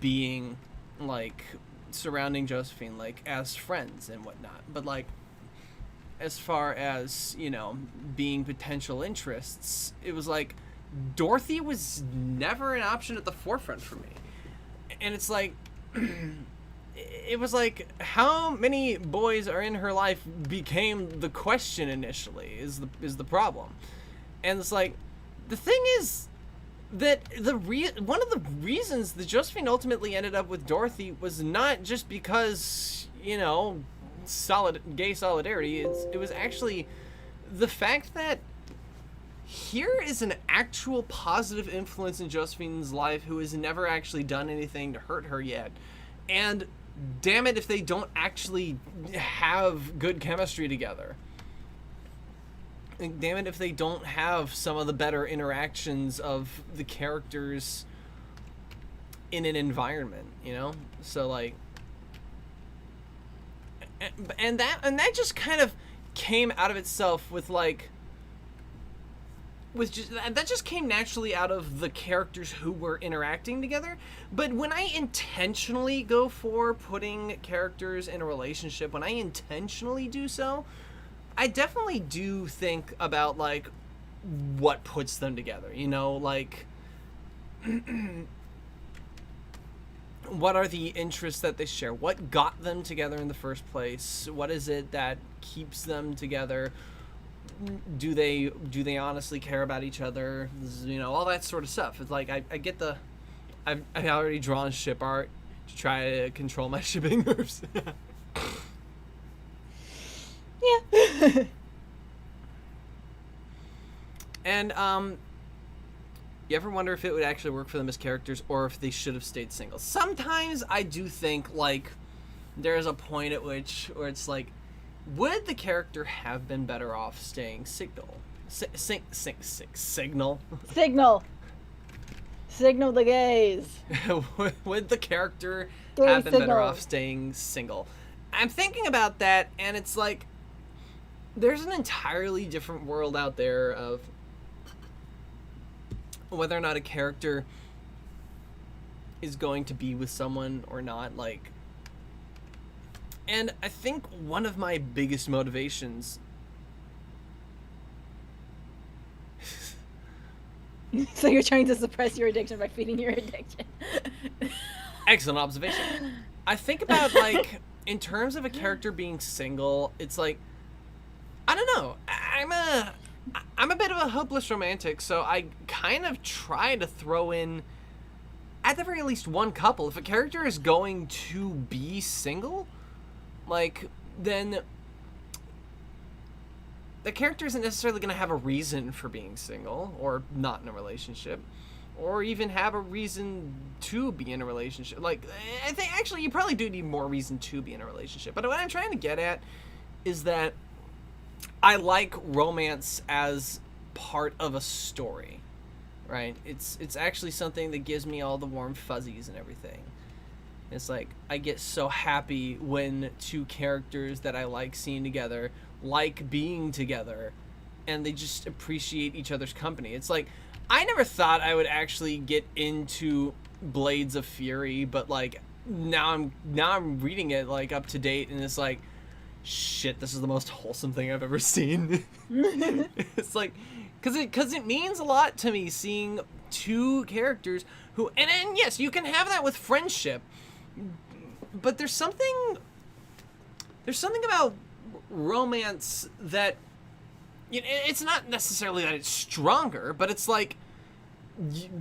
being, like, surrounding Josephine, like, as friends and whatnot. But, like, as far as, you know, being potential interests, it was like, Dorothy was never an option at the forefront for me. And it's like... it was like, how many boys are in her life became the question initially is the problem. And it's like, the thing is that one of the reasons that Josephine ultimately ended up with Dorothy was not just because, you know, gay solidarity. It was actually the fact that here is an actual positive influence in Josephine's life who has never actually done anything to hurt her yet. And damn it if they don't actually have good chemistry together. And damn it if they don't have some of the better interactions of the characters in an environment, you know? So, like... And that just kind of came out of itself with, like... that just came naturally out of the characters who were interacting together. But when I intentionally go for putting characters in a relationship, when I intentionally do so, I definitely do think about, like, what puts them together, you know, like, what are the interests that they share? What got them together in the first place? What is it that keeps them together? Do they honestly care about each other? You know, all that sort of stuff. It's like, I get the... I've already drawn ship art to try to control my shipping nerves. Yeah. And, you ever wonder if it would actually work for them as characters or if they should have stayed single? Sometimes I do think, like, there's a point at which where it's like, would the character have been better off staying signal? Signal. Signal the gays. Would the character Gay have been better signal. off staying single? I'm thinking about that, and it's like there's an entirely different world out there of whether or not a character is going to be with someone or not. Like, and I think one of my biggest motivations So you're trying to suppress your addiction by feeding your addiction. excellent observation. I think about, like, in terms of a character being single, it's like, I don't know. I'm a bit of a hopeless romantic, so I kind of try to throw in, at the very least, one couple. If a character is going to be single, like, then the character isn't necessarily going to have a reason for being single or not in a relationship, or even have a reason to be in a relationship. Like, I think actually you probably do need more reason to be in a relationship. But what I'm trying to get at is that I like romance as part of a story, right? It's actually something that gives me all the warm fuzzies and everything. It's like I get so happy when two characters that I like seeing together like being together and they just appreciate each other's company. It's like I never thought I would actually get into Blades of Fury, but like now I'm reading it like up to date, and it's like, shit, this is the most wholesome thing I've ever seen. It's like because it means a lot to me seeing two characters who and yes, you can have that with friendship, but there's something about romance that, you know, it's not necessarily that it's stronger, but it's like,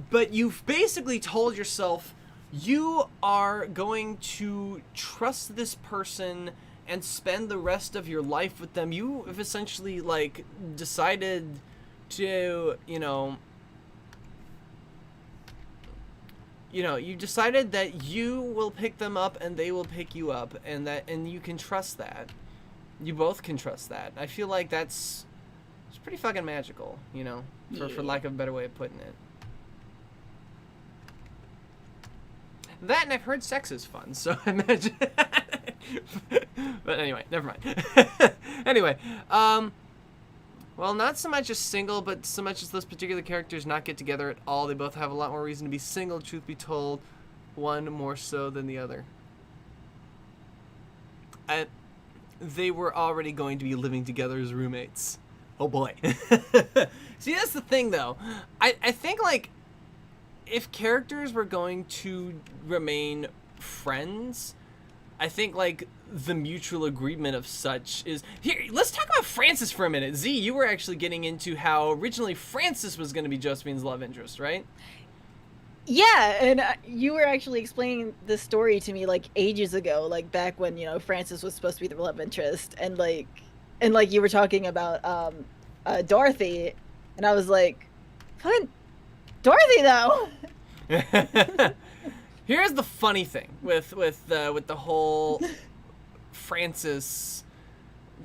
but you've basically told yourself you are going to trust this person and spend the rest of your life with them. You have essentially like decided to, you decided that you will pick them up and they will pick you up, and you can trust that. You both can trust that. I feel like it's pretty fucking magical, for lack of a better way of putting it. That, and I've heard sex is fun, so imagine. But anyway, never mind. Anyway, well, not so much as single, but so much as those particular characters not get together at all. They both have a lot more reason to be single, truth be told. One more so than the other. They were already going to be living together as roommates. Oh boy. See, that's the thing, though. I think, like, if characters were going to remain friends, I think, like, the mutual agreement of such is... Here, let's talk about Francis for a minute. Z, you were actually getting into how originally Francis was going to be Josephine's love interest, right? Yeah, and you were actually explaining this story to me like ages ago, like back when Francis was supposed to be the love interest, and you were talking about Dorothy, and I was like, "What, Dorothy though?" Here's the funny thing with the whole Francis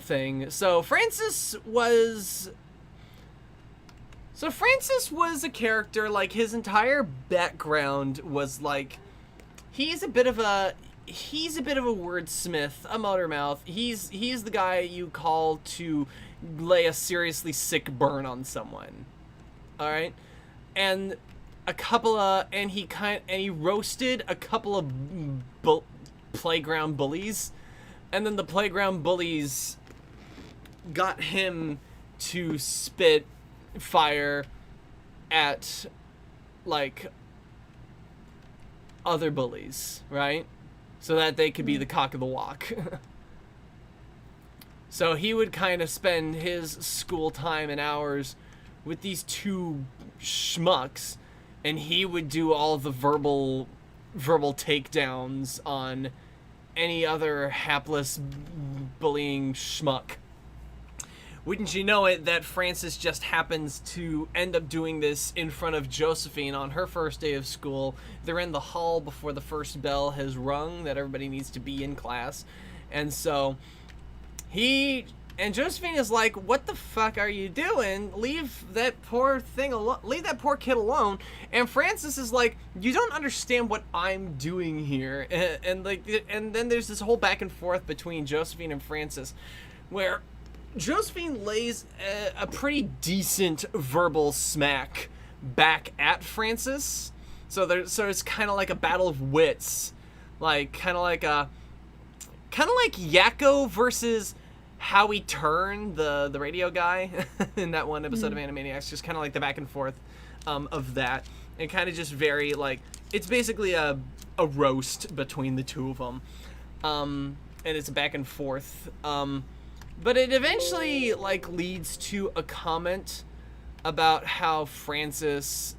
thing. So Francis was a character, like, his entire background was like, he's a bit of a wordsmith, a motor mouth. He's the guy you call to lay a seriously sick burn on someone. All right? And he roasted a couple of playground bullies, and then the playground bullies got him to spit fire at, like, other bullies, right? So that they could be the cock of the walk. So he would kind of spend his school time and hours with these two schmucks, and he would do all the verbal takedowns on any other hapless bullying schmuck. Wouldn't you know it, that Francis just happens to end up doing this in front of Josephine on her first day of school. They're in the hall before the first bell has rung that everybody needs to be in class. And so he And Josephine is like, what the fuck are you doing? Leave that poor thing alone. Leave that poor kid alone. And Francis is like, you don't understand what I'm doing here. And then there's this whole back and forth between Josephine and Francis, where Josephine lays a pretty decent verbal smack back at Francis. So it's kind of like a battle of wits, like kind of like Yakko versus Howie Turn, the radio guy in that one episode of Animaniacs. Just kind of like the back and forth of that, and kind of just very like, it's basically a roast between the two of them, and it's a back and forth. But it eventually like leads to a comment about how Francis,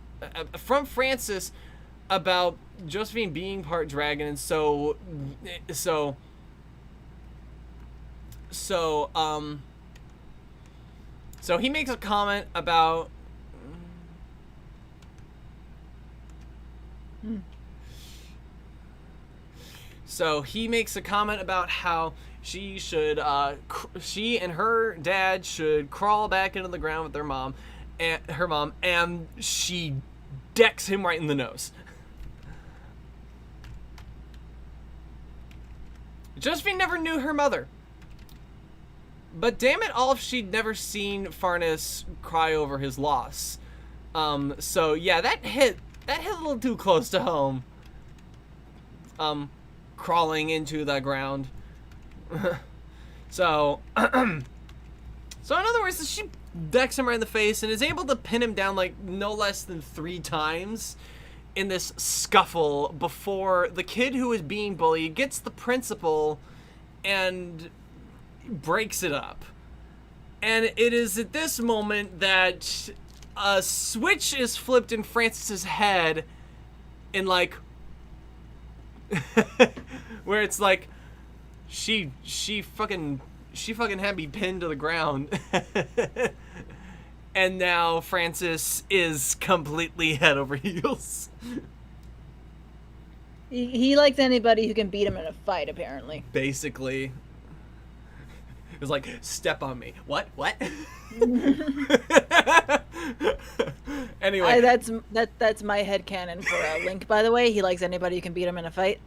from Francis, about Josephine being part dragon, and so he makes a comment about how she and her dad should crawl back into the ground with her mom, and she decks him right in the nose. Josephine never knew her mother. But damn it all if she'd never seen Farnes cry over his loss. So yeah, that hit a little too close to home. Crawling into the ground. So in other words, she decks him right in the face and is able to pin him down like no less than 3 times in this scuffle before the kid who is being bullied gets the principal and breaks it up. And it is at this moment that a switch is flipped in Francis's head, in like where it's like she fucking had me pinned to the ground. And now Francis is completely head over heels. He likes anybody who can beat him in a fight, apparently. Basically. It was like, step on me. What? Anyway. That's my headcanon for Link, by the way. He likes anybody who can beat him in a fight.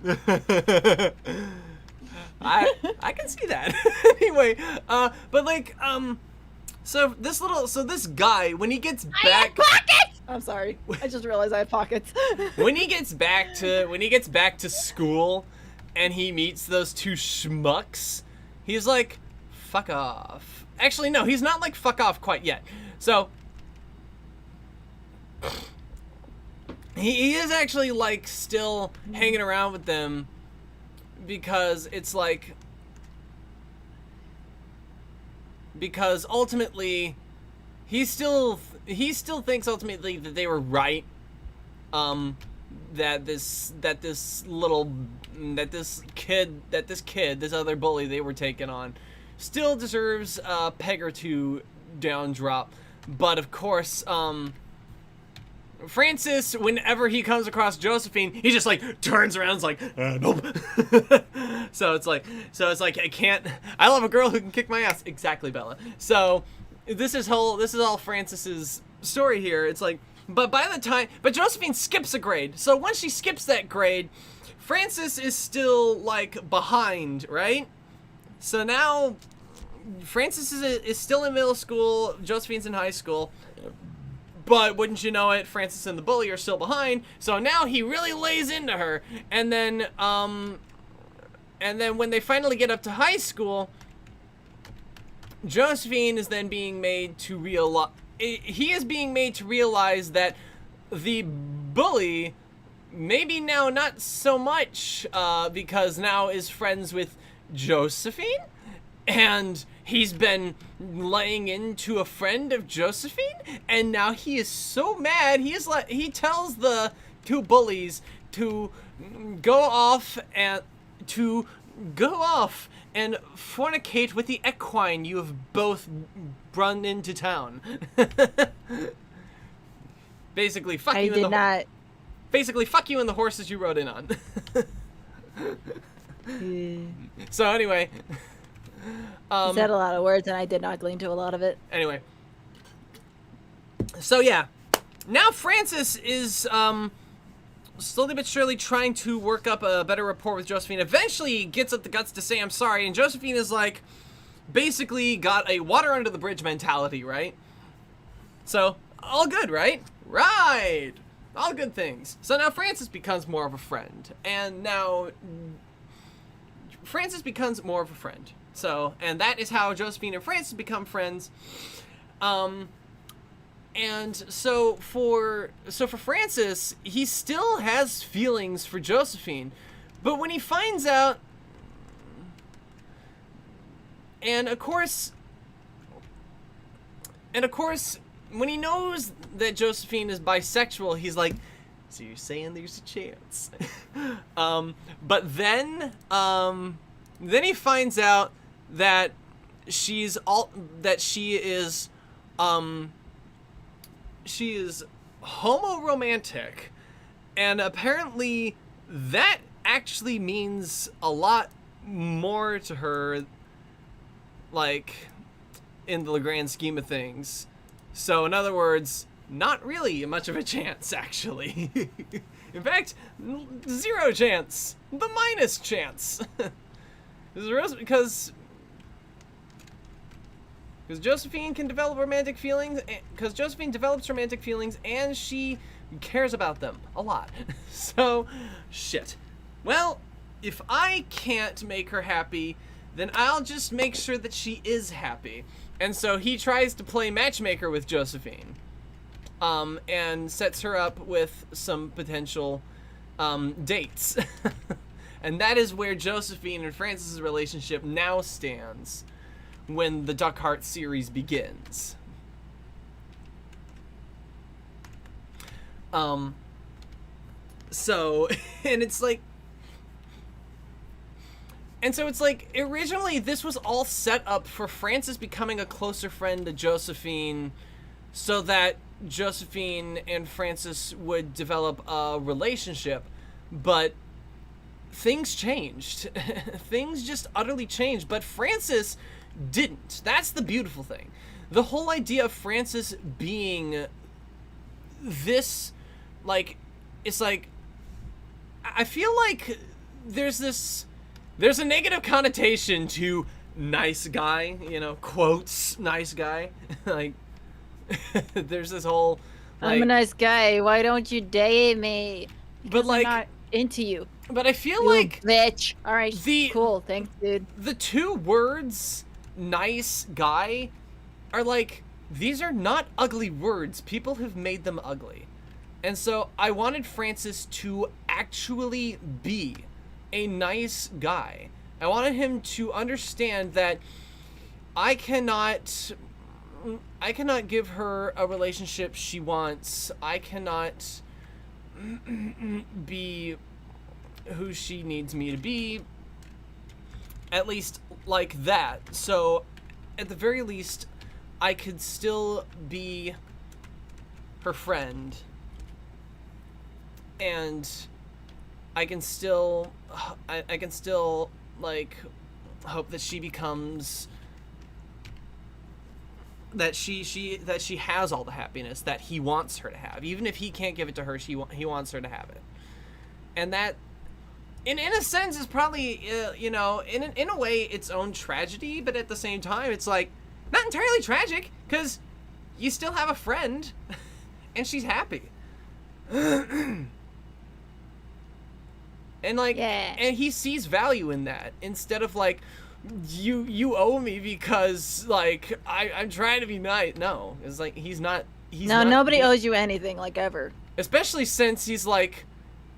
I can see that. Anyway, but like, so this guy, when he gets back, I had pockets! I'm sorry. I just realized I had pockets. when he gets back to school and he meets those 2 schmucks, he's like, fuck off. Actually, no, he's not like fuck off quite yet. So he is actually like still hanging around with them, because it's like, because ultimately he still thinks ultimately that they were right, that this kid, this other bully they were taking on, still deserves a peg or 2 down drop. But of course, Francis, whenever he comes across Josephine, he just like turns around and is like, nope. So it's like I love a girl who can kick my ass. Exactly, Bella. So this is all Francis's story here. It's like, but Josephine skips a grade. So once she skips that grade, Francis is still like behind, right? So now Francis is still in middle school, Josephine's in high school. But wouldn't you know it, Francis and the bully are still behind. So now he really lays into her. And then when they finally get up to high school, Josephine is then being made to realize that the bully, maybe now not so much, because now is friends with Josephine, and he's been laying into a friend of Josephine, and now he is so mad. He tells the 2 bullies to go off and fornicate with the equine you have both run into town. Basically, fuck you in the horses you rode in on. So anyway, He said a lot of words, and I did not glean to a lot of it. Anyway. So, yeah. Now Francis is, slowly but surely trying to work up a better rapport with Josephine. Eventually, he gets up the guts to say, I'm sorry, and Josephine is like, basically got a water under the bridge mentality, right? So, all good, right? Right! All good things. So now Francis becomes more of a friend. And now Francis becomes more of a friend. So, and that is how Josephine and Francis become friends. And so for Francis, he still has feelings for Josephine. But when he finds out, and of course, when he knows that Josephine is bisexual, he's like, so you're saying there's a chance. But then he finds out that she is homoromantic, and apparently that actually means a lot more to her, like, in the grand scheme of things. So, in other words, not really much of a chance, actually. In fact, 0 chance. The minus chance. Because Josephine can develop romantic feelings, because Josephine develops romantic feelings, and she cares about them a lot. So, shit. Well, if I can't make her happy, then I'll just make sure that she is happy. And so he tries to play matchmaker with Josephine, and sets her up with some potential dates. And that is where Josephine and Francis' relationship now stands when the Duck Heart series begins. So, and it's like, originally this was all set up for Francis becoming a closer friend to Josephine so that Josephine and Francis would develop a relationship, but things changed. Things just utterly changed, but Francis didn't. That's the beautiful thing. The whole idea of Francis being this, like, it's like, I feel like there's a negative connotation to nice guy, you know, quotes, nice guy. Like, there's this whole, like, I'm a nice guy. Why don't you date me? But, like, I'm not into you. But I feel You like bitch. All right. Cool. Thanks, dude. The two words, nice guy, are like, these are not ugly words. People have made them ugly. And so I wanted Francis to actually be a nice guy. I wanted him to understand that I cannot give her a relationship she wants. I cannot be who she needs me to be. At least like that. So at the very least, I could still be her friend. And I can still like hope that she becomes, that she has all the happiness that he wants her to have. Even if he can't give it to her, he wants her to have it. And that, in a sense, is probably you know, in a way, its own tragedy. But at the same time, it's like not entirely tragic, because you still have a friend, and she's happy. And like, yeah. And he sees value in that, instead of like, you owe me because like I'm trying to be nice. No, it's like he's not. Nobody owes you anything, like, ever. Especially since he's like,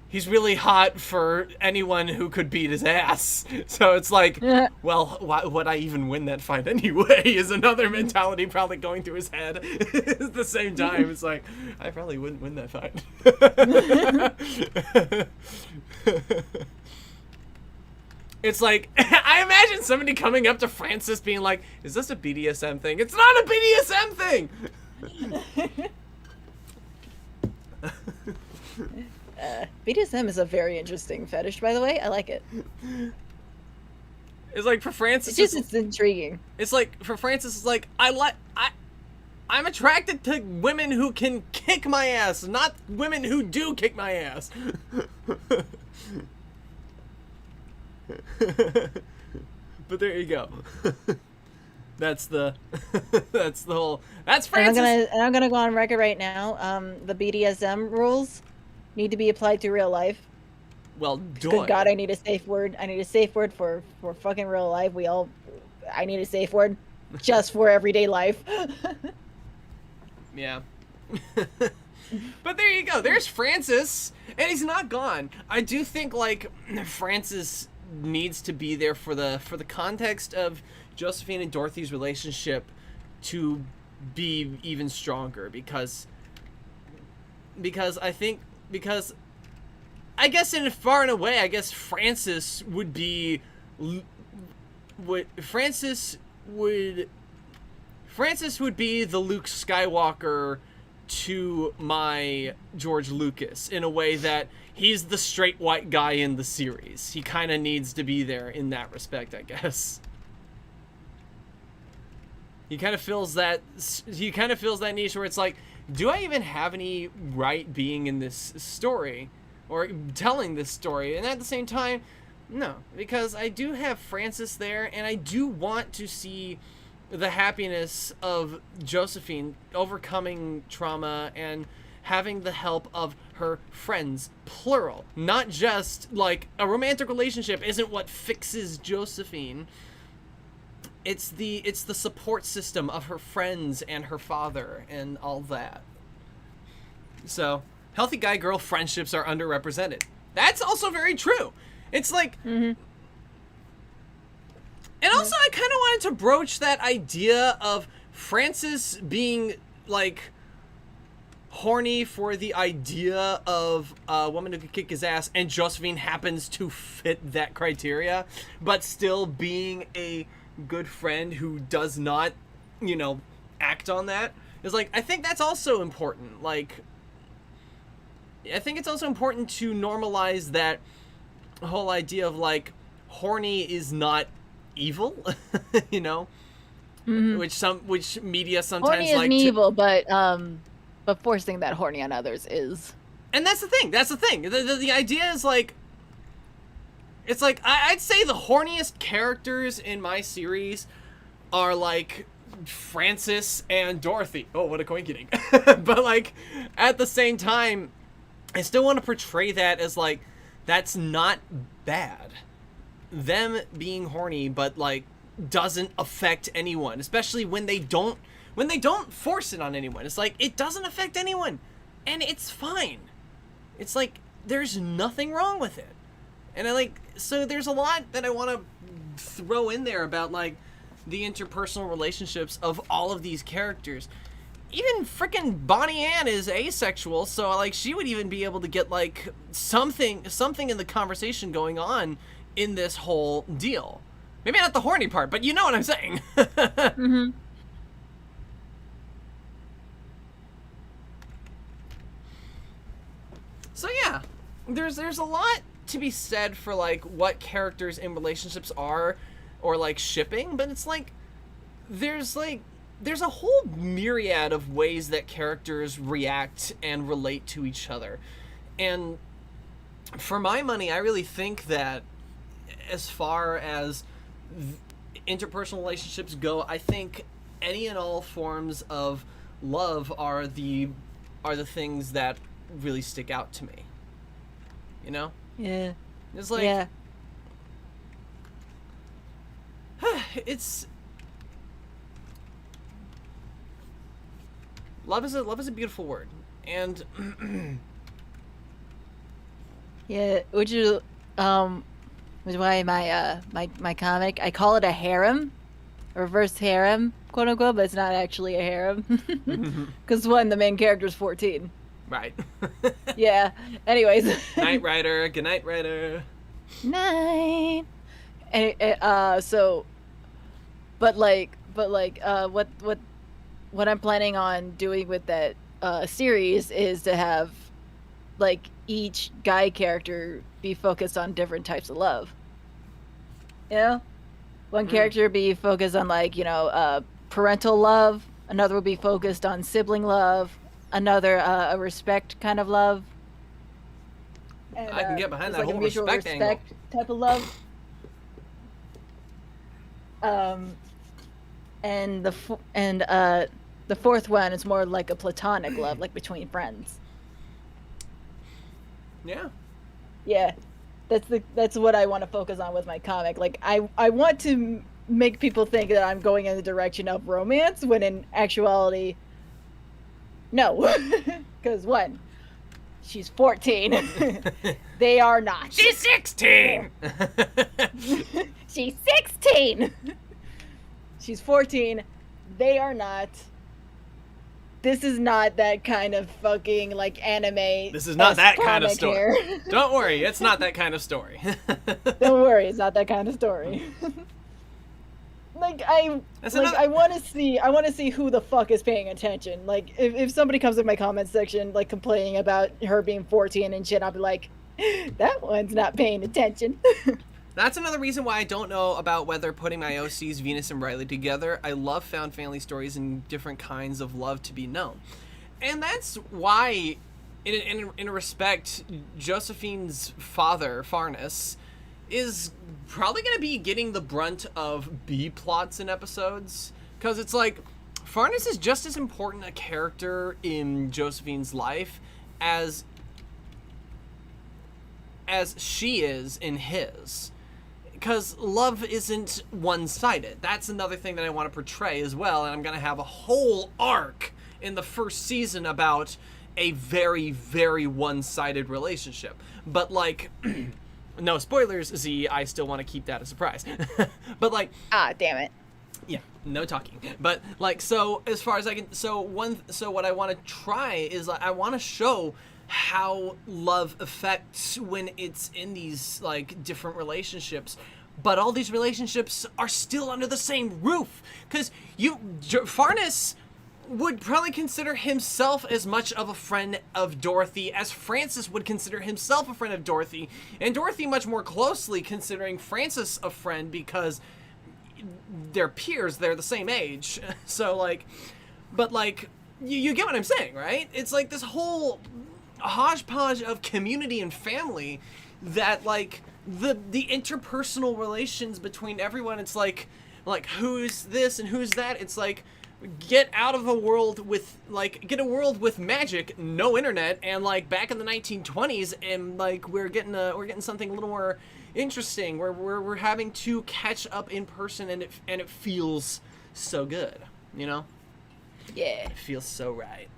he's really hot for anyone who could beat his ass. So it's like, well, why would I even win that fight anyway? Is another mentality probably going through his head at the same time. It's like, I probably wouldn't win that fight. It's like, I imagine somebody coming up to Francis being like, is this a BDSM thing? It's not a BDSM thing! BDSM is a very interesting fetish, by the way. I like it. It's like for Francis, It's intriguing. it's like for Francis, it's like I'm attracted to women who can kick my ass, not women who do kick my ass. But there you go. That's the that's the whole. That's Francis. And I'm gonna go on record right now. The BDSM rules need to be applied to real life. Well, Good God, I need a safe word. I need a safe word for fucking real life. I need a safe word just for everyday life. Yeah. But there you go. There's Francis, and he's not gone. I do think like Francis needs to be there for the context of Josephine and Dorothy's relationship to be even stronger because I guess in far and away, I guess Francis would be Francis would be the Luke Skywalker to my George Lucas in a way that he's the straight white guy in the series. He kind of needs to be there in that respect, I guess. He kind of fills that niche where it's like, do I even have any right being in this story or telling this story? And at the same time, no, because I do have Francis there, and I do want to see the happiness of Josephine overcoming trauma and having the help of her friends, plural. Not just, like, a romantic relationship isn't what fixes Josephine. It's the support system of her friends and her father and all that. So, healthy guy-girl friendships are underrepresented. That's also very true. It's like... Mm-hmm. And also, I kind of wanted to broach that idea of Francis being, like, horny for the idea of a woman who could kick his ass, and Josephine happens to fit that criteria, but still being a good friend who does not, act on that. Is like, I think that's also important. Like, I think it's also important to normalize that whole idea of, like, horny is not evil, Mm-hmm. which media sometimes Horny isn't like evil, but forcing that horny on others is. And that's the thing. The idea is like, it's like I'd say the horniest characters in my series are like Francis and Dorothy. Oh, what a coincidence. But like at the same time, I still want to portray that as like, that's not bad. Them being horny, but like doesn't affect anyone, especially when they don't force it on anyone. It's like, it doesn't affect anyone, and it's fine. It's like, there's nothing wrong with it. And so there's a lot that I want to throw in there about like the interpersonal relationships of all of these characters. Even freaking Bonnie Ann is asexual, so like she would even be able to get like something in the conversation going on in this whole deal. Maybe not the horny part, but you know what I'm saying. Mm-hmm. So yeah, there's a lot to be said for like what characters in relationships are, or like shipping, but it's like there's a whole myriad of ways that characters react and relate to each other. And for my money, I really think that as far as interpersonal relationships go, I think any and all forms of love are the things that really stick out to me. Yeah. It's like, yeah. it's love is a beautiful word, and Yeah, which is why my comic, I call it a harem, a reverse harem, quote unquote, but it's not actually a harem, because the main character is 14. right. Yeah. Anyways. Night Rider, good night, Rider. Night. And what I'm planning on doing with that series is to have like each guy character be focused on different types of love. One character would be focused on like, parental love. Another would be focused on sibling love. Another a respect kind of love. And, I can get behind that like whole a mutual respect angle. type of love. And the fourth one is more like a platonic love, like between friends. Yeah. Yeah, that's what I want to focus on with my comic. Like I want to make people think that I'm going in the direction of romance, when in actuality, no. Because one, she's 14. They are not. She's 16. She's 16. She's 14. They are not. This is not that kind of fucking like anime. This is not that kind of story. Here. Don't worry, it's not that kind of story. Don't worry, it's not that kind of story. I want to see who the fuck is paying attention. Like if somebody comes in my comment section like complaining about her being 14 and shit, I'll be like, that one's not paying attention. That's another reason why I don't know about whether putting my OCs Venus and Riley together. I love found family stories and different kinds of love to be known. And that's why, in a respect, Josephine's father, Farnes, is probably going to be getting the brunt of B-plots in episodes. Because it's like, Farnes is just as important a character in Josephine's life as she is in his. Because love isn't one-sided. That's another thing that I want to portray as well, and I'm going to have a whole arc in the first season about a very, very one-sided relationship. But, like, no spoilers, Z, I still want to keep that a surprise. But, like... Ah, damn it. Yeah, no talking. But, like, so, as far as I can... So, what I want to try is, I want to show how love affects when it's in these like different relationships, but all these relationships are still under the same roof. Because Farnes would probably consider himself as much of a friend of Dorothy as Francis would consider himself a friend of Dorothy, and Dorothy much more closely considering Francis a friend because they're peers, they're the same age. So like, but like, you get what I'm saying, right? It's like this whole hodgepodge of community and family that like the interpersonal relations between everyone, it's like who's this and who's that. It's like get a world with magic, no internet, and like back in the 1920s, and like we're getting something a little more interesting where we're having to catch up in person, and it feels so good, you know? Yeah. It feels so right.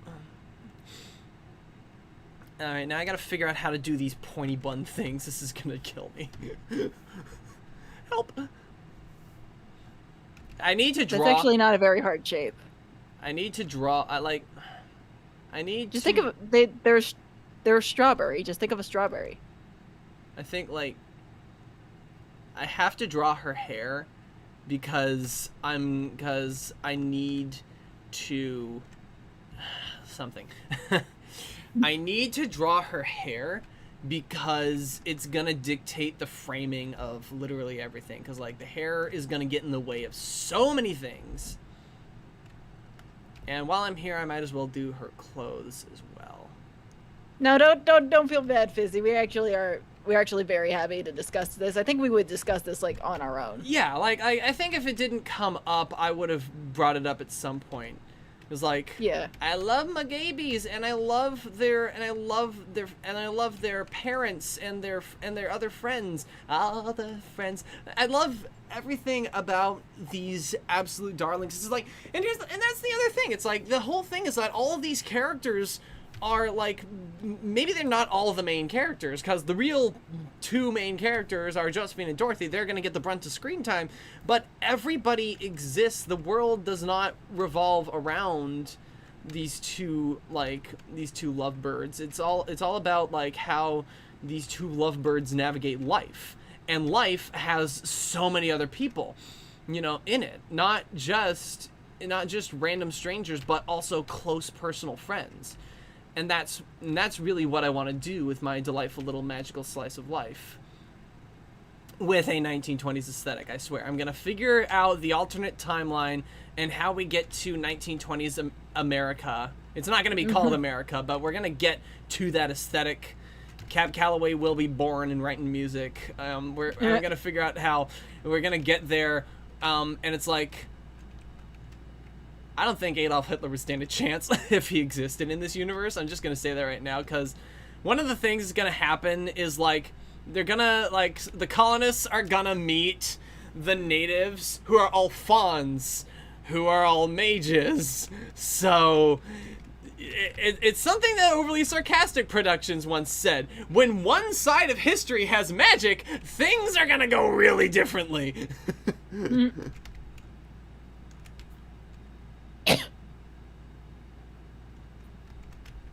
Alright, now I gotta figure out how to do these pointy bun things. This is gonna kill me. Help! I need to draw... That's actually not a very hard shape. I need to draw... Think of... They're strawberry. Just think of a strawberry. I think, like... I have to draw her hair because I need to... something. I need to draw her hair because it's gonna dictate the framing of literally everything. Because like the hair is gonna get in the way of so many things. And while I'm here, I might as well do her clothes as well. No, don't feel bad, Fizzy. We're actually very happy to discuss this. I think we would discuss this like on our own. Yeah, like I think if it didn't come up, I would have brought it up at some point. It was like, yeah, I love my gabies, and I love their parents and their other friends, all the friends. I love everything about these absolute darlings. It's like, and that's the other thing. It's like the whole thing is that all of these characters are like, maybe they're not all the main characters, because the real two main characters are Josephine and Dorothy. They're going to get the brunt of screen time, but everybody exists. The world does not revolve around these two lovebirds. It's all about like how these two lovebirds navigate life, and life has so many other people, you know, in it. Not just random strangers, but also close personal friends. And that's really what I want to do with my delightful little magical slice of life. with a 1920s aesthetic, I swear. I'm going to figure out the alternate timeline and how we get to 1920s America. It's not going to be called America, but we're going to get to that aesthetic. Cab Calloway will be born and writing music. I'm going to figure out how we're going to get there. And it's like, I don't think Adolf Hitler would stand a chance if he existed in this universe. I'm just going to say that right now, because one of the things that's going to happen is, like, they're going to, like, the colonists are going to meet the natives who are all fawns, who are all mages. So it's something that Overly Sarcastic Productions once said. When one side of history has magic, things are going to go really differently.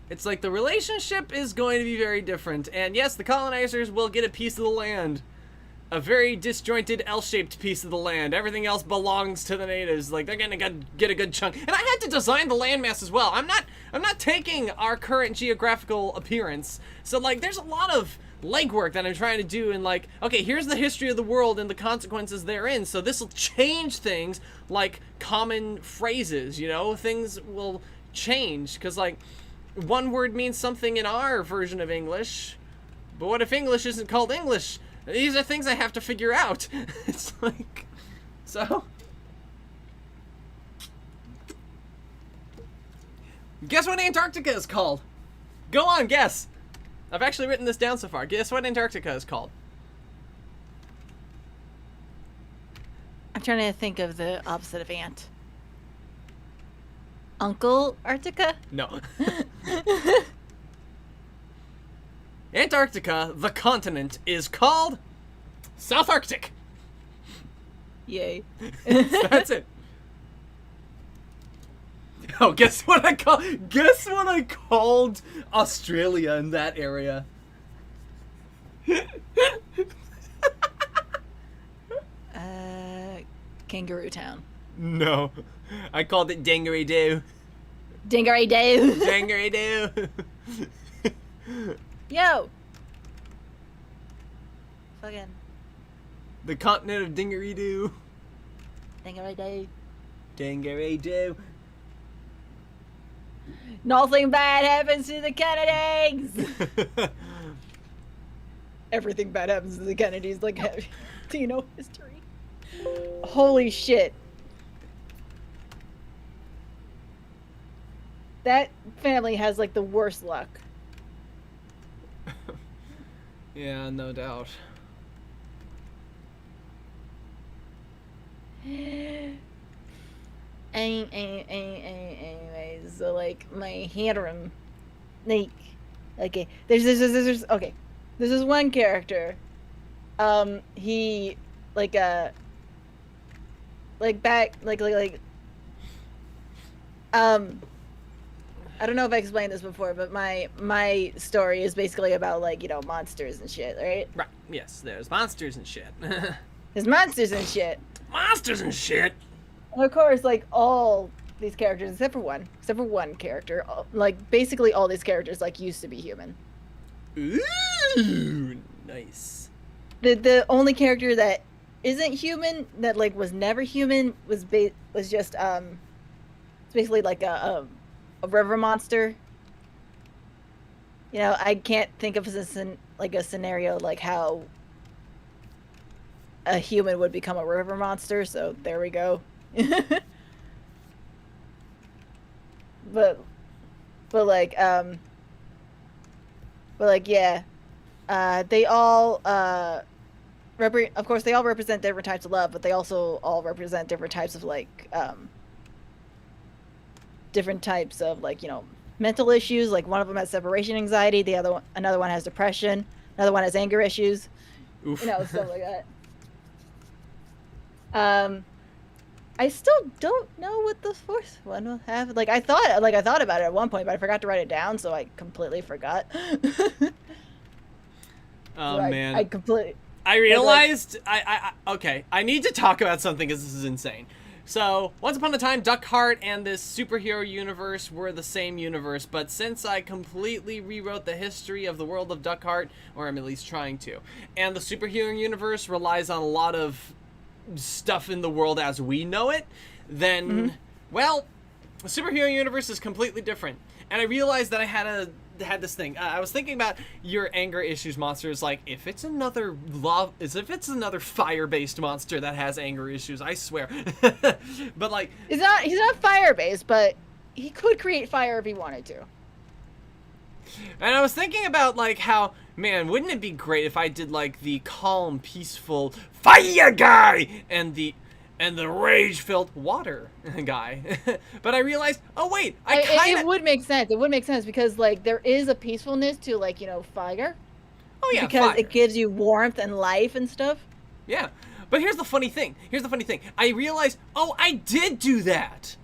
It's like the relationship is going to be very different. And yes, the colonizers will get a piece of the land. A very disjointed L-shaped piece of the land. Everything else belongs to the natives. Like, they're gonna get a good chunk. And I had to design the landmass as well. I'm not taking our current geographical appearance. So, like, there's a lot of legwork that I'm trying to do, and, like, okay, here's the history of the world and the consequences therein. So this will change things, like common phrases, you know? Things will change, because, like, one word means something in our version of English, but what if English isn't called English? These are things I have to figure out. It's like, so. Guess what Antarctica is called? Go on, guess. I've actually written this down so far. Guess what Antarctica is called? I'm trying to think of the opposite of ant. Uncle Arctica? No. Antarctica, the continent, is called South Arctic. Yay. That's it. Oh, guess what I called Australia in that area. Kangaroo Town. No. I called it Dangaree Doo. Dingery Doo. Dangaree Doo. Yo. Fucking. The continent of Dingaree Doo. Dingery Doo. Dangaree Doo. Nothing bad happens to the Kennedys. Everything bad happens to the Kennedys. Like, do you know history? Holy shit. That family has, like, the worst luck. Yeah, no doubt. Anyways, so, like, my harem, like, okay, there's okay, there's this one character, he, like, I don't know if I explained this before, but my story is basically about, like, you know, monsters and shit, right? Right, yes, there's monsters and shit. There's monsters and shit. Monsters and shit! And of course, like, all these characters, except for one character, like, basically all these characters, like, used to be human. Ooh, nice. The only character that isn't human, that, like, was never human, was just, it's basically like a river monster. You know, I can't think of a scenario like how a human would become a river monster, so there we go. but yeah, they all of course they all represent different types of love, but they also all represent different types of, like, different types of, like, you know, mental issues. Like, one of them has separation anxiety, another one has depression, another one has anger issues. Oof. You know, stuff like that. I still don't know what the fourth one will have. Like, I thought about it at one point, but I forgot to write it down, so I completely forgot. Oh, so man. I realized, okay, I need to talk about something because this is insane. So, once upon a time, Duckheart and this superhero universe were the same universe, but since I completely rewrote the history of the world of Duckheart, or I'm at least trying to, and the superhero universe relies on a lot of stuff in the world as we know it, then, well, the superhero universe is completely different. And I realized that I had this thing. I was thinking about your anger issues monsters. Like, if it's another fire-based monster that has anger issues, I swear. But like, he's not fire-based, but he could create fire if he wanted to. And I was thinking about like how, man, wouldn't it be great if I did like the calm, peaceful fire guy and the rage-filled water guy. But I realized, oh wait, it would make sense. It would make sense because like there is a peacefulness to like, you know, fire. Oh yeah, because fire. it gives you warmth and life and stuff. Yeah, but here's the funny thing. I realized, oh, I did do that.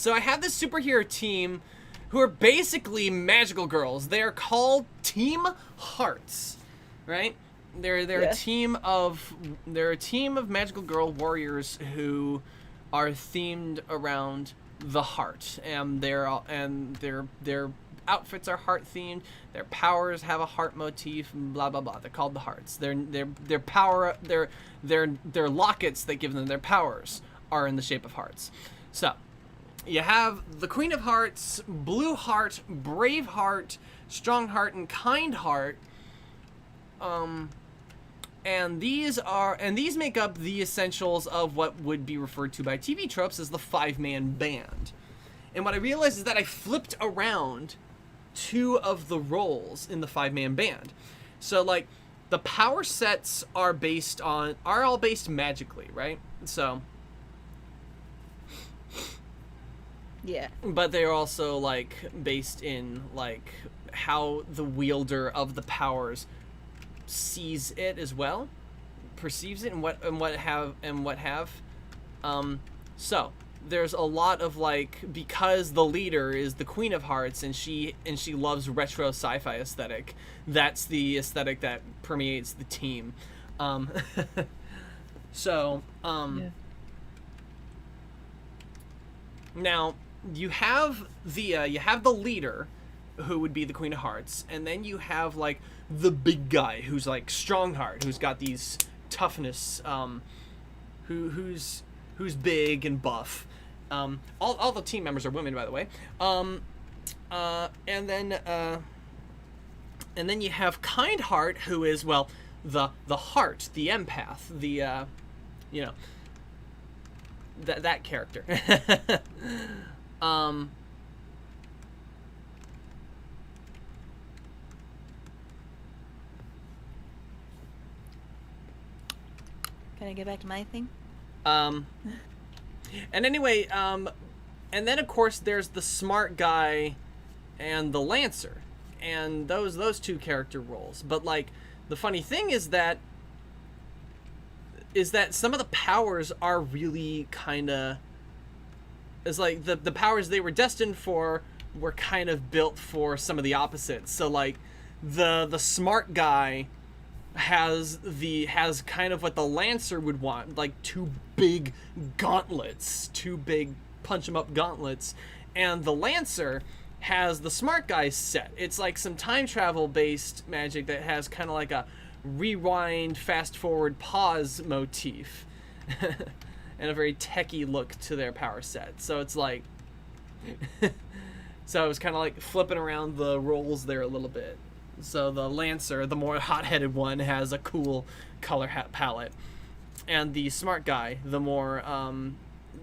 So I have this superhero team who are basically magical girls. They are called Team Hearts, right? They're a team of magical girl warriors who are themed around the heart, and their outfits are heart themed. Their powers have a heart motif. Blah blah blah. They're called the Hearts. Their lockets that give them their powers are in the shape of hearts. So you have the Queen of Hearts, Blue Heart, Brave Heart, Strong Heart, and Kind Heart. And these make up the essentials of what would be referred to by TV tropes as the 5-man band. And what I realized is that I flipped around 2 of the roles in the 5-man band. So like the power sets are all based magically, right? So yeah. But they're also like based in like how the wielder of the powers sees it as well, perceives it, and what have. So there's a lot of like, because the leader is the Queen of Hearts and she loves retro sci-fi aesthetic. That's the aesthetic that permeates the team. Now you have the leader, who would be the Queen of Hearts, and then you have like the big guy who's like Strongheart, who's got these toughness, who's big and buff. All the team members are women, by the way. And then you have Kind Heart, who is, well, the heart, the empath, the that character. Can I get back to my thing? And anyway, and then of course there's the smart guy and the Lancer, and those 2 character roles. But like the funny thing is that some of the powers are really kind of, it's like the powers they were destined for were kind of built for some of the opposites. So like the smart guy has kind of what the Lancer would want, like 2 big gauntlets, 2 big punch 'em up gauntlets, and the Lancer has the smart guy's set. It's like some time travel based magic that has kind of like a rewind, fast forward, pause motif, and a very techie look to their power set. So it's like, so it was kind of like flipping around the roles there a little bit. So the Lancer, the more hot-headed one, has a cool color palette, and the smart guy, the more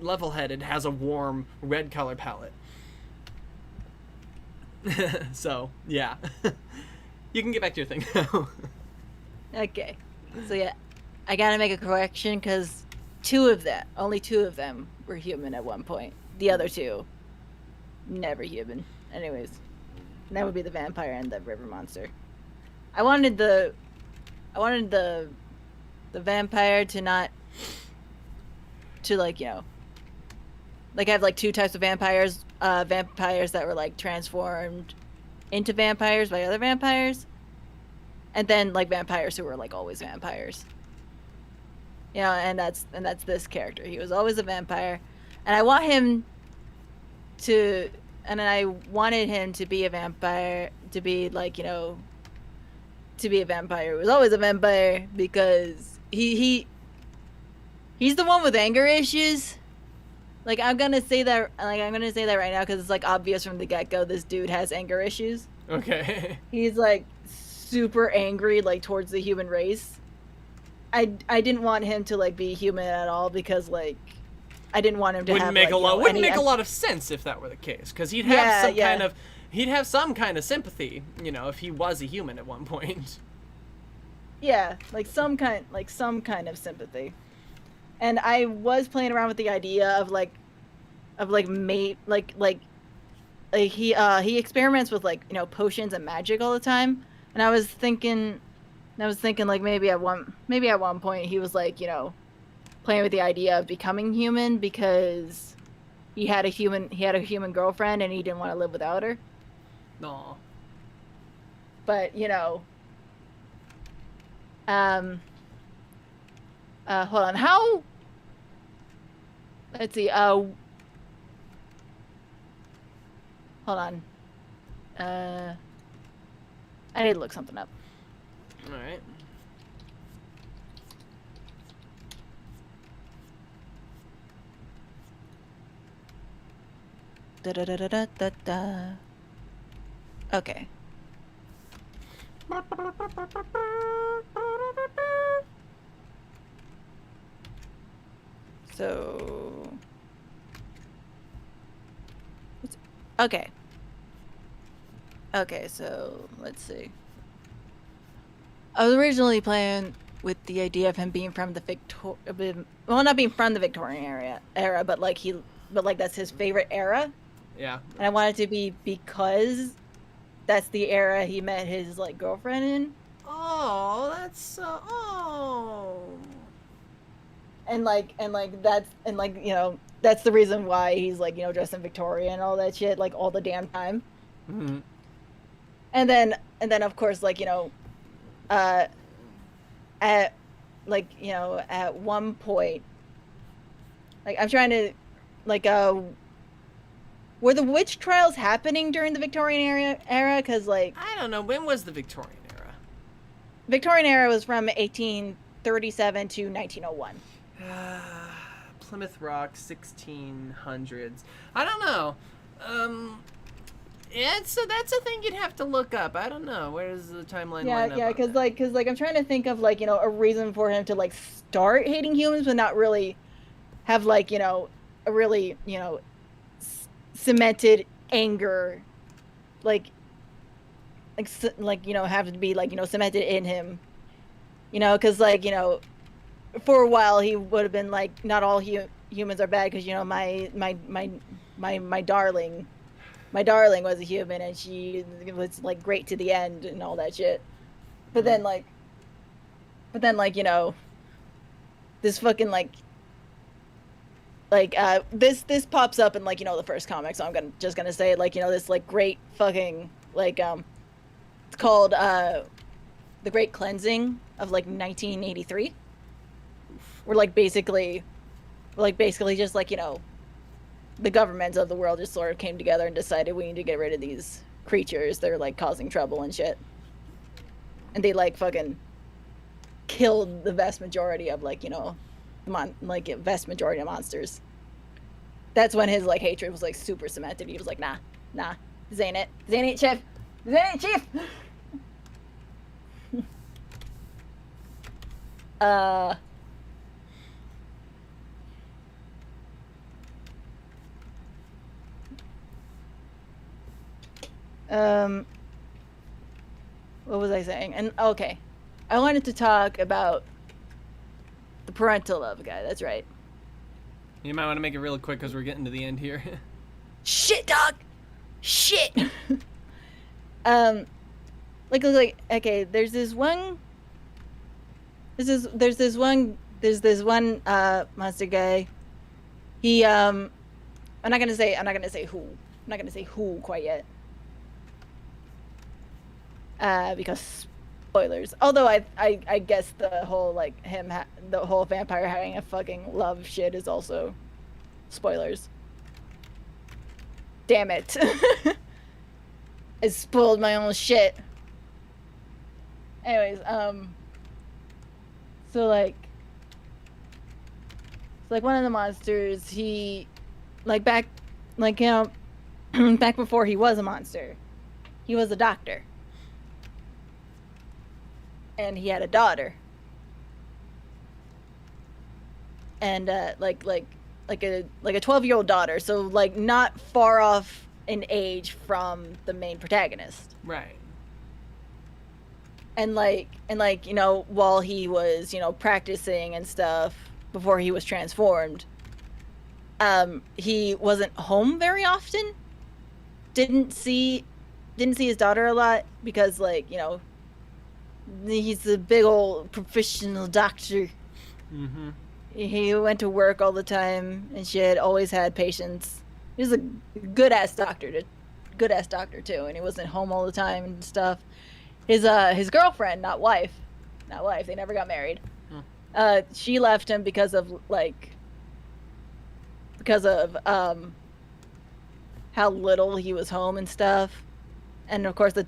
level-headed, has a warm red color palette. So yeah, you can get back to your thing. Okay. So yeah, I gotta make a correction because only two of them were human at one point. The other 2, never human. Anyways. That would be the vampire and the river monster. I wanted the vampire to like, you know, like have like 2 types of vampires that were like transformed into vampires by other vampires, and then like vampires who were like always vampires. You know, and that's this character. He was always a vampire, and I want him to, and I wanted him to be a vampire, to be like, you know, to be a vampire. He was always a vampire because he's the one with anger issues. Like, I'm gonna say that right now because it's like obvious from the get-go. This dude has anger issues. Okay. He's like super angry, like towards the human race. I didn't want him to like be human at all because like I didn't want him to Wouldn't have make like, a lot. you know, Wouldn't any make a lot of sense if that were the case, because he'd have he'd have some kind of sympathy, you know, if he was a human at one point. Yeah, like some kind of sympathy. And I was playing around with the idea of he experiments with like, you know, potions and magic all the time, and I was thinking like maybe at one point he was like, you know, playing with the idea of becoming human because he had a human girlfriend and he didn't want to live without her. No. But, you know, hold on, how, let's see, hold on, I need to look something up. All right. Da da da da da da da. Okay. So. Okay. Okay, so let's see. I was originally playing with the idea of him being from the not being from the Victorian era, but like that's his favorite era. Yeah. And I wanted to be because that's the era he met his like girlfriend in. Oh, that's oh. And that's you know, that's the reason why he's like, you know, dressed in Victoria and all that shit like all the damn time. Mm-hmm. And then of course, like, you know, at like, you know, at one point, like I'm trying to like were the witch trials happening during the Victorian era? Because like I don't know, when was the Victorian era? Victorian era was from 1837 to 1901. Plymouth Rock, 1600s. I don't know. That's a thing you'd have to look up. I don't know. Where does the timeline line up? Yeah, because like I'm trying to think of like, you know, a reason for him to like start hating humans, but not really have like, you know, a really, you know, cemented anger, like you know, have to be like, you know, cemented in him, you know, because like, you know, for a while he would have been like, not all humans are bad, because, you know, my darling was a human and she was like great to the end and all that shit. But then like, you know, this fucking like this pops up in like, you know, the first comic, so I'm just gonna say it, like, you know, this like great fucking like it's called The Great Cleansing of like 1983. We're like basically just like, you know, the governments of the world just sort of came together and decided we need to get rid of these creatures. They're like causing trouble and shit. And they like fucking killed the vast majority of like, you know, vast majority of monsters. That's when his like hatred was like super cemented. He was like, nah, this ain't it. This ain't it, Chief. This ain't it, Chief. What was I saying? And okay, I wanted to talk about the parental love guy. That's right. You might want to make it really quick because we're getting to the end here. Shit, dog. Shit. Like okay. There's this one monster guy. He I'm not gonna say who. I'm not gonna say who quite yet. Because spoilers. Although I guess the whole like him the whole vampire having a fucking love shit is also spoilers. Damn it. I spoiled my own shit. Anyways, so like one of the monsters, he, like back, like, you know, back before he was a monster, he was a doctor. And he had a daughter. And, like a 12-year-old daughter, so, like, not far off in age from the main protagonist. Right. And like, you know, while he was, you know, practicing and stuff before he was transformed, he wasn't home very often. Didn't see his daughter a lot because, like, you know, he's a big old professional doctor. Mm-hmm. He went to work all the time and shit, always had patients. He was a good-ass doctor too, and he wasn't home all the time and stuff. His girlfriend, not wife, they never got married. She left him because of how little he was home and stuff. And of course the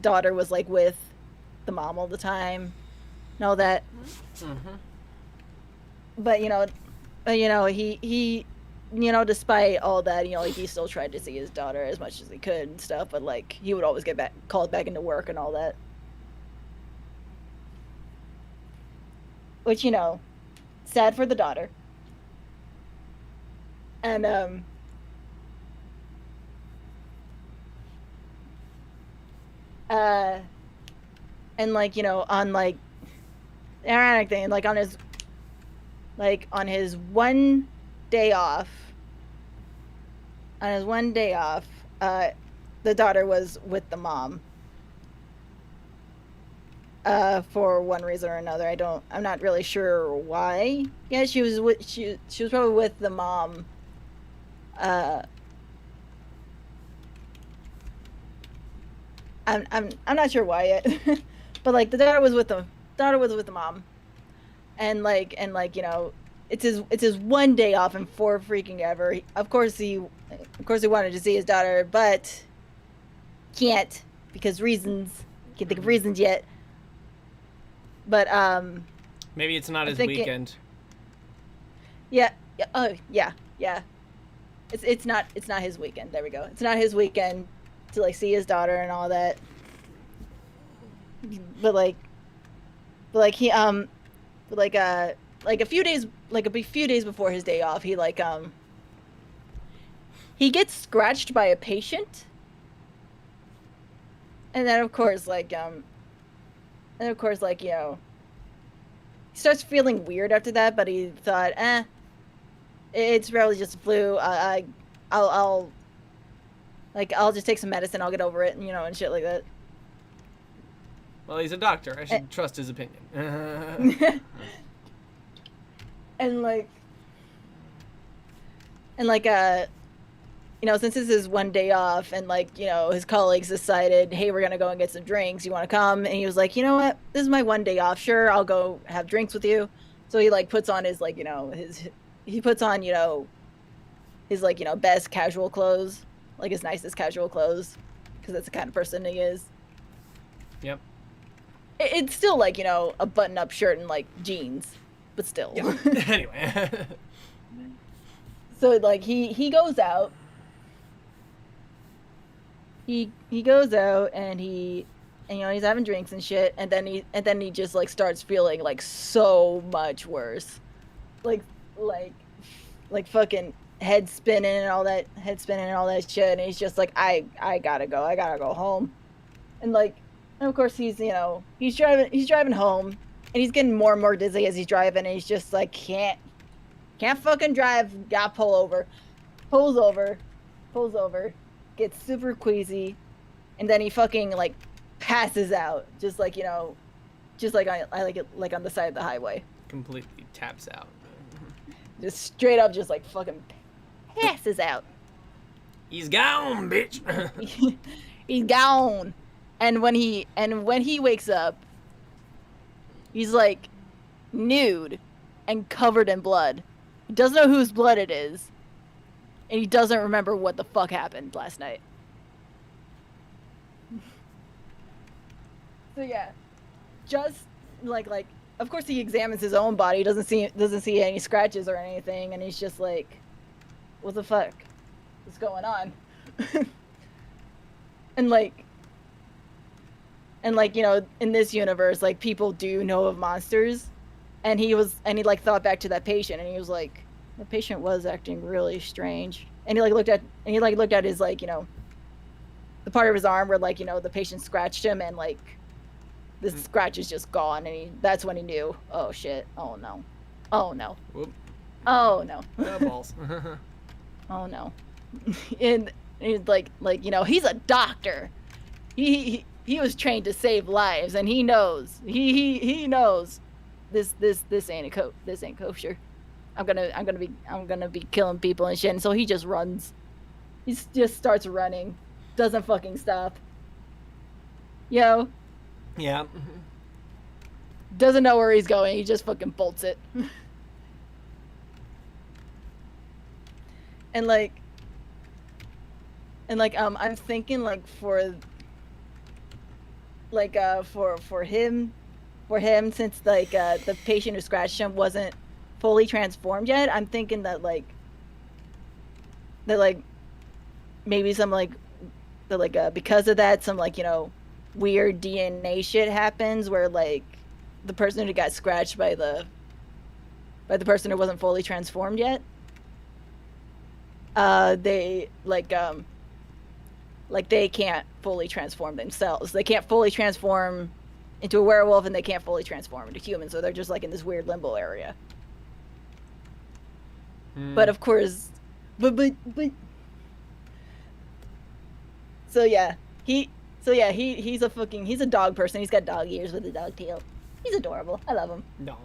daughter was like with the mom all the time and all that. Mm-hmm. But you know, he you know, despite all that, you know, like, he still tried to see his daughter as much as he could and stuff, but like he would always get called back into work and all that. Which, you know, sad for the daughter. And and like, you know, on like ironic thing, like on his one day off, the daughter was with the mom. For one reason or another, I'm not really sure why. Yeah, she was probably with the mom. I'm not sure why yet, but like the daughter was with the mom, and like you know, it's his one day off and for freaking ever. Of course he wanted to see his daughter, but can't because reasons. Can't think of reasons yet. But maybe it's not his thinking, weekend. Yeah. Oh yeah. It's not his weekend. There we go. It's not his weekend to like see his daughter and all that. But he a few days before his day off, he gets scratched by a patient. And then of course you know, he starts feeling weird after that, but he thought, it's probably just a flu. I'll just take some medicine, I'll get over it, you know, and shit like that. Well, he's a doctor. I should trust his opinion. You know, since this is one day off, and like, you know, his colleagues decided, hey, we're gonna go and get some drinks. You want to come? And he was like, you know what? This is my one day off. Sure, I'll go have drinks with you. So he like puts on his like, you know, his like, you know, best casual clothes, like his nicest casual clothes, because that's the kind of person he is. Yep. It's still like, you know, a button-up shirt and like jeans, but still. Yeah. Anyway. So like he goes out. He goes out and you know, he's having drinks and shit, and then he just like starts feeling like so much worse, like fucking head spinning and all that shit, and he's just like, I gotta go home, and of course he's, you know, he's driving home, and he's getting more and more dizzy as he's driving, and he's just like, can't fucking drive, gotta pull over, pulls over, gets super queasy, and then he fucking like passes out, just like, you know, just like on the side of the highway. Completely taps out. Just straight up, just like fucking passes out. He's gone, bitch. He's gone. And when he wakes up, he's like nude, and covered in blood. He doesn't know whose blood it is, and he doesn't remember what the fuck happened last night. So yeah, just like of course he examines his own body, doesn't see any scratches or anything, and he's just like, what the fuck? What's going on? and like, you know, in this universe, like, people do know of monsters, and he like thought back to that patient, and he was like, the patient was acting really strange, and he looked at his, like, you know, the part of his arm where, like, you know, the patient scratched him, and like the scratch is just gone, and that's when he knew, oh shit, oh no, oh no, Whoop. oh no, Oh, balls. oh no. And he's like, you know, he's a doctor. He was trained to save lives, and he knows. He knows this ain't kosher. I'm gonna be killing people and shit. And so he just runs. He just starts running, doesn't fucking stop. Yo, Yeah. doesn't know where he's going. He just fucking bolts it. and like I'm thinking, like, for him, since like the patient who scratched him wasn't fully transformed yet, I'm thinking that maybe some because of that, some, like, you know, weird DNA shit happens where, like, the person who got scratched by the person who wasn't fully transformed yet, they they can't fully transform themselves. They can't fully transform into a werewolf, and they can't fully transform into human, so they're just, like, in this weird limbo area. But of course, but so yeah, he's a dog person. He's got dog ears with a dog tail. He's adorable. I love him. No.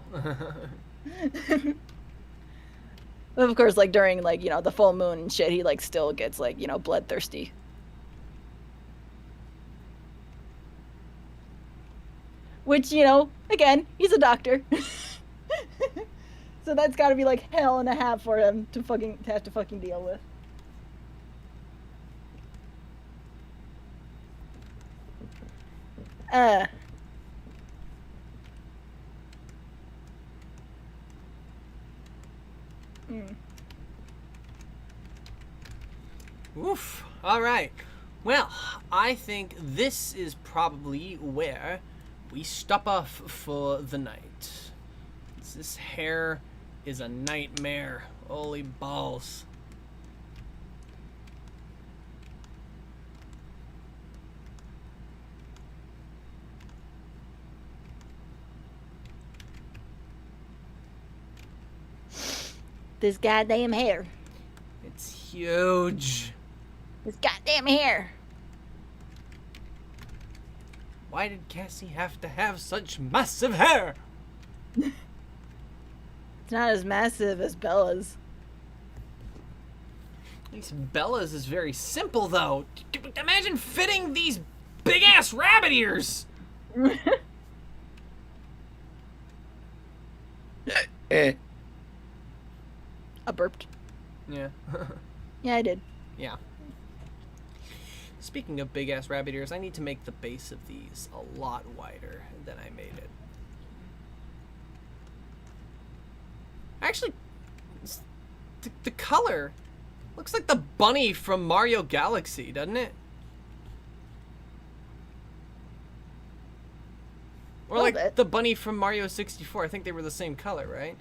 But of course, like, during, like, you know, the full moon and shit, he, like, still gets, like, you know, bloodthirsty. Which, you know, again, he's a doctor. So that's gotta be, like, hell and a half for him to have to fucking deal with. Oof. All right. Well, I think this is probably where we stop off for the night. This hair is a nightmare. Holy balls. This goddamn hair. It's huge. This goddamn hair. Why did Cassie have to have such massive hair? It's not as massive as Bella's. At least Bella's is very simple, though. Imagine fitting these big-ass rabbit ears. I burped. Yeah. Yeah, I did. Yeah. Speaking of big-ass rabbit ears, I need to make the base of these a lot wider than I made it. Actually, the color looks like the bunny from Mario Galaxy, doesn't it? Or like bit. the bunny from Mario 64. I think they were the same color, right?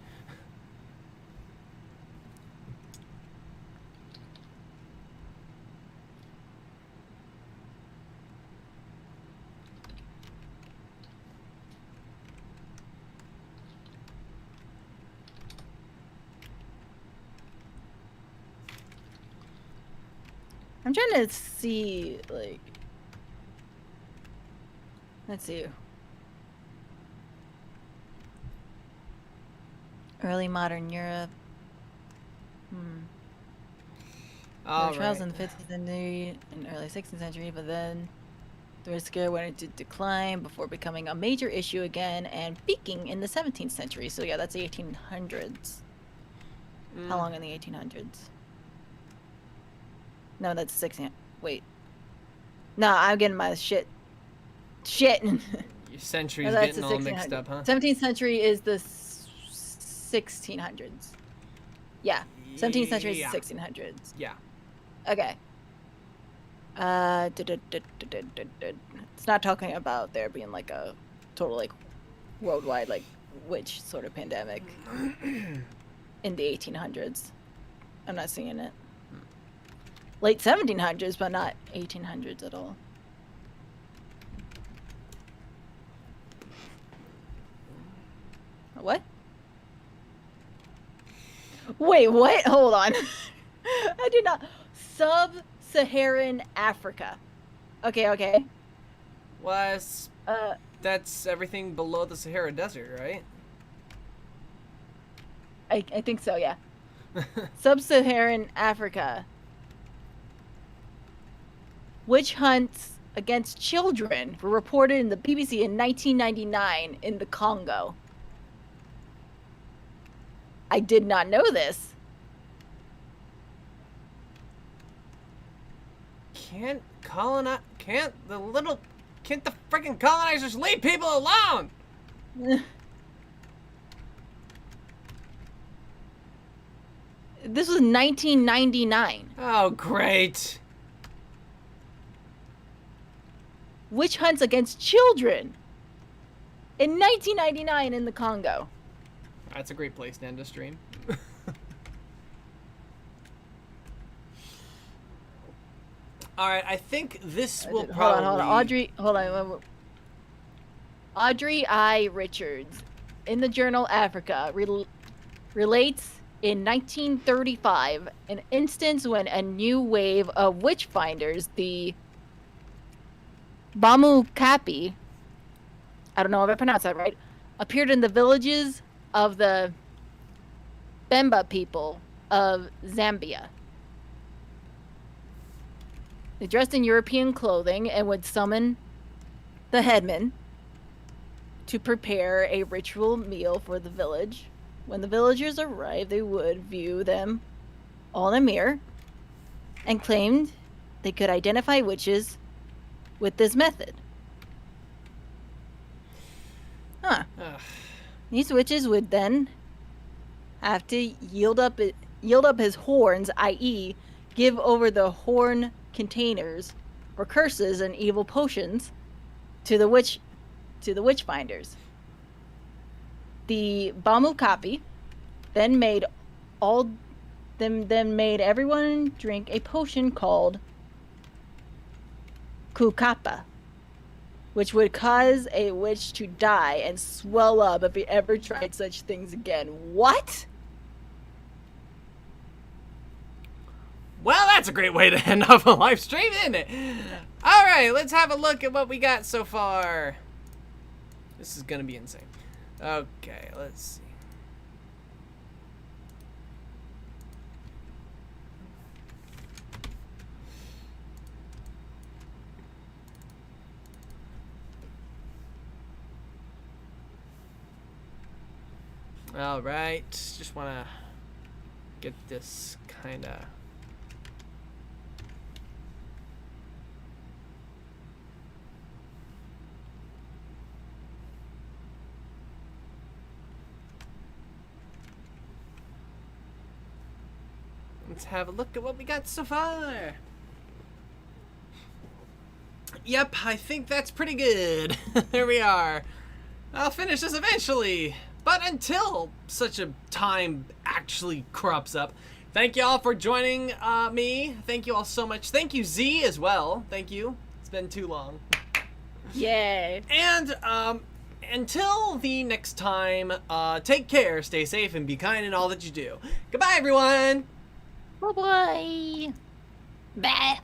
I'm trying to see, like, let's see. Early modern Europe. There were trials in the 15th century and early 16th century, but then The Red Scare went into decline before becoming a major issue again and peaking in the 17th century. So yeah, that's the 1800s. How long in the 1800s? No, that's 16. Wait. No, I'm getting my shit. Your century's No, that's getting the all mixed 1600s. up, huh? 17th century is the 1600s. Yeah. 17th century is Yeah. the 1600s. Yeah. Okay. It's not talking about there being like a total like worldwide like witch sort of pandemic in the 1800s. I'm not seeing it. Late 1700s, but not 1800s at all. What? Wait, what? Hold on. I did not. Sub-Saharan Africa. Okay. Was that's everything below the Sahara Desert, right? I think so, yeah. Sub-Saharan Africa. Witch hunts against children were reported in the BBC in 1999 in the Congo. I did not know this. Can't the freaking colonizers leave people alone? This was 1999. Oh, great. Witch hunts against children in 1999 in the Congo. That's a great place to end a stream. Alright, I think this will probably... Hold on. Audrey I. Richards, in the journal Africa, relates in 1935 an instance when a new wave of witch finders, the Bamukapi, I don't know if I pronounced that right, appeared in the villages of the Bemba people of Zambia. They dressed in European clothing and would summon the headman to prepare a ritual meal for the village. When the villagers arrived, they would view them all in a mirror and claimed they could identify witches with this method. Huh. Ugh. These witches would then have to yield up his horns, i.e., give over the horn containers or curses and evil potions to the witch finders. The Bamukapi then made everyone drink a potion called Kukapa, which would cause a witch to die and swell up if he ever tried such things again. What? Well, that's a great way to end off a live stream, isn't it? Alright, let's have a look at what we got so far. This is gonna be insane. Okay, let's see. Alright, just wanna get this kinda... Let's have a look at what we got so far. Yep, I think that's pretty good. There we are. I'll finish this eventually. But until such a time actually crops up, thank you all for joining me. Thank you all so much. Thank you, Z, as well. Thank you. It's been too long. Yay. And until the next time, take care, stay safe, and be kind in all that you do. Goodbye, everyone. Bye-bye. Bye.